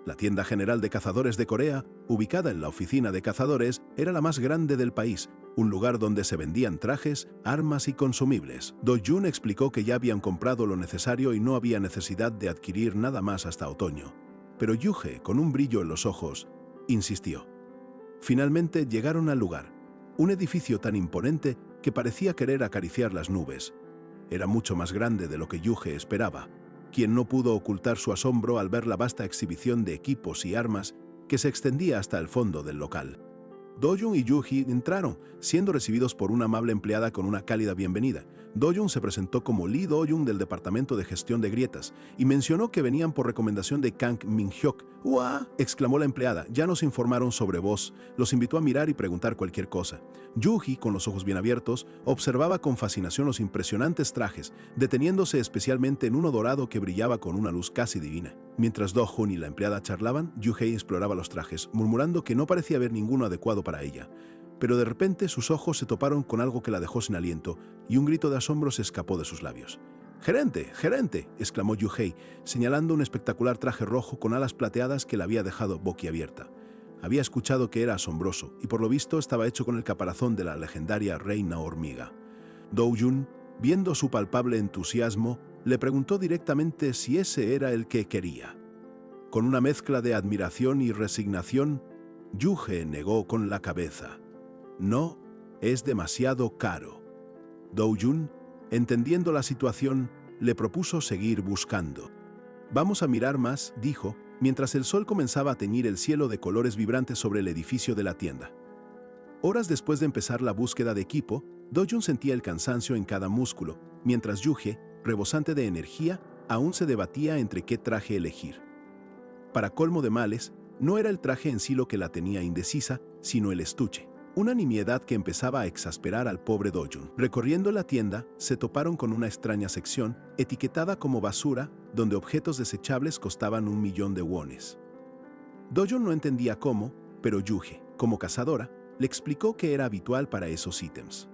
La tienda general de cazadores de Corea, ubicada en la oficina de cazadores, era la más grande del país, un lugar donde se vendían trajes, armas y consumibles. Do-jun explicó que ya habían comprado lo necesario y no había necesidad de adquirir nada más hasta otoño. Pero Yuji, con un brillo en los ojos, insistió. Finalmente llegaron al lugar, un edificio tan imponente que parecía querer acariciar las nubes. Era mucho más grande de lo que Yuji esperaba, quien no pudo ocultar su asombro al ver la vasta exhibición de equipos y armas que se extendía hasta el fondo del local. Do-jun y Yuji entraron, siendo recibidos por una amable empleada con una cálida bienvenida. Do-jun se presentó como Lee Do-jun del Departamento de Gestión de Grietas y mencionó que venían por recomendación de Kang Min-hyuk. «¡Uah!», exclamó la empleada. «Ya nos informaron sobre vos». Los invitó a mirar y preguntar cualquier cosa. Yuji, con los ojos bien abiertos, observaba con fascinación los impresionantes trajes, deteniéndose especialmente en uno dorado que brillaba con una luz casi divina. Mientras Do-jun y la empleada charlaban, Yuji exploraba los trajes, murmurando que no parecía haber ninguno adecuado para ella. Pero de repente sus ojos se toparon con algo que la dejó sin aliento y un grito de asombro se escapó de sus labios. «¡Gerente! ¡Gerente!», exclamó Yuji, señalando un espectacular traje rojo con alas plateadas que la había dejado boquiabierta. Había escuchado que era asombroso y por lo visto estaba hecho con el caparazón de la legendaria reina hormiga. Do-jun, viendo su palpable entusiasmo, le preguntó directamente si ese era el que quería. Con una mezcla de admiración y resignación, Yuji negó con la cabeza. «No, es demasiado caro». Do-jun, entendiendo la situación, le propuso seguir buscando. «Vamos a mirar más», dijo, mientras el sol comenzaba a teñir el cielo de colores vibrantes sobre el edificio de la tienda. Horas después de empezar la búsqueda de equipo, Do-jun sentía el cansancio en cada músculo, mientras Yuji, rebosante de energía, aún se debatía entre qué traje elegir. Para colmo de males, No era el traje en sí lo que la tenía indecisa, sino el estuche. Una nimiedad que empezaba a exasperar al pobre Do-jun. Recorriendo la tienda, se toparon con una extraña sección, etiquetada como basura, donde objetos desechables costaban 1.000.000 de wones. Do-jun no entendía cómo, pero Yuge, como cazadora, le explicó que era habitual para esos ítems.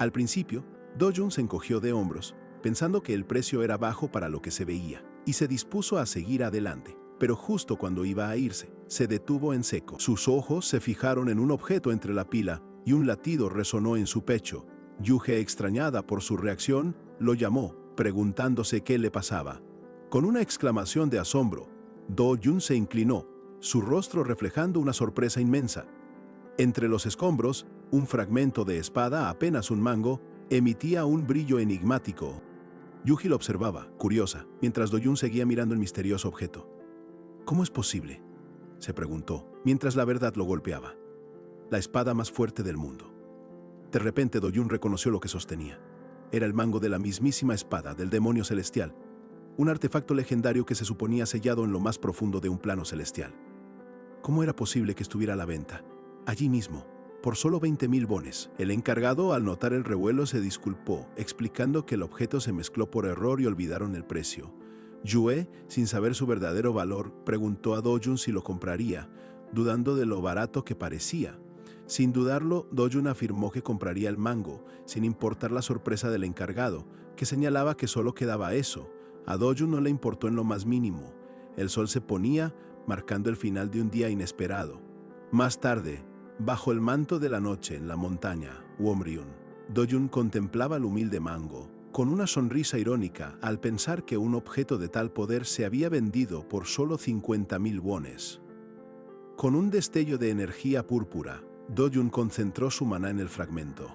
Al principio, Do-jun se encogió de hombros, pensando que el precio era bajo para lo que se veía, y se dispuso a seguir adelante. Pero justo cuando iba a irse, se detuvo en seco. Sus ojos se fijaron en un objeto entre la pila y un latido resonó en su pecho. Yuge, extrañada por su reacción, lo llamó, preguntándose qué le pasaba. Con una exclamación de asombro, Do-jun se inclinó, su rostro reflejando una sorpresa inmensa. Entre los escombros, un fragmento de espada, apenas un mango, emitía un brillo enigmático. Yuji lo observaba, curiosa, mientras Do-jun seguía mirando el misterioso objeto. ¿Cómo es posible?, se preguntó, mientras la verdad lo golpeaba. La espada más fuerte del mundo. De repente Do-jun reconoció lo que sostenía. Era el mango de la mismísima espada del demonio celestial, un artefacto legendario que se suponía sellado en lo más profundo de un plano celestial. ¿Cómo era posible que estuviera a la venta, allí mismo, por solo 20.000 wones? El encargado, al notar el revuelo, se disculpó, explicando que el objeto se mezcló por error y olvidaron el precio. Yue, sin saber su verdadero valor, preguntó a Do-jun si lo compraría, dudando de lo barato que parecía. Sin dudarlo, Do-jun afirmó que compraría el mango, sin importar la sorpresa del encargado, que señalaba que solo quedaba eso. A Do-jun no le importó en lo más mínimo. El sol se ponía, marcando el final de un día inesperado. Más tarde, bajo el manto de la noche en la montaña, Womryun, Do-jun contemplaba el humilde mango, con una sonrisa irónica al pensar que un objeto de tal poder se había vendido por solo 50.000 wones. Con un destello de energía púrpura, Do-jun concentró su maná en el fragmento.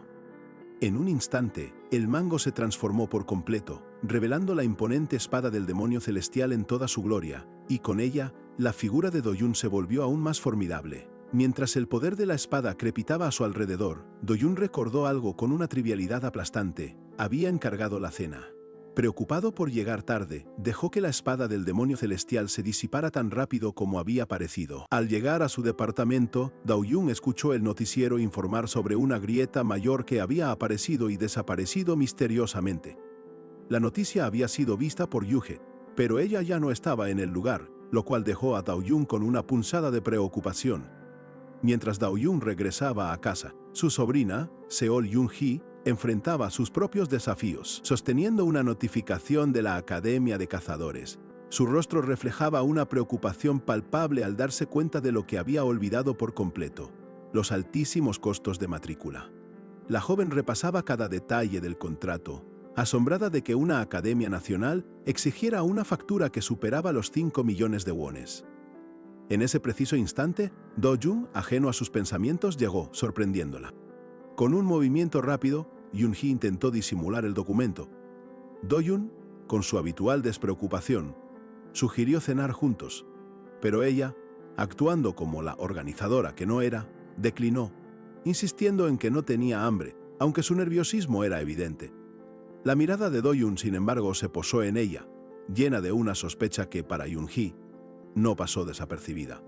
En un instante, el mango se transformó por completo, revelando la imponente espada del demonio celestial en toda su gloria, y con ella, la figura de Do-jun se volvió aún más formidable. Mientras el poder de la espada crepitaba a su alrededor, Do-jun recordó algo con una trivialidad aplastante. Había encargado la cena. Preocupado por llegar tarde, dejó que la espada del demonio celestial se disipara tan rápido como había aparecido. Al llegar a su departamento, Do-jun escuchó el noticiero informar sobre una grieta mayor que había aparecido y desaparecido misteriosamente. La noticia había sido vista por Yuge, pero ella ya no estaba en el lugar, lo cual dejó a Do-jun con una punzada de preocupación. Mientras Do-jun regresaba a casa, su sobrina, Seol Yoon-hee, enfrentaba sus propios desafíos, sosteniendo una notificación de la Academia de Cazadores. Su rostro reflejaba una preocupación palpable al darse cuenta de lo que había olvidado por completo: los altísimos costos de matrícula. La joven repasaba cada detalle del contrato, asombrada de que una academia nacional exigiera una factura que superaba los 5 millones de wones. En ese preciso instante, Do-jun, ajeno a sus pensamientos, llegó, sorprendiéndola. Con un movimiento rápido, Yoon-hee intentó disimular el documento. Do-jun, con su habitual despreocupación, sugirió cenar juntos, pero ella, actuando como la organizadora que no era, declinó, insistiendo en que no tenía hambre, aunque su nerviosismo era evidente. La mirada de Do-jun, sin embargo, se posó en ella, llena de una sospecha que, para Yoon-hee, no pasó desapercibida.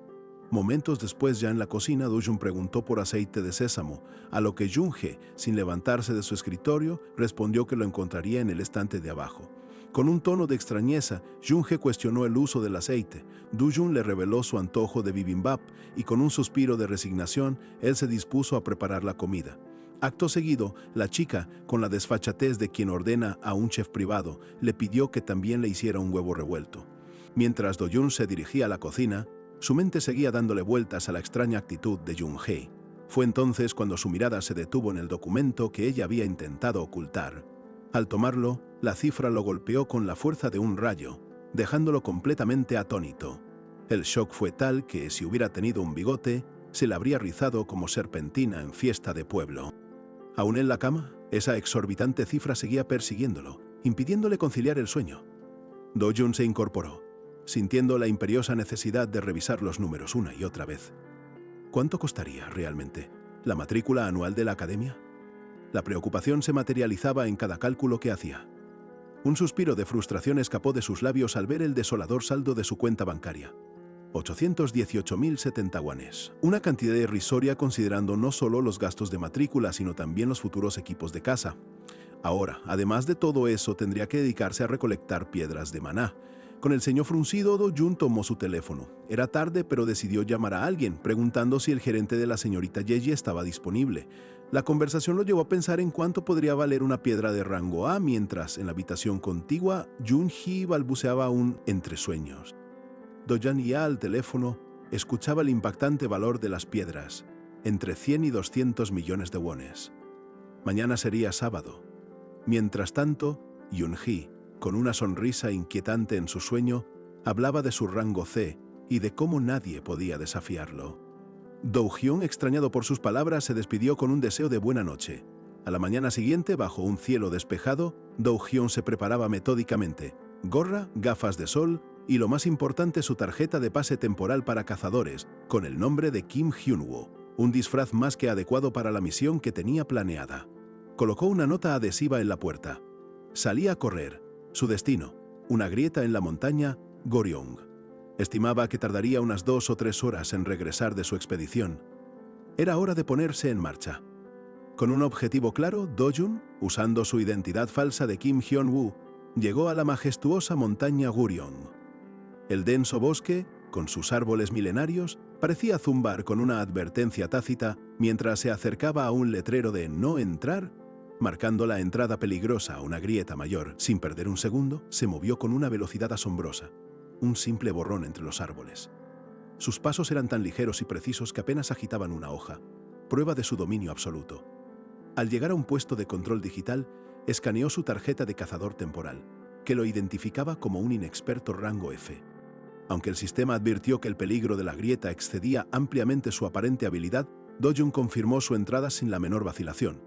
Momentos después, ya en la cocina, Do-jun preguntó por aceite de sésamo, a lo que Yoon-hee, sin levantarse de su escritorio, respondió que lo encontraría en el estante de abajo. Con un tono de extrañeza, Yoon-hee cuestionó el uso del aceite. Do-jun le reveló su antojo de bibimbap y con un suspiro de resignación, él se dispuso a preparar la comida. Acto seguido, la chica, con la desfachatez de quien ordena a un chef privado, le pidió que también le hiciera un huevo revuelto. Mientras Do-jun se dirigía a la cocina, su mente seguía dándole vueltas a la extraña actitud de Yoon-hee. Fue entonces cuando su mirada se detuvo en el documento que ella había intentado ocultar. Al tomarlo, la cifra lo golpeó con la fuerza de un rayo, dejándolo completamente atónito. El shock fue tal que, si hubiera tenido un bigote, se le habría rizado como serpentina en fiesta de pueblo. Aún en la cama, esa exorbitante cifra seguía persiguiéndolo, impidiéndole conciliar el sueño. Do-jun se incorporó, sintiendo la imperiosa necesidad de revisar los números una y otra vez. ¿Cuánto costaría realmente la matrícula anual de la academia? La preocupación se materializaba en cada cálculo que hacía. Un suspiro de frustración escapó de sus labios al ver el desolador saldo de su cuenta bancaria. 818.070 guanes. Una cantidad irrisoria considerando no solo los gastos de matrícula, sino también los futuros equipos de caza. Ahora, además de todo eso, tendría que dedicarse a recolectar piedras de maná. Con el ceño fruncido, Do-jun tomó su teléfono. Era tarde, pero decidió llamar a alguien, preguntando si el gerente de la señorita Yeji estaba disponible. La conversación lo llevó a pensar en cuánto podría valer una piedra de rango A, mientras, en la habitación contigua, Jun-hee balbuceaba aún entre sueños. Do-jun ya al teléfono escuchaba el impactante valor de las piedras, entre 100 y 200 millones de wones. Mañana sería sábado. Mientras tanto, Jun-hee, con una sonrisa inquietante en su sueño, hablaba de su rango C y de cómo nadie podía desafiarlo. Do-hyun, extrañado por sus palabras, se despidió con un deseo de buena noche. A la mañana siguiente, bajo un cielo despejado, Do-hyun se preparaba metódicamente. Gorra, gafas de sol y, lo más importante, su tarjeta de pase temporal para cazadores, con el nombre de Kim Hyun-woo, un disfraz más que adecuado para la misión que tenía planeada. Colocó una nota adhesiva en la puerta. Salía a correr. Su destino, una grieta en la montaña Goryong. Estimaba que tardaría unas 2 o 3 horas en regresar de su expedición. Era hora de ponerse en marcha. Con un objetivo claro, Do-jun, usando su identidad falsa de Kim Hyun-woo, llegó a la majestuosa montaña Goryong. El denso bosque, con sus árboles milenarios, parecía zumbar con una advertencia tácita mientras se acercaba a un letrero de no entrar, marcando la entrada peligrosa a una grieta mayor. Sin perder un segundo, se movió con una velocidad asombrosa, un simple borrón entre los árboles. Sus pasos eran tan ligeros y precisos que apenas agitaban una hoja, prueba de su dominio absoluto. Al llegar a un puesto de control digital, escaneó su tarjeta de cazador temporal, que lo identificaba como un inexperto rango F. Aunque el sistema advirtió que el peligro de la grieta excedía ampliamente su aparente habilidad, Do-jun confirmó su entrada sin la menor vacilación.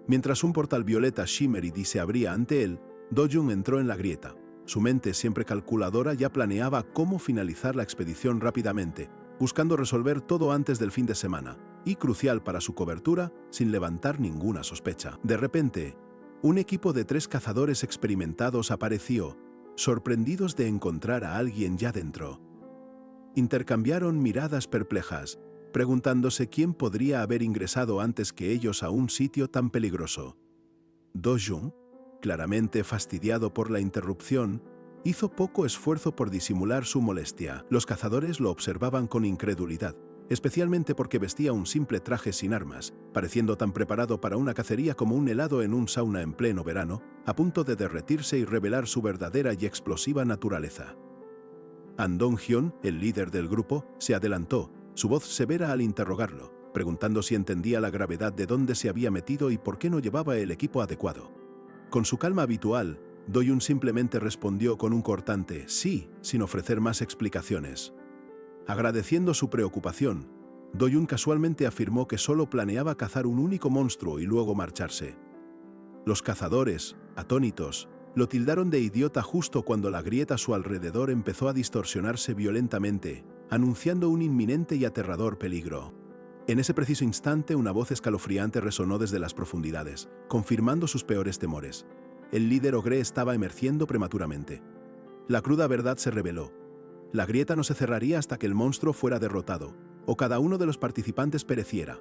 Mientras un portal violeta Shimmery se abría ante él, Do-jun entró en la grieta. Su mente, siempre calculadora, ya planeaba cómo finalizar la expedición rápidamente, buscando resolver todo antes del fin de semana, y, crucial para su cobertura, sin levantar ninguna sospecha. De repente, un equipo de 3 cazadores experimentados apareció, sorprendidos de encontrar a alguien ya dentro. Intercambiaron miradas perplejas, preguntándose quién podría haber ingresado antes que ellos a un sitio tan peligroso. Do-jun, claramente fastidiado por la interrupción, hizo poco esfuerzo por disimular su molestia. Los cazadores lo observaban con incredulidad, especialmente porque vestía un simple traje sin armas, pareciendo tan preparado para una cacería como un helado en un sauna en pleno verano, a punto de derretirse y revelar su verdadera y explosiva naturaleza. An Dong-hyun, el líder del grupo, se adelantó, su voz severa al interrogarlo, preguntando si entendía la gravedad de dónde se había metido y por qué no llevaba el equipo adecuado. Con su calma habitual, Do-jun simplemente respondió con un cortante sí, sin ofrecer más explicaciones. Agradeciendo su preocupación, Do-jun casualmente afirmó que solo planeaba cazar un único monstruo y luego marcharse. Los cazadores, atónitos, lo tildaron de idiota justo cuando la grieta a su alrededor empezó a distorsionarse violentamente, anunciando un inminente y aterrador peligro. En ese preciso instante, una voz escalofriante resonó desde las profundidades, confirmando sus peores temores. El líder ogre estaba emergiendo prematuramente. La cruda verdad se reveló. La grieta no se cerraría hasta que el monstruo fuera derrotado, o cada uno de los participantes pereciera.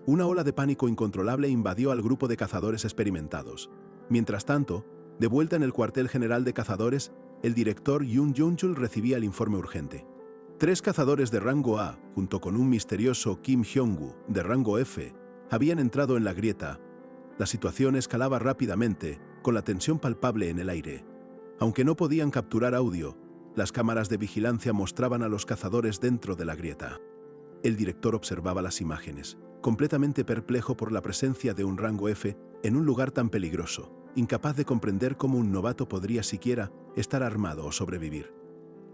Una ola de pánico incontrolable invadió al grupo de cazadores experimentados. Mientras tanto, de vuelta en el cuartel general de cazadores, el director Yoon Jung-chul recibía el informe urgente. 3 cazadores de rango A, junto con un misterioso Kim Hyung-woo de rango F, habían entrado en la grieta. La situación escalaba rápidamente, con la tensión palpable en el aire. Aunque no podían capturar audio, las cámaras de vigilancia mostraban a los cazadores dentro de la grieta. El director observaba las imágenes, completamente perplejo por la presencia de un rango F en un lugar tan peligroso, incapaz de comprender cómo un novato podría siquiera estar armado o sobrevivir.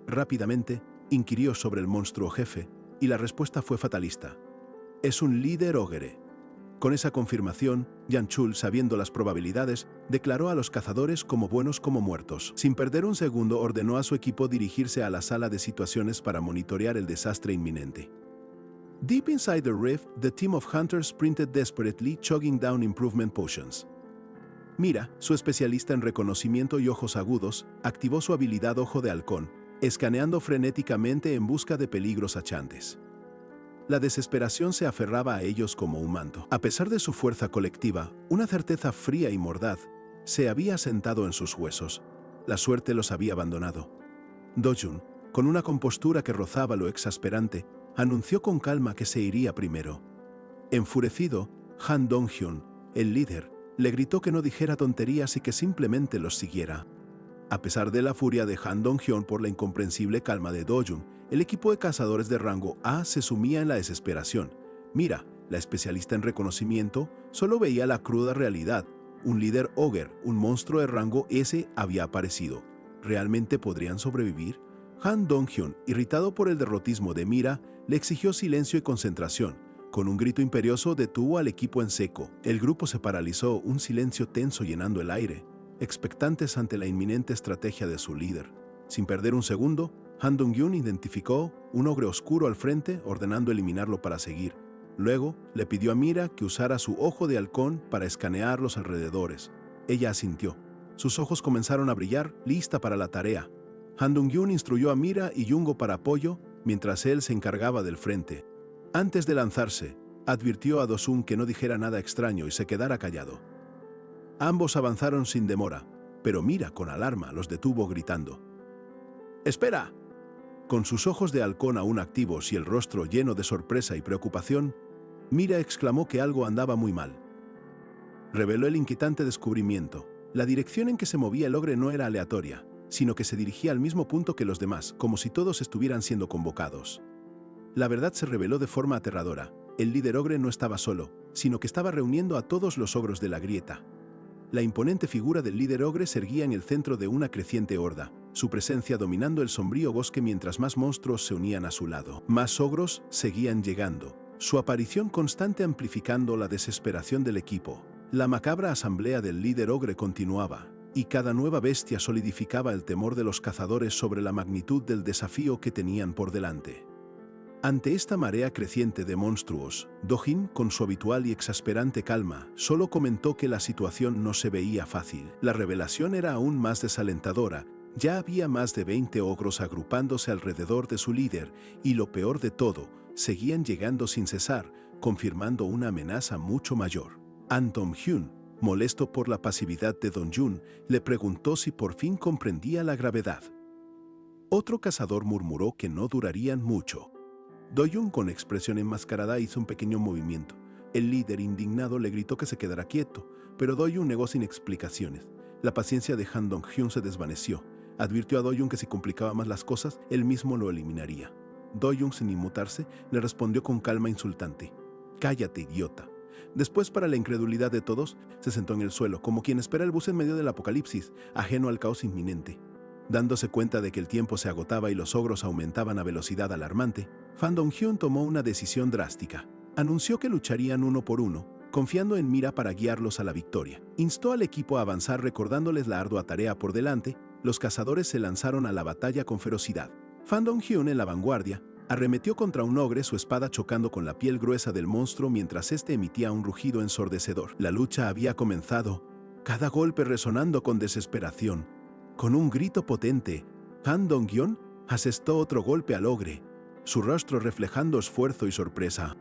Rápidamente, inquirió sobre el monstruo jefe, y la respuesta fue fatalista. Es un líder ogre. Con esa confirmación, Jung-chul, sabiendo las probabilidades, declaró a los cazadores como buenos como muertos. Sin perder un segundo, ordenó a su equipo dirigirse a la sala de situaciones para monitorear el desastre inminente. Deep inside the rift, the team of hunters sprinted desperately, chugging down improvement potions. Mira, su especialista en reconocimiento y ojos agudos, activó su habilidad Ojo de Halcón, escaneando frenéticamente en busca de peligros achantes. La desesperación se aferraba a ellos como un manto. A pesar de su fuerza colectiva, una certeza fría y mordaz se había asentado en sus huesos. La suerte los había abandonado. Do-jun, con una compostura que rozaba lo exasperante, anunció con calma que se iría primero. Enfurecido, Han Dong-hyun, el líder, le gritó que no dijera tonterías y que simplemente los siguiera. A pesar de la furia de Han Dong-hyun por la incomprensible calma de Do-jun, el equipo de cazadores de rango A se sumía en la desesperación. Mira, la especialista en reconocimiento, solo veía la cruda realidad. Un líder ogre, un monstruo de rango S, había aparecido. ¿Realmente podrían sobrevivir? Han Dong-hyun, irritado por el derrotismo de Mira, le exigió silencio y concentración. Con un grito imperioso detuvo al equipo en seco. El grupo se paralizó, un silencio tenso llenando el aire, expectantes ante la inminente estrategia de su líder. Sin perder un segundo, Han Dong-hyun identificó un ogre oscuro al frente, ordenando eliminarlo para seguir. Luego, le pidió a Mira que usara su ojo de halcón para escanear los alrededores. Ella asintió. Sus ojos comenzaron a brillar, lista para la tarea. Han Dong-hyun instruyó a Mira y Jungo para apoyo, mientras él se encargaba del frente. Antes de lanzarse, advirtió a Do-sun que no dijera nada extraño y se quedara callado. Ambos avanzaron sin demora, pero Mira, con alarma, los detuvo gritando: ¡Espera! Con sus ojos de halcón aún activos y el rostro lleno de sorpresa y preocupación, Mira exclamó que algo andaba muy mal. Reveló el inquietante descubrimiento. La dirección en que se movía el ogre no era aleatoria, sino que se dirigía al mismo punto que los demás, como si todos estuvieran siendo convocados. La verdad se reveló de forma aterradora. El líder ogre no estaba solo, sino que estaba reuniendo a todos los ogros de la grieta. La imponente figura del líder ogre se erguía en el centro de una creciente horda, su presencia dominando el sombrío bosque mientras más monstruos se unían a su lado. Más ogros seguían llegando, su aparición constante amplificando la desesperación del equipo. La macabra asamblea del líder ogre continuaba, y cada nueva bestia solidificaba el temor de los cazadores sobre la magnitud del desafío que tenían por delante. Ante esta marea creciente de monstruos, Do-jin, con su habitual y exasperante calma, solo comentó que la situación no se veía fácil. La revelación era aún más desalentadora. Ya había más de 20 ogros agrupándose alrededor de su líder, y lo peor de todo, seguían llegando sin cesar, confirmando una amenaza mucho mayor. An Dong-hyun, molesto por la pasividad de Dong-jun, le preguntó si por fin comprendía la gravedad. Otro cazador murmuró que no durarían mucho. Do-jun, con expresión enmascarada, hizo un pequeño movimiento. El líder indignado le gritó que se quedara quieto, pero Do-jun negó sin explicaciones. La paciencia de Han Dong-hyun se desvaneció. Advirtió a Do-jun que si complicaba más las cosas, él mismo lo eliminaría. Do-jun, sin inmutarse, le respondió con calma insultante: «Cállate, idiota». Después, para la incredulidad de todos, se sentó en el suelo, como quien espera el bus en medio del apocalipsis, ajeno al caos inminente. Dándose cuenta de que el tiempo se agotaba y los ogros aumentaban a velocidad alarmante, Han Dong-hyun tomó una decisión drástica. Anunció que lucharían uno por uno, confiando en Mira para guiarlos a la victoria. Instó al equipo a avanzar recordándoles la ardua tarea por delante. Los cazadores se lanzaron a la batalla con ferocidad. Han Dong-hyun, en la vanguardia, arremetió contra un ogre, su espada chocando con la piel gruesa del monstruo mientras éste emitía un rugido ensordecedor. La lucha había comenzado, cada golpe resonando con desesperación. Con un grito potente, Han Dong-hyun asestó otro golpe al ogre, su rostro reflejando esfuerzo y sorpresa.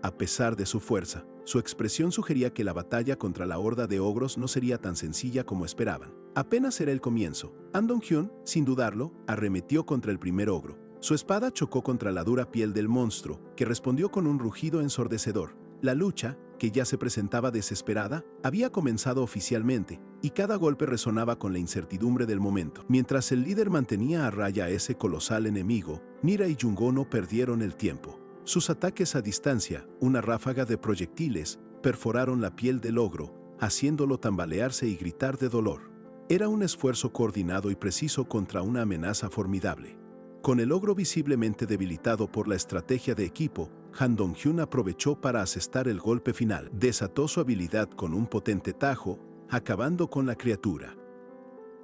A pesar de su fuerza, su expresión sugería que la batalla contra la horda de ogros no sería tan sencilla como esperaban. Apenas era el comienzo. Han Dong-hyun, sin dudarlo, arremetió contra el primer ogro. Su espada chocó contra la dura piel del monstruo, que respondió con un rugido ensordecedor. La lucha, que ya se presentaba desesperada, había comenzado oficialmente, y cada golpe resonaba con la incertidumbre del momento. Mientras el líder mantenía a raya a ese colosal enemigo, Mira y Jungo no perdieron el tiempo. Sus ataques a distancia, una ráfaga de proyectiles, perforaron la piel del ogro, haciéndolo tambalearse y gritar de dolor. Era un esfuerzo coordinado y preciso contra una amenaza formidable. Con el ogro visiblemente debilitado por la estrategia de equipo, Han Dong-hyun aprovechó para asestar el golpe final. Desató su habilidad con un potente tajo, acabando con la criatura.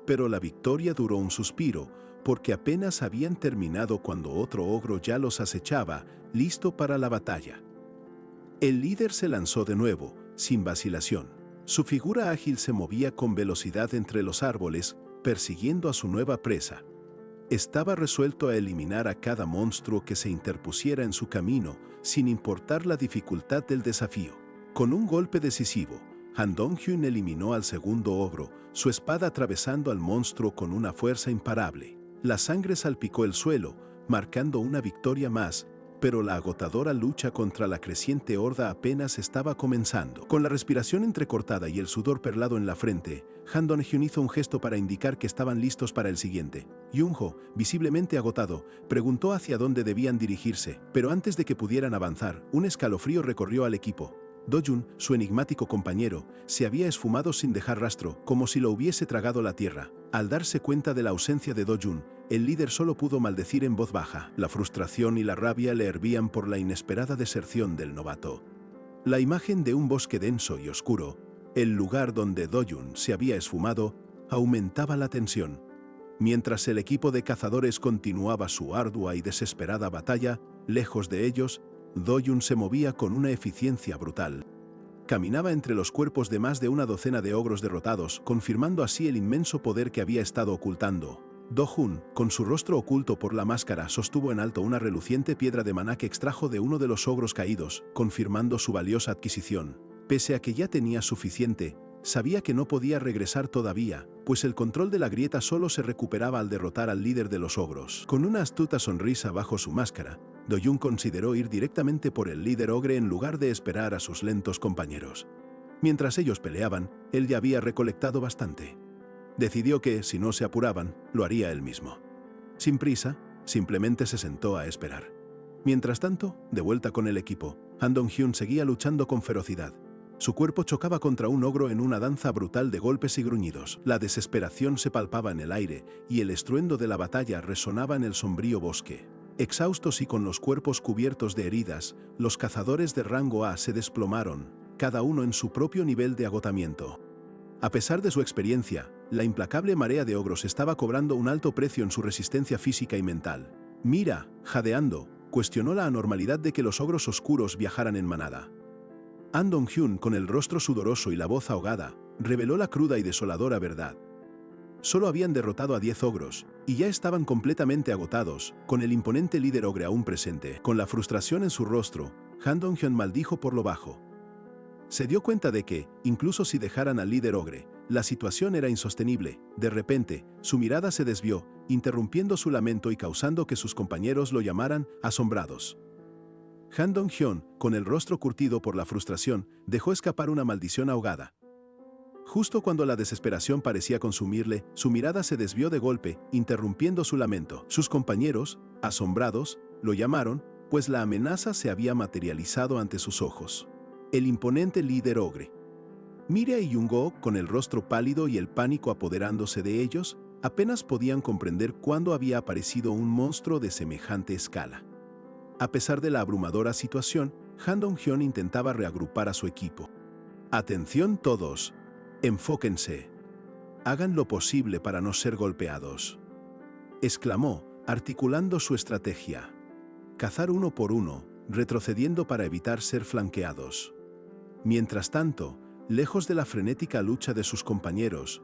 Pero la victoria duró un suspiro, porque apenas habían terminado cuando otro ogro ya los acechaba, listo para la batalla. El líder se lanzó de nuevo, sin vacilación. Su figura ágil se movía con velocidad entre los árboles, persiguiendo a su nueva presa. Estaba resuelto a eliminar a cada monstruo que se interpusiera en su camino, sin importar la dificultad del desafío. Con un golpe decisivo, Han Dong-hyun eliminó al segundo ogro, su espada atravesando al monstruo con una fuerza imparable. La sangre salpicó el suelo, marcando una victoria más, pero la agotadora lucha contra la creciente horda apenas estaba comenzando. Con la respiración entrecortada y el sudor perlado en la frente, Han Dong-hyun hizo un gesto para indicar que estaban listos para el siguiente. Yoon-ho, visiblemente agotado, preguntó hacia dónde debían dirigirse, pero antes de que pudieran avanzar, un escalofrío recorrió al equipo. Do-jun, su enigmático compañero, se había esfumado sin dejar rastro, como si lo hubiese tragado la tierra. Al darse cuenta de la ausencia de Do-jun, el líder solo pudo maldecir en voz baja. La frustración y la rabia le hervían por la inesperada deserción del novato. La imagen de un bosque denso y oscuro, el lugar donde Do-jun se había esfumado, aumentaba la tensión. Mientras el equipo de cazadores continuaba su ardua y desesperada batalla, lejos de ellos, Do-jun se movía con una eficiencia brutal. Caminaba entre los cuerpos de más de una docena de ogros derrotados, confirmando así el inmenso poder que había estado ocultando. Do-jun, con su rostro oculto por la máscara, sostuvo en alto una reluciente piedra de maná que extrajo de uno de los ogros caídos, confirmando su valiosa adquisición. Pese a que ya tenía suficiente, sabía que no podía regresar todavía, pues el control de la grieta solo se recuperaba al derrotar al líder de los ogros. Con una astuta sonrisa bajo su máscara, Do-jun consideró ir directamente por el líder ogre en lugar de esperar a sus lentos compañeros. Mientras ellos peleaban, él ya había recolectado bastante. Decidió que, si no se apuraban, lo haría él mismo. Sin prisa, simplemente se sentó a esperar. Mientras tanto, de vuelta con el equipo, Han Dong-hyun seguía luchando con ferocidad. Su cuerpo chocaba contra un ogro en una danza brutal de golpes y gruñidos. La desesperación se palpaba en el aire y el estruendo de la batalla resonaba en el sombrío bosque. Exhaustos y con los cuerpos cubiertos de heridas, los cazadores de rango A se desplomaron, cada uno en su propio nivel de agotamiento. A pesar de su experiencia, la implacable marea de ogros estaba cobrando un alto precio en su resistencia física y mental. Mira, jadeando, cuestionó la anormalidad de que los ogros oscuros viajaran en manada. Han Dong-hyun, con el rostro sudoroso y la voz ahogada, reveló la cruda y desoladora verdad. Solo habían derrotado a 10 ogros, y ya estaban completamente agotados, con el imponente líder ogre aún presente. Con la frustración en su rostro, Han Dong-hyun maldijo por lo bajo. Se dio cuenta de que, incluso si dejaran al líder ogre, la situación era insostenible. De repente, su mirada se desvió, interrumpiendo su lamento y causando que sus compañeros lo llamaran asombrados. Han Dong-hyun, con el rostro curtido por la frustración, dejó escapar una maldición ahogada. Justo cuando la desesperación parecía consumirle, su mirada se desvió de golpe, interrumpiendo su lamento. Sus compañeros, asombrados, lo llamaron, pues la amenaza se había materializado ante sus ojos. El imponente líder ogre. Mira y Yoon-go, con el rostro pálido y el pánico apoderándose de ellos, apenas podían comprender cuándo había aparecido un monstruo de semejante escala. A pesar de la abrumadora situación, Han Dong-hyun intentaba reagrupar a su equipo. Atención todos. Enfóquense. Hagan lo posible para no ser golpeados. Exclamó, articulando su estrategia. Cazar uno por uno, retrocediendo para evitar ser flanqueados. Mientras tanto, lejos de la frenética lucha de sus compañeros,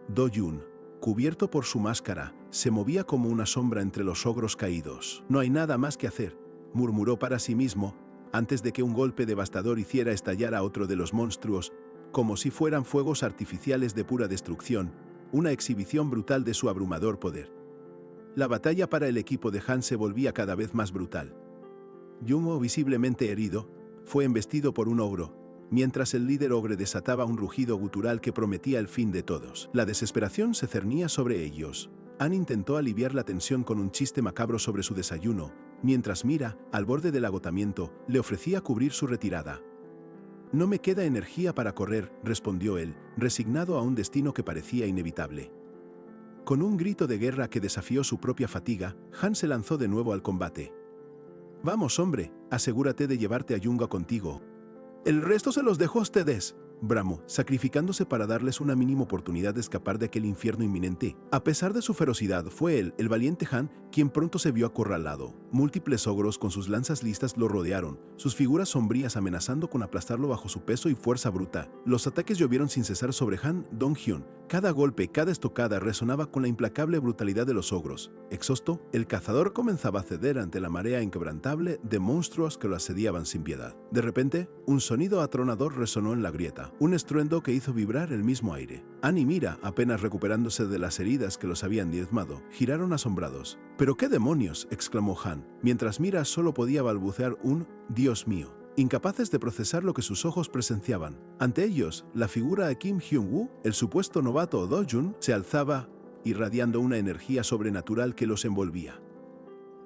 Do-jun, cubierto por su máscara, se movía como una sombra entre los ogros caídos. No hay nada más que hacer, murmuró para sí mismo, antes de que un golpe devastador hiciera estallar a otro de los monstruos, como si fueran fuegos artificiales de pura destrucción, una exhibición brutal de su abrumador poder. La batalla para el equipo de Han se volvía cada vez más brutal. Yoon-ho, visiblemente herido, fue embestido por un ogro, mientras el líder ogre desataba un rugido gutural que prometía el fin de todos. La desesperación se cernía sobre ellos. Han intentó aliviar la tensión con un chiste macabro sobre su desayuno, mientras Mira, al borde del agotamiento, le ofrecía cubrir su retirada. No me queda energía para correr, respondió él, resignado a un destino que parecía inevitable. Con un grito de guerra que desafió su propia fatiga, Han se lanzó de nuevo al combate. Vamos, hombre, asegúrate de llevarte a Yoon-go contigo. El resto se los dejo a ustedes, bramó, sacrificándose para darles una mínima oportunidad de escapar de aquel infierno inminente. A pesar de su ferocidad, fue él, el valiente Han, quien pronto se vio acorralado. Múltiples ogros con sus lanzas listas lo rodearon, sus figuras sombrías amenazando con aplastarlo bajo su peso y fuerza bruta. Los ataques llovieron sin cesar sobre Han Dong-hyun. Cada golpe, cada estocada resonaba con la implacable brutalidad de los ogros. Exhausto, el cazador comenzaba a ceder ante la marea inquebrantable de monstruos que lo asediaban sin piedad. De repente, un sonido atronador resonó en la grieta, un estruendo que hizo vibrar el mismo aire. Han y Mira, apenas recuperándose de las heridas que los habían diezmado, giraron asombrados. ¿Pero qué demonios?, exclamó Han, mientras Mira solo podía balbucear un «Dios mío», incapaces de procesar lo que sus ojos presenciaban. Ante ellos, la figura de Kim Hyun-woo, el supuesto novato Do-jun, se alzaba, irradiando una energía sobrenatural que los envolvía.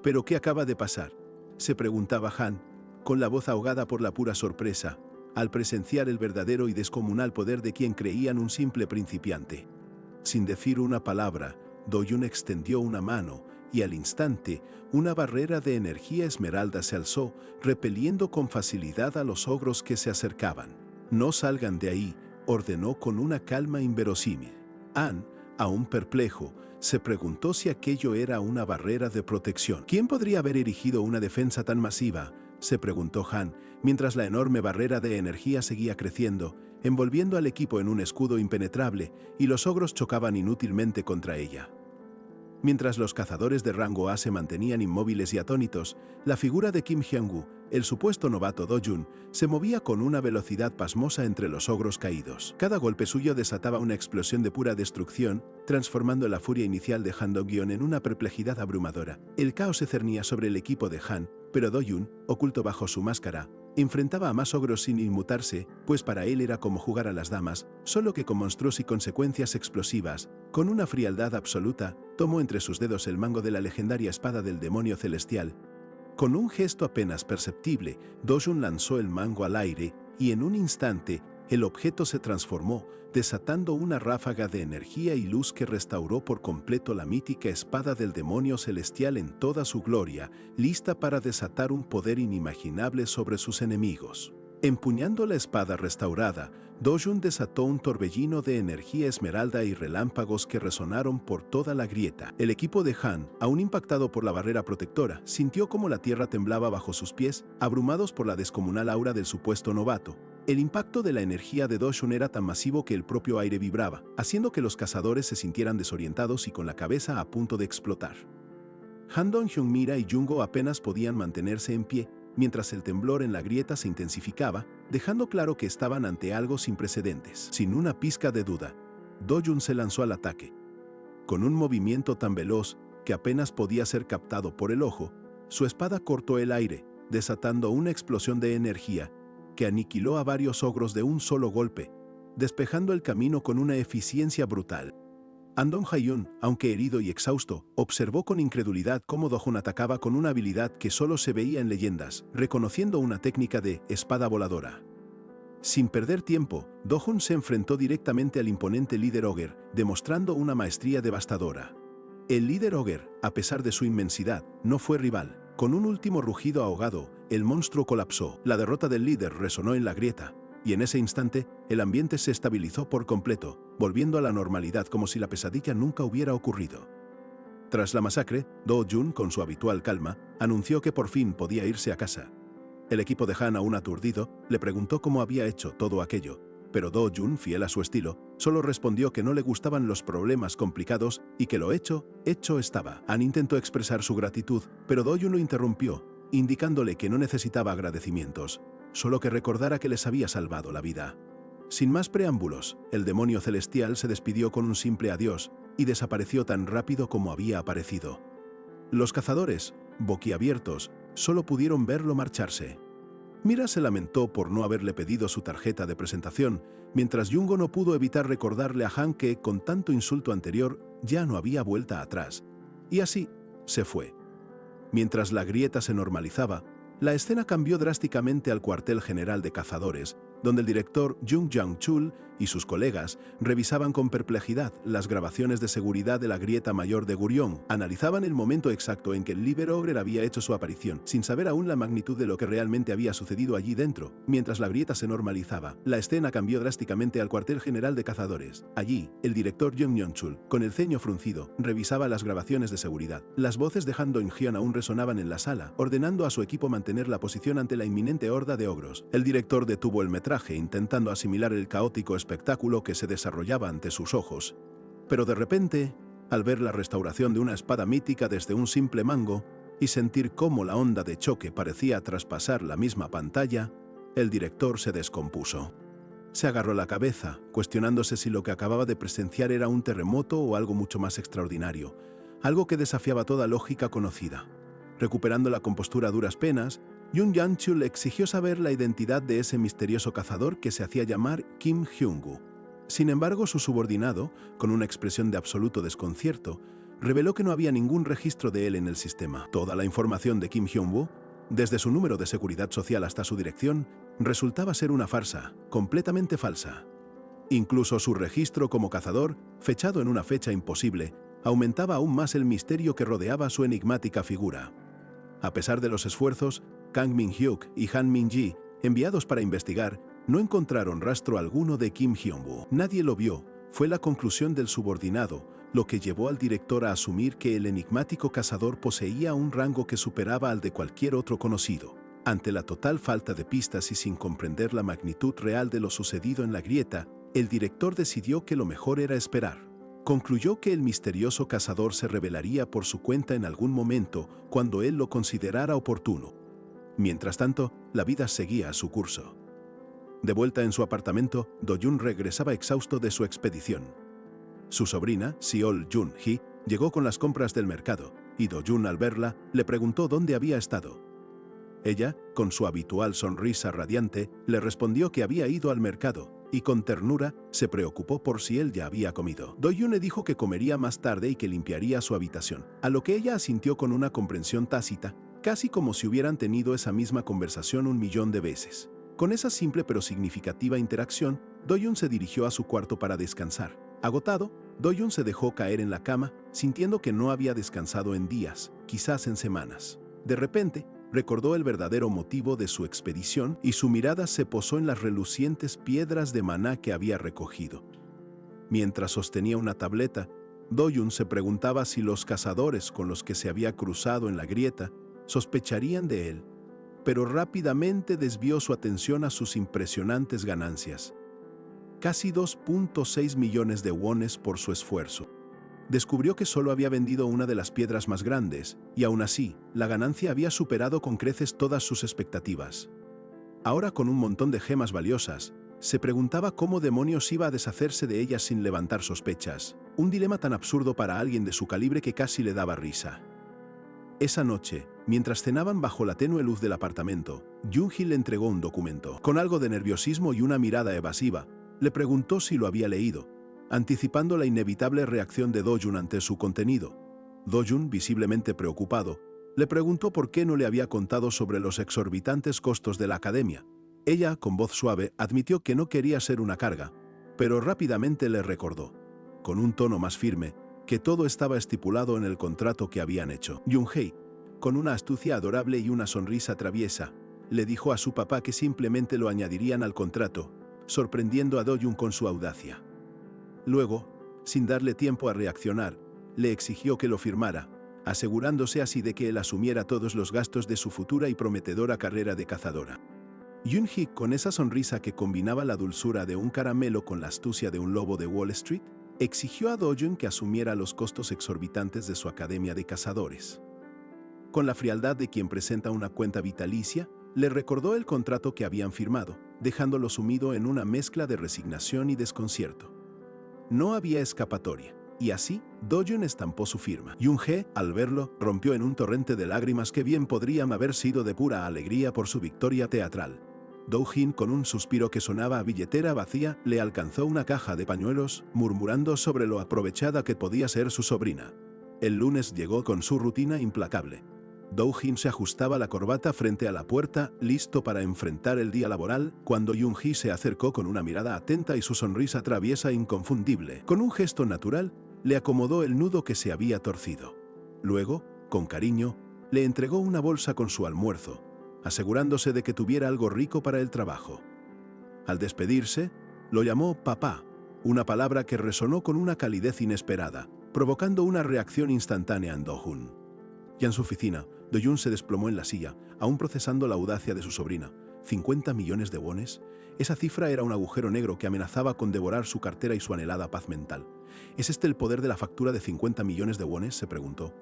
¿Pero qué acaba de pasar?, se preguntaba Han, con la voz ahogada por la pura sorpresa, al presenciar el verdadero y descomunal poder de quien creían un simple principiante. Sin decir una palabra, Do-jun extendió una mano, y al instante, una barrera de energía esmeralda se alzó, repeliendo con facilidad a los ogros que se acercaban. «No salgan de ahí», ordenó con una calma inverosímil. Han, aún perplejo, se preguntó si aquello era una barrera de protección. ¿Quién podría haber erigido una defensa tan masiva?, se preguntó Han, mientras la enorme barrera de energía seguía creciendo, envolviendo al equipo en un escudo impenetrable, y los ogros chocaban inútilmente contra ella. Mientras los cazadores de rango A se mantenían inmóviles y atónitos, la figura de Kim Hyun-woo, el supuesto novato Do-jun, se movía con una velocidad pasmosa entre los ogros caídos. Cada golpe suyo desataba una explosión de pura destrucción, transformando la furia inicial de Han Dong-hyun en una perplejidad abrumadora. El caos se cernía sobre el equipo de Han, pero Do-jun, oculto bajo su máscara, enfrentaba a más ogros sin inmutarse, pues para él era como jugar a las damas, solo que con monstruos y consecuencias explosivas. Con una frialdad absoluta, tomó entre sus dedos el mango de la legendaria espada del demonio celestial. Con un gesto apenas perceptible, Do-jun lanzó el mango al aire, y en un instante, el objeto se transformó, desatando una ráfaga de energía y luz que restauró por completo la mítica espada del demonio celestial en toda su gloria, lista para desatar un poder inimaginable sobre sus enemigos. Empuñando la espada restaurada, Do-jun desató un torbellino de energía esmeralda y relámpagos que resonaron por toda la grieta. El equipo de Han, aún impactado por la barrera protectora, sintió como la tierra temblaba bajo sus pies, abrumados por la descomunal aura del supuesto novato. El impacto de la energía de Do-jun era tan masivo que el propio aire vibraba, haciendo que los cazadores se sintieran desorientados y con la cabeza a punto de explotar. Han Dong-hyun, Mira y Jungo apenas podían mantenerse en pie, mientras el temblor en la grieta se intensificaba, dejando claro que estaban ante algo sin precedentes. Sin una pizca de duda, Do-jun se lanzó al ataque. Con un movimiento tan veloz que apenas podía ser captado por el ojo, su espada cortó el aire, desatando una explosión de energía que aniquiló a varios ogros de un solo golpe, despejando el camino con una eficiencia brutal. Han Dong-hyun, aunque herido y exhausto, observó con incredulidad cómo Do-jun atacaba con una habilidad que solo se veía en leyendas, reconociendo una técnica de espada voladora. Sin perder tiempo, Do-jun se enfrentó directamente al imponente líder Ogre, demostrando una maestría devastadora. El líder Ogre, a pesar de su inmensidad, no fue rival. Con un último rugido ahogado, el monstruo colapsó. La derrota del líder resonó en la grieta, y en ese instante, el ambiente se estabilizó por completo, volviendo a la normalidad como si la pesadilla nunca hubiera ocurrido. Tras la masacre, Do-jun, con su habitual calma, anunció que por fin podía irse a casa. El equipo de Han, aún aturdido, le preguntó cómo había hecho todo aquello, pero Do-jun, fiel a su estilo, solo respondió que no le gustaban los problemas complicados y que lo hecho estaba. Han intentó expresar su gratitud, pero Do-jun lo interrumpió, indicándole que no necesitaba agradecimientos, solo que recordara que les había salvado la vida. Sin más preámbulos, el demonio celestial se despidió con un simple adiós y desapareció tan rápido como había aparecido. Los cazadores, boquiabiertos, solo pudieron verlo marcharse. Mira se lamentó por no haberle pedido su tarjeta de presentación, mientras Jungo no pudo evitar recordarle a Han que, con tanto insulto anterior, ya no había vuelta atrás. Y así, se fue. Mientras la grieta se normalizaba, la escena cambió drásticamente al cuartel general de cazadores, donde el director Jung Jang-chul y sus colegas revisaban con perplejidad las grabaciones de seguridad de la grieta mayor de Gurion. Analizaban el momento exacto en que el Liber Ogre había hecho su aparición, sin saber aún la magnitud de lo que realmente había sucedido allí dentro. Mientras la grieta se normalizaba, la escena cambió drásticamente al cuartel general de cazadores. Allí, el director Jung Yeon-chul, con el ceño fruncido, revisaba las grabaciones de seguridad. Las voces de Han Dong-hyun aún resonaban en la sala, ordenando a su equipo mantener la posición ante la inminente horda de ogros. El director detuvo el metraje intentando asimilar el caótico espectáculo que se desarrollaba ante sus ojos. Pero de repente, al ver la restauración de una espada mítica desde un simple mango y sentir cómo la onda de choque parecía traspasar la misma pantalla, el director se descompuso. Se agarró la cabeza, cuestionándose si lo que acababa de presenciar era un terremoto o algo mucho más extraordinario, algo que desafiaba toda lógica conocida. Recuperando la compostura a duras penas, Jung Yeon-chul exigió saber la identidad de ese misterioso cazador que se hacía llamar Kim Hyung-woo. Sin embargo, su subordinado, con una expresión de absoluto desconcierto, reveló que no había ningún registro de él en el sistema. Toda la información de Kim Hyung-woo, desde su número de seguridad social hasta su dirección, resultaba ser una farsa, completamente falsa. Incluso su registro como cazador, fechado en una fecha imposible, aumentaba aún más el misterio que rodeaba su enigmática figura. A pesar de los esfuerzos, Kang Min-hyuk y Han Min-ji, enviados para investigar, no encontraron rastro alguno de Kim Hyung-woo. Nadie lo vio, fue la conclusión del subordinado, lo que llevó al director a asumir que el enigmático cazador poseía un rango que superaba al de cualquier otro conocido. Ante la total falta de pistas y sin comprender la magnitud real de lo sucedido en la grieta, el director decidió que lo mejor era esperar. Concluyó que el misterioso cazador se revelaría por su cuenta en algún momento cuando él lo considerara oportuno. Mientras tanto, la vida seguía a su curso. De vuelta en su apartamento, Do-jun regresaba exhausto de su expedición. Su sobrina, Seol Jun-hee, llegó con las compras del mercado, y Do-jun al verla, le preguntó dónde había estado. Ella, con su habitual sonrisa radiante, le respondió que había ido al mercado, y con ternura se preocupó por si él ya había comido. Do-jun le dijo que comería más tarde y que limpiaría su habitación, a lo que ella asintió con una comprensión tácita, casi como si hubieran tenido esa misma conversación 1.000.000 de veces. Con esa simple pero significativa interacción, Do-jun se dirigió a su cuarto para descansar. Agotado, Do-jun se dejó caer en la cama, sintiendo que no había descansado en días, quizás en semanas. De repente, recordó el verdadero motivo de su expedición y su mirada se posó en las relucientes piedras de maná que había recogido. Mientras sostenía una tableta, Do-jun se preguntaba si los cazadores con los que se había cruzado en la grieta sospecharían de él, pero rápidamente desvió su atención a sus impresionantes ganancias. Casi 2.6 millones de wones por su esfuerzo. Descubrió que solo había vendido una de las piedras más grandes, y aún así, la ganancia había superado con creces todas sus expectativas. Ahora, con un montón de gemas valiosas, se preguntaba cómo demonios iba a deshacerse de ellas sin levantar sospechas, un dilema tan absurdo para alguien de su calibre que casi le daba risa. Esa noche, mientras cenaban bajo la tenue luz del apartamento, Jung-hee le entregó un documento. Con algo de nerviosismo y una mirada evasiva, le preguntó si lo había leído, anticipando la inevitable reacción de Do-jun ante su contenido. Do-jun, visiblemente preocupado, le preguntó por qué no le había contado sobre los exorbitantes costos de la academia. Ella, con voz suave, admitió que no quería ser una carga, pero rápidamente le recordó, con un tono más firme, que todo estaba estipulado en el contrato que habían hecho. Jung-hee, con una astucia adorable y una sonrisa traviesa, le dijo a su papá que simplemente lo añadirían al contrato, sorprendiendo a Do-jun con su audacia. Luego, sin darle tiempo a reaccionar, le exigió que lo firmara, asegurándose así de que él asumiera todos los gastos de su futura y prometedora carrera de cazadora. Jung-hee, con esa sonrisa que combinaba la dulzura de un caramelo con la astucia de un lobo de Wall Street, exigió a Do-jun que asumiera los costos exorbitantes de su academia de cazadores. Con la frialdad de quien presenta una cuenta vitalicia, le recordó el contrato que habían firmado, dejándolo sumido en una mezcla de resignación y desconcierto. No había escapatoria, y así, Do-jun estampó su firma. Jung-hee, al verlo, rompió en un torrente de lágrimas que bien podrían haber sido de pura alegría por su victoria teatral. Do-jin, con un suspiro que sonaba a billetera vacía, le alcanzó una caja de pañuelos, murmurando sobre lo aprovechada que podía ser su sobrina. El lunes llegó con su rutina implacable. Do-jin se ajustaba la corbata frente a la puerta, listo para enfrentar el día laboral, cuando Yoon-hee se acercó con una mirada atenta y su sonrisa traviesa e inconfundible. Con un gesto natural, le acomodó el nudo que se había torcido. Luego, con cariño, le entregó una bolsa con su almuerzo, asegurándose de que tuviera algo rico para el trabajo. Al despedirse, lo llamó papá, una palabra que resonó con una calidez inesperada, provocando una reacción instantánea en Do-jun. Ya en su oficina, Do-jun se desplomó en la silla, aún procesando la audacia de su sobrina. ¿50 millones de wones? Esa cifra era un agujero negro que amenazaba con devorar su cartera y su anhelada paz mental. ¿Es este el poder de la factura de 50 millones de wones?, se preguntó.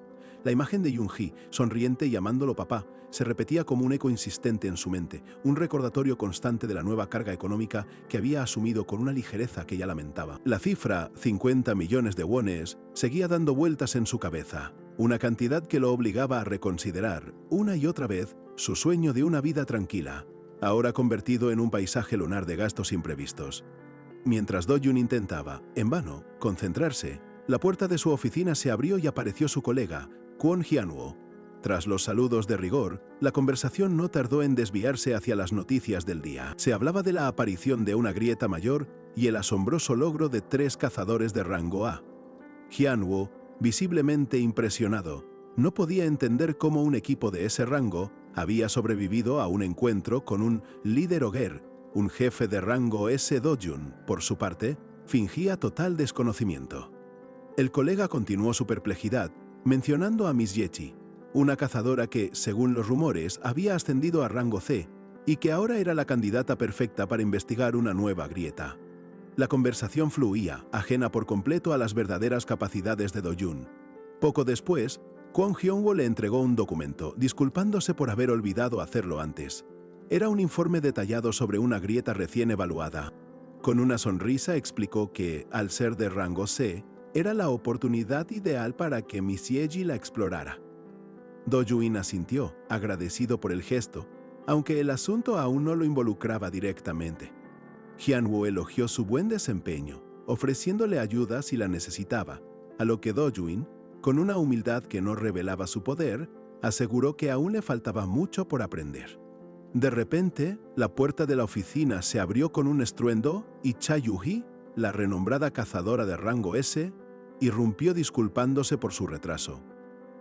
La imagen de Yoon-hee, sonriente y llamándolo papá, se repetía como un eco insistente en su mente, un recordatorio constante de la nueva carga económica que había asumido con una ligereza que ya lamentaba. La cifra, 50 millones de wones, seguía dando vueltas en su cabeza, una cantidad que lo obligaba a reconsiderar, una y otra vez, su sueño de una vida tranquila, ahora convertido en un paisaje lunar de gastos imprevistos. Mientras Do-jun intentaba, en vano, concentrarse, la puerta de su oficina se abrió y apareció su colega, Kwon Hyun-woo. Tras los saludos de rigor, la conversación no tardó en desviarse hacia las noticias del día. Se hablaba de la aparición de una grieta mayor y el asombroso logro de 3 cazadores de rango A. Hyun-woo, visiblemente impresionado, no podía entender cómo un equipo de ese rango había sobrevivido a un encuentro con un líder Oger, un jefe de rango S. Do-jun, por su parte, fingía total desconocimiento. El colega continuó su perplejidad, mencionando a Miss Yechi, una cazadora que, según los rumores, había ascendido a rango C y que ahora era la candidata perfecta para investigar una nueva grieta. La conversación fluía, ajena por completo a las verdaderas capacidades de Do-jun. Poco después, Kwon Hyun-woo le entregó un documento, disculpándose por haber olvidado hacerlo antes. Era un informe detallado sobre una grieta recién evaluada. Con una sonrisa explicó que, al ser de rango C, era la oportunidad ideal para que Miss Yeji la explorara. Do-jun asintió, agradecido por el gesto, aunque el asunto aún no lo involucraba directamente. Hyun-woo elogió su buen desempeño, ofreciéndole ayuda si la necesitaba, a lo que Do-jun, con una humildad que no revelaba su poder, aseguró que aún le faltaba mucho por aprender. De repente, la puerta de la oficina se abrió con un estruendo y Cha Yu-hee, la renombrada cazadora de rango S, irrumpió disculpándose por su retraso.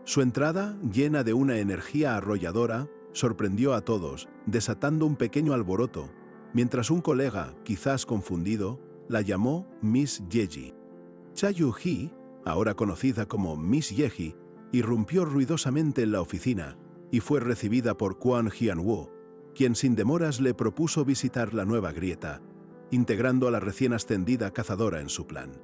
Su entrada, llena de una energía arrolladora, sorprendió a todos, desatando un pequeño alboroto, mientras un colega, quizás confundido, la llamó Miss Yeji. Cha Yu-hee, ahora conocida como Miss Yeji, irrumpió ruidosamente en la oficina y fue recibida por Kwon Hyun-woo, quien sin demoras le propuso visitar la nueva grieta, integrando a la recién ascendida cazadora en su plan.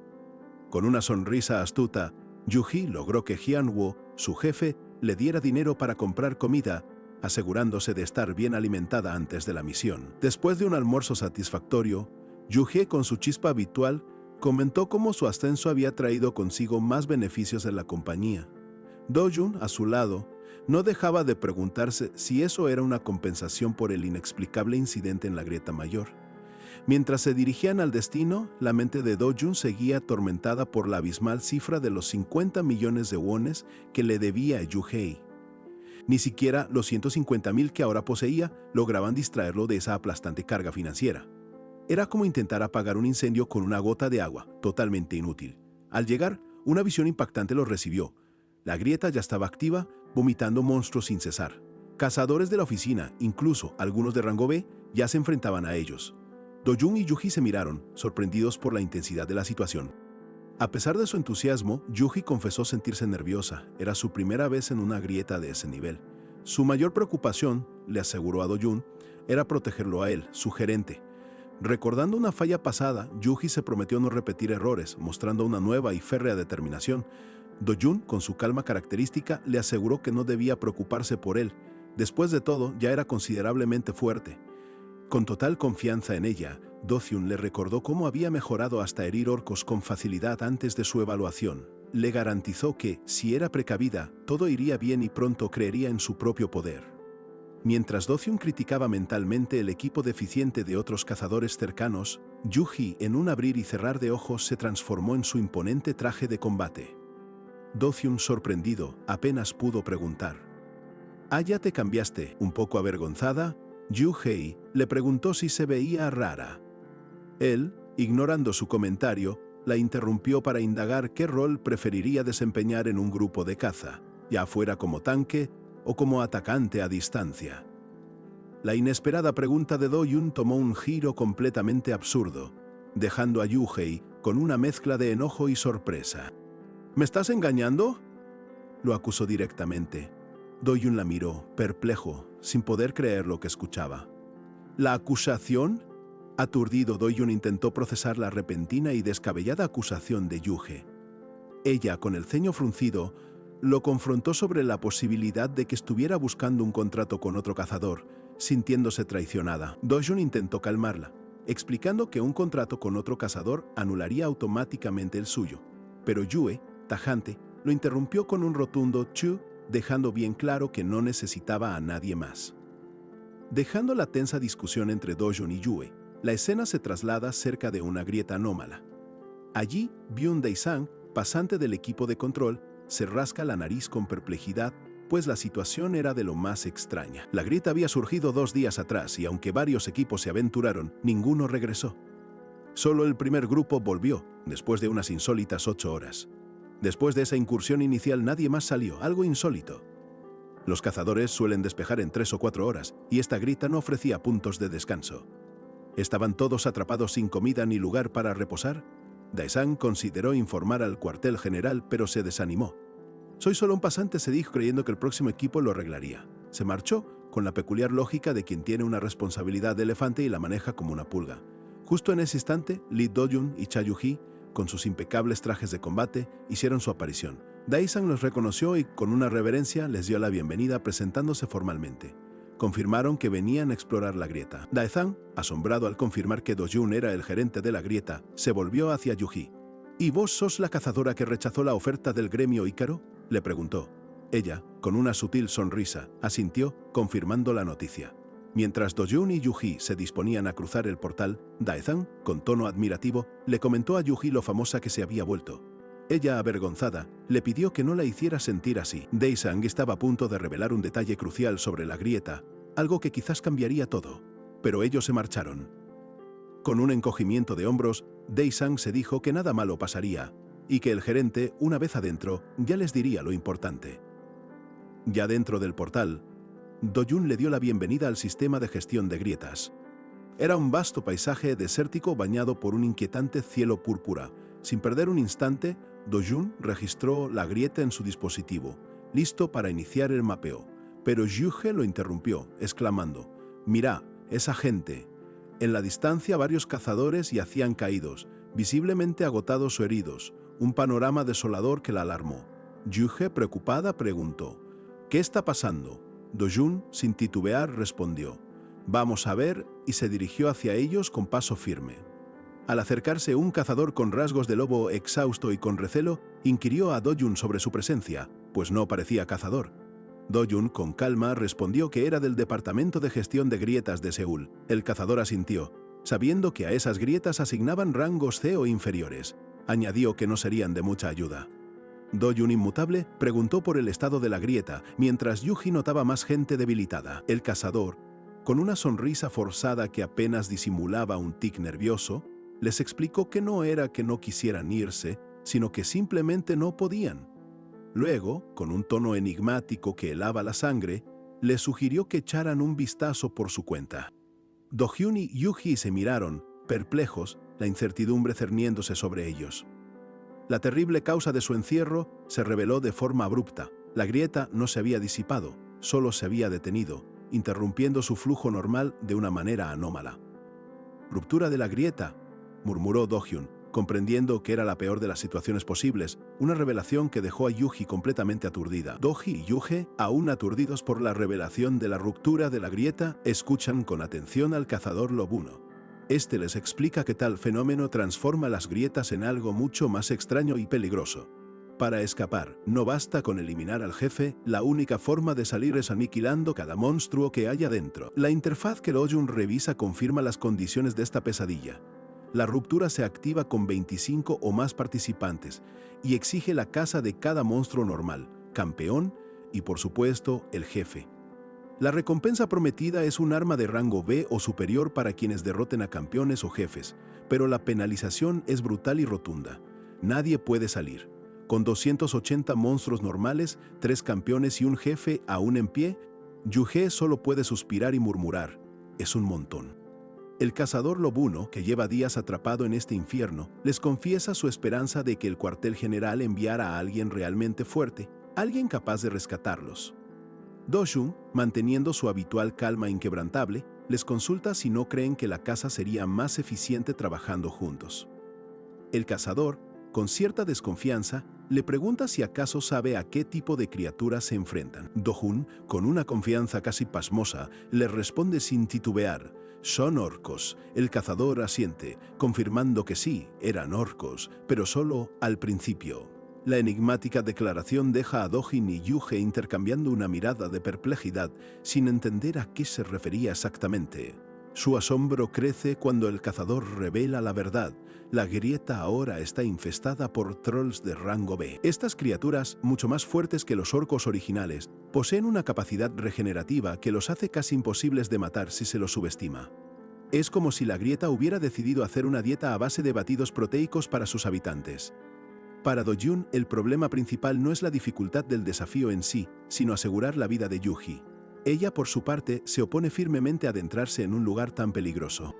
Con una sonrisa astuta, Yu-hee logró que Hyun-woo, su jefe, le diera dinero para comprar comida, asegurándose de estar bien alimentada antes de la misión. Después de un almuerzo satisfactorio, Yu-hee, con su chispa habitual, comentó cómo su ascenso había traído consigo más beneficios en la compañía. Do-jun, a su lado, no dejaba de preguntarse si eso era una compensación por el inexplicable incidente en la grieta mayor. Mientras se dirigían al destino, la mente de Do-jun seguía atormentada por la abismal cifra de los 50 millones de wones que le debía a Yu-hee. Ni siquiera los 150.000 que ahora poseía lograban distraerlo de esa aplastante carga financiera. Era como intentar apagar un incendio con una gota de agua, totalmente inútil. Al llegar, una visión impactante los recibió. La grieta ya estaba activa, vomitando monstruos sin cesar. Cazadores de la oficina, incluso algunos de rango B, ya se enfrentaban a ellos. Do-jun y Yu-hee se miraron, sorprendidos por la intensidad de la situación. A pesar de su entusiasmo, Yu-hee confesó sentirse nerviosa. Era su primera vez en una grieta de ese nivel. Su mayor preocupación, le aseguró a Do-jun, era protegerlo a él, su gerente. Recordando una falla pasada, Yu-hee se prometió no repetir errores, mostrando una nueva y férrea determinación. Do-jun, con su calma característica, le aseguró que no debía preocuparse por él. Después de todo, ya era considerablemente fuerte. Con total confianza en ella, Do-hyun le recordó cómo había mejorado hasta herir orcos con facilidad antes de su evaluación. Le garantizó que, si era precavida, todo iría bien y pronto creería en su propio poder. Mientras Do-hyun criticaba mentalmente el equipo deficiente de otros cazadores cercanos, Yu-hee, en un abrir y cerrar de ojos, se transformó en su imponente traje de combate. Do-hyun, sorprendido, apenas pudo preguntar: «Ah, ya te cambiaste». Un poco avergonzada, Yu-hei le preguntó si se veía rara. Él, ignorando su comentario, la interrumpió para indagar qué rol preferiría desempeñar en un grupo de caza, ya fuera como tanque o como atacante a distancia. La inesperada pregunta de Do-yun tomó un giro completamente absurdo, dejando a Yu-hei con una mezcla de enojo y sorpresa. ¿Me estás engañando?, lo acusó directamente. Do-yun la miró, perplejo, sin poder creer lo que escuchaba. ¿La acusación? Aturdido, Do-yun intentó procesar la repentina y descabellada acusación de Yu-hei. Ella, con el ceño fruncido, lo confrontó sobre la posibilidad de que estuviera buscando un contrato con otro cazador, sintiéndose traicionada. Do-yun intentó calmarla, explicando que un contrato con otro cazador anularía automáticamente el suyo. Pero Yue, tajante, lo interrumpió con un rotundo chu, dejando bien claro que no necesitaba a nadie más. Dejando la tensa discusión entre Do-yun y Yue, la escena se traslada cerca de una grieta anómala. Allí, Byun Dae-sang, pasante del equipo de control, se rasca la nariz con perplejidad, pues la situación era de lo más extraña. La grieta había surgido 2 días atrás y aunque varios equipos se aventuraron, ninguno regresó. Solo el primer grupo volvió, después de unas insólitas 8 horas. Después de esa incursión inicial nadie más salió, algo insólito. Los cazadores suelen despejar en 3 o 4 horas, y esta grieta no ofrecía puntos de descanso. ¿Estaban todos atrapados sin comida ni lugar para reposar? Dae-sang consideró informar al cuartel general, pero se desanimó. «Soy solo un pasante», se dijo, creyendo que el próximo equipo lo arreglaría. Se marchó, con la peculiar lógica de quien tiene una responsabilidad de elefante y la maneja como una pulga. Justo en ese instante, Lee Do-yun y Cha Yu-hee, con sus impecables trajes de combate, hicieron su aparición. Dae-sang los reconoció y, con una reverencia, les dio la bienvenida presentándose formalmente. Confirmaron que venían a explorar la grieta. Dae-sang, asombrado al confirmar que Do-yun era el gerente de la grieta, se volvió hacia Yu-hee. «¿Y vos sos la cazadora que rechazó la oferta del gremio Ícaro?», le preguntó. Ella, con una sutil sonrisa, asintió, confirmando la noticia. Mientras Do-yun y Yu-hee se disponían a cruzar el portal, Dae-sang, con tono admirativo, le comentó a Yu-hee lo famosa que se había vuelto. Ella, avergonzada, le pidió que no la hiciera sentir así. Dae-sang estaba a punto de revelar un detalle crucial sobre la grieta, algo que quizás cambiaría todo. Pero ellos se marcharon. Con un encogimiento de hombros, Dae-sang se dijo que nada malo pasaría, y que el gerente, una vez adentro, ya les diría lo importante. Ya dentro del portal, Do-yun le dio la bienvenida al sistema de gestión de grietas. Era un vasto paisaje desértico bañado por un inquietante cielo púrpura. Sin perder un instante, Do-yun registró la grieta en su dispositivo, listo para iniciar el mapeo. Pero Yu-hei lo interrumpió, exclamando: «Mira, esa gente». En la distancia varios cazadores yacían caídos, visiblemente agotados o heridos, un panorama desolador que la alarmó. Yu-hei, preocupada, preguntó: «¿Qué está pasando?». Do-yun, sin titubear, respondió: «Vamos a ver», y se dirigió hacia ellos con paso firme. Al acercarse un cazador con rasgos de lobo exhausto y con recelo, inquirió a Do-yun sobre su presencia, pues no parecía cazador. Do-yun, con calma, respondió que era del Departamento de Gestión de Grietas de Seúl. El cazador asintió, sabiendo que a esas grietas asignaban rangos C o inferiores. Añadió que no serían de mucha ayuda. Do-yun, inmutable, preguntó por el estado de la grieta, mientras Yu-hee notaba más gente debilitada. El cazador, con una sonrisa forzada que apenas disimulaba un tic nervioso, les explicó que no era que no quisieran irse, sino que simplemente no podían. Luego, con un tono enigmático que helaba la sangre, les sugirió que echaran un vistazo por su cuenta. Do-hyun y Yu-hee se miraron, perplejos, la incertidumbre cerniéndose sobre ellos. La terrible causa de su encierro se reveló de forma abrupta. La grieta no se había disipado, solo se había detenido, interrumpiendo su flujo normal de una manera anómala. «Ruptura de la grieta», murmuró Do-hyun, comprendiendo que era la peor de las situaciones posibles, una revelación que dejó a Yu-hee completamente aturdida. Do-hee y Yu-hee, aún aturdidos por la revelación de la ruptura de la grieta, escuchan con atención al cazador lobuno. Este les explica que tal fenómeno transforma las grietas en algo mucho más extraño y peligroso. Para escapar, no basta con eliminar al jefe, la única forma de salir es aniquilando cada monstruo que haya dentro. La interfaz que Do-yun revisa confirma las condiciones de esta pesadilla. La ruptura se activa con 25 o más participantes y exige la caza de cada monstruo normal, campeón y, por supuesto, el jefe. La recompensa prometida es un arma de rango B o superior para quienes derroten a campeones o jefes, pero la penalización es brutal y rotunda. Nadie puede salir. Con 280 monstruos normales, 3 campeones y un jefe aún en pie, Yuge solo puede suspirar y murmurar. Es un montón. El cazador lobuno, que lleva días atrapado en este infierno, les confiesa su esperanza de que el cuartel general enviara a alguien realmente fuerte, alguien capaz de rescatarlos. Do-jun, manteniendo su habitual calma inquebrantable, les consulta si no creen que la caza sería más eficiente trabajando juntos. El cazador, con cierta desconfianza, le pregunta si acaso sabe a qué tipo de criaturas se enfrentan. Do-jun, con una confianza casi pasmosa, le responde sin titubear: «Son orcos». El cazador asiente, confirmando que sí, eran orcos, pero solo al principio. La enigmática declaración deja a Do-jin y Yuge intercambiando una mirada de perplejidad, sin entender a qué se refería exactamente. Su asombro crece cuando el cazador revela la verdad. La grieta ahora está infestada por trolls de rango B. Estas criaturas, mucho más fuertes que los orcos originales, poseen una capacidad regenerativa que los hace casi imposibles de matar si se los subestima. Es como si la grieta hubiera decidido hacer una dieta a base de batidos proteicos para sus habitantes. Para Do-jun, el problema principal no es la dificultad del desafío en sí, sino asegurar la vida de Yuji. Ella, por su parte, se opone firmemente a adentrarse en un lugar tan peligroso.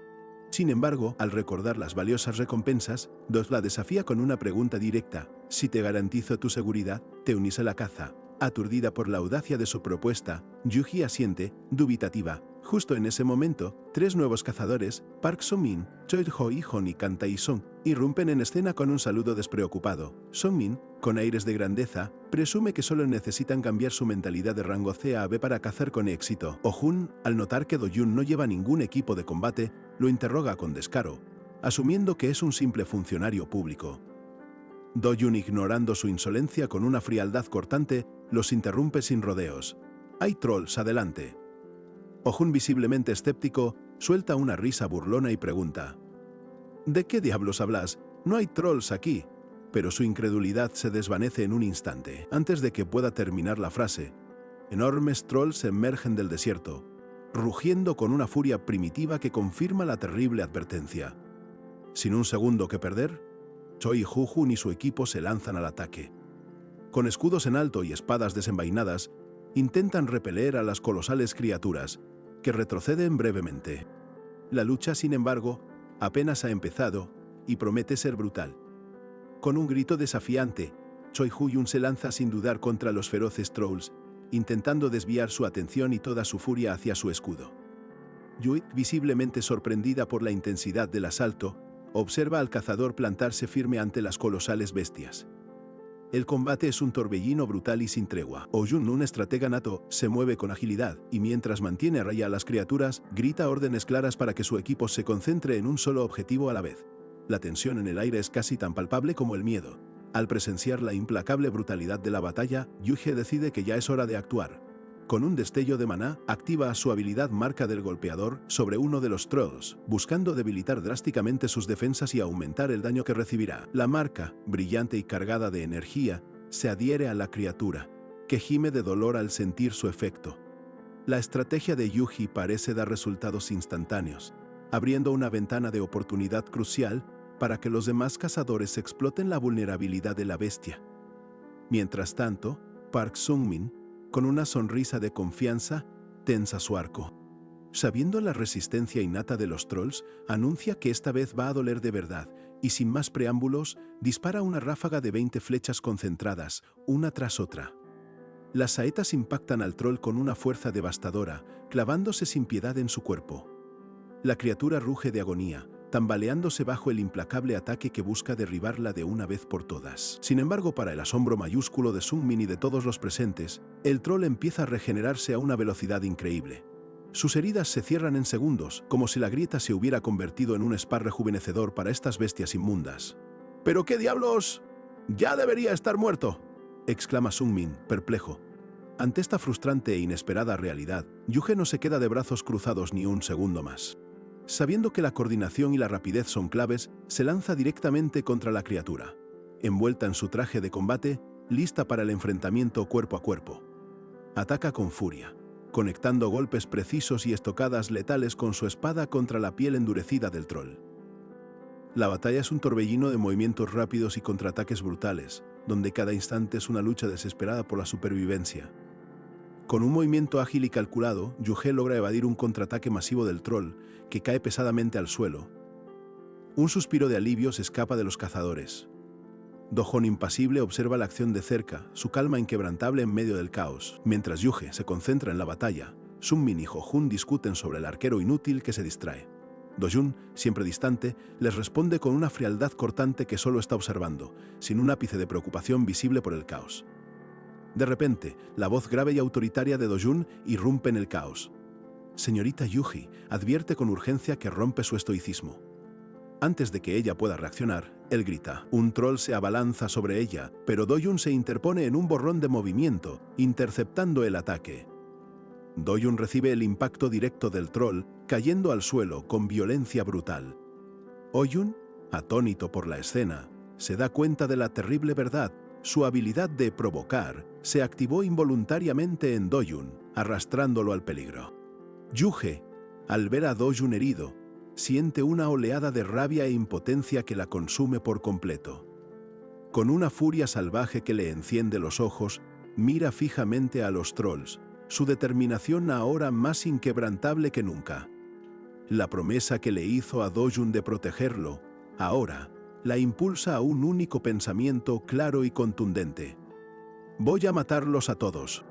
Sin embargo, al recordar las valiosas recompensas, Do la desafía con una pregunta directa: «Si te garantizo tu seguridad, ¿te unís a la caza?». Aturdida por la audacia de su propuesta, Yuji asiente, dubitativa. Justo en ese momento, 3 nuevos cazadores, Park Sung-min, Choi Ho-hee-hon y Kan Tae-sung, irrumpen en escena con un saludo despreocupado. Sung-min, con aires de grandeza, presume que solo necesitan cambiar su mentalidad de rango C a B para cazar con éxito. Oh-jun, al notar que Do-jun no lleva ningún equipo de combate, lo interroga con descaro, asumiendo que es un simple funcionario público. Do-jun, ignorando su insolencia con una frialdad cortante, los interrumpe sin rodeos. «Hay trolls, adelante». Oh-jun, visiblemente escéptico, suelta una risa burlona y pregunta: «¿De qué diablos hablas? No hay trolls aquí». Pero su incredulidad se desvanece en un instante. Antes de que pueda terminar la frase, enormes trolls emergen del desierto, rugiendo con una furia primitiva que confirma la terrible advertencia. Sin un segundo que perder, Choi Ho-jun y su equipo se lanzan al ataque. Con escudos en alto y espadas desenvainadas, intentan repeler a las colosales criaturas, que retroceden brevemente. La lucha, sin embargo, apenas ha empezado y promete ser brutal. Con un grito desafiante, Choi Ho-jun se lanza sin dudar contra los feroces trolls, intentando desviar su atención y toda su furia hacia su escudo. Yui, visiblemente sorprendida por la intensidad del asalto, observa al cazador plantarse firme ante las colosales bestias. El combate es un torbellino brutal y sin tregua. Oh-jun, un estratega nato, se mueve con agilidad y mientras mantiene a raya a las criaturas, grita órdenes claras para que su equipo se concentre en un solo objetivo a la vez. La tensión en el aire es casi tan palpable como el miedo. Al presenciar la implacable brutalidad de la batalla, Yuge decide que ya es hora de actuar. Con un destello de maná, activa su habilidad Marca del Golpeador sobre uno de los trolls, buscando debilitar drásticamente sus defensas y aumentar el daño que recibirá. La marca, brillante y cargada de energía, se adhiere a la criatura, que gime de dolor al sentir su efecto. La estrategia de Yuji parece dar resultados instantáneos, abriendo una ventana de oportunidad crucial para que los demás cazadores exploten la vulnerabilidad de la bestia. Mientras tanto, Park Sung-min, con una sonrisa de confianza, tensa su arco. Sabiendo la resistencia innata de los trolls, anuncia que esta vez va a doler de verdad y sin más preámbulos, dispara una ráfaga de 20 flechas concentradas, una tras otra. Las saetas impactan al troll con una fuerza devastadora, clavándose sin piedad en su cuerpo. La criatura ruge de agonía, tambaleándose bajo el implacable ataque que busca derribarla de una vez por todas. Sin embargo, para el asombro mayúsculo de Sung-min y de todos los presentes, el troll empieza a regenerarse a una velocidad increíble. Sus heridas se cierran en segundos, como si la grieta se hubiera convertido en un spa rejuvenecedor para estas bestias inmundas. «¿Pero qué diablos? ¡Ya debería estar muerto!», exclama Sung-min, perplejo. Ante esta frustrante e inesperada realidad, Yuge no se queda de brazos cruzados ni un segundo más. Sabiendo que la coordinación y la rapidez son claves, se lanza directamente contra la criatura, envuelta en su traje de combate, lista para el enfrentamiento cuerpo a cuerpo. Ataca con furia, conectando golpes precisos y estocadas letales con su espada contra la piel endurecida del troll. La batalla es un torbellino de movimientos rápidos y contraataques brutales, donde cada instante es una lucha desesperada por la supervivencia. Con un movimiento ágil y calculado, Yuhe logra evadir un contraataque masivo del troll, que cae pesadamente al suelo. Un suspiro de alivio se escapa de los cazadores. Do-Jun impasible observa la acción de cerca, su calma inquebrantable en medio del caos. Mientras Yuhe se concentra en la batalla, Sunmin y Jo-Jun discuten sobre el arquero inútil que se distrae. Do-Jun, siempre distante, les responde con una frialdad cortante que solo está observando, sin un ápice de preocupación visible por el caos. De repente, la voz grave y autoritaria de Do-Jun irrumpe en el caos. «Señorita Yuhi», advierte con urgencia que rompe su estoicismo. Antes de que ella pueda reaccionar, él grita. Un troll se abalanza sobre ella, pero Do-Jun se interpone en un borrón de movimiento, interceptando el ataque. Do-Jun recibe el impacto directo del troll, cayendo al suelo con violencia brutal. Oh-Jun, atónito por la escena, se da cuenta de la terrible verdad. Su habilidad de provocar se activó involuntariamente en Do-Jun, arrastrándolo al peligro. Yuhe, al ver a Do-Jun herido, siente una oleada de rabia e impotencia que la consume por completo. Con una furia salvaje que le enciende los ojos, mira fijamente a los trolls, su determinación ahora más inquebrantable que nunca. La promesa que le hizo a Do-Jun de protegerlo, ahora, la impulsa a un único pensamiento claro y contundente. «Voy a matarlos a todos».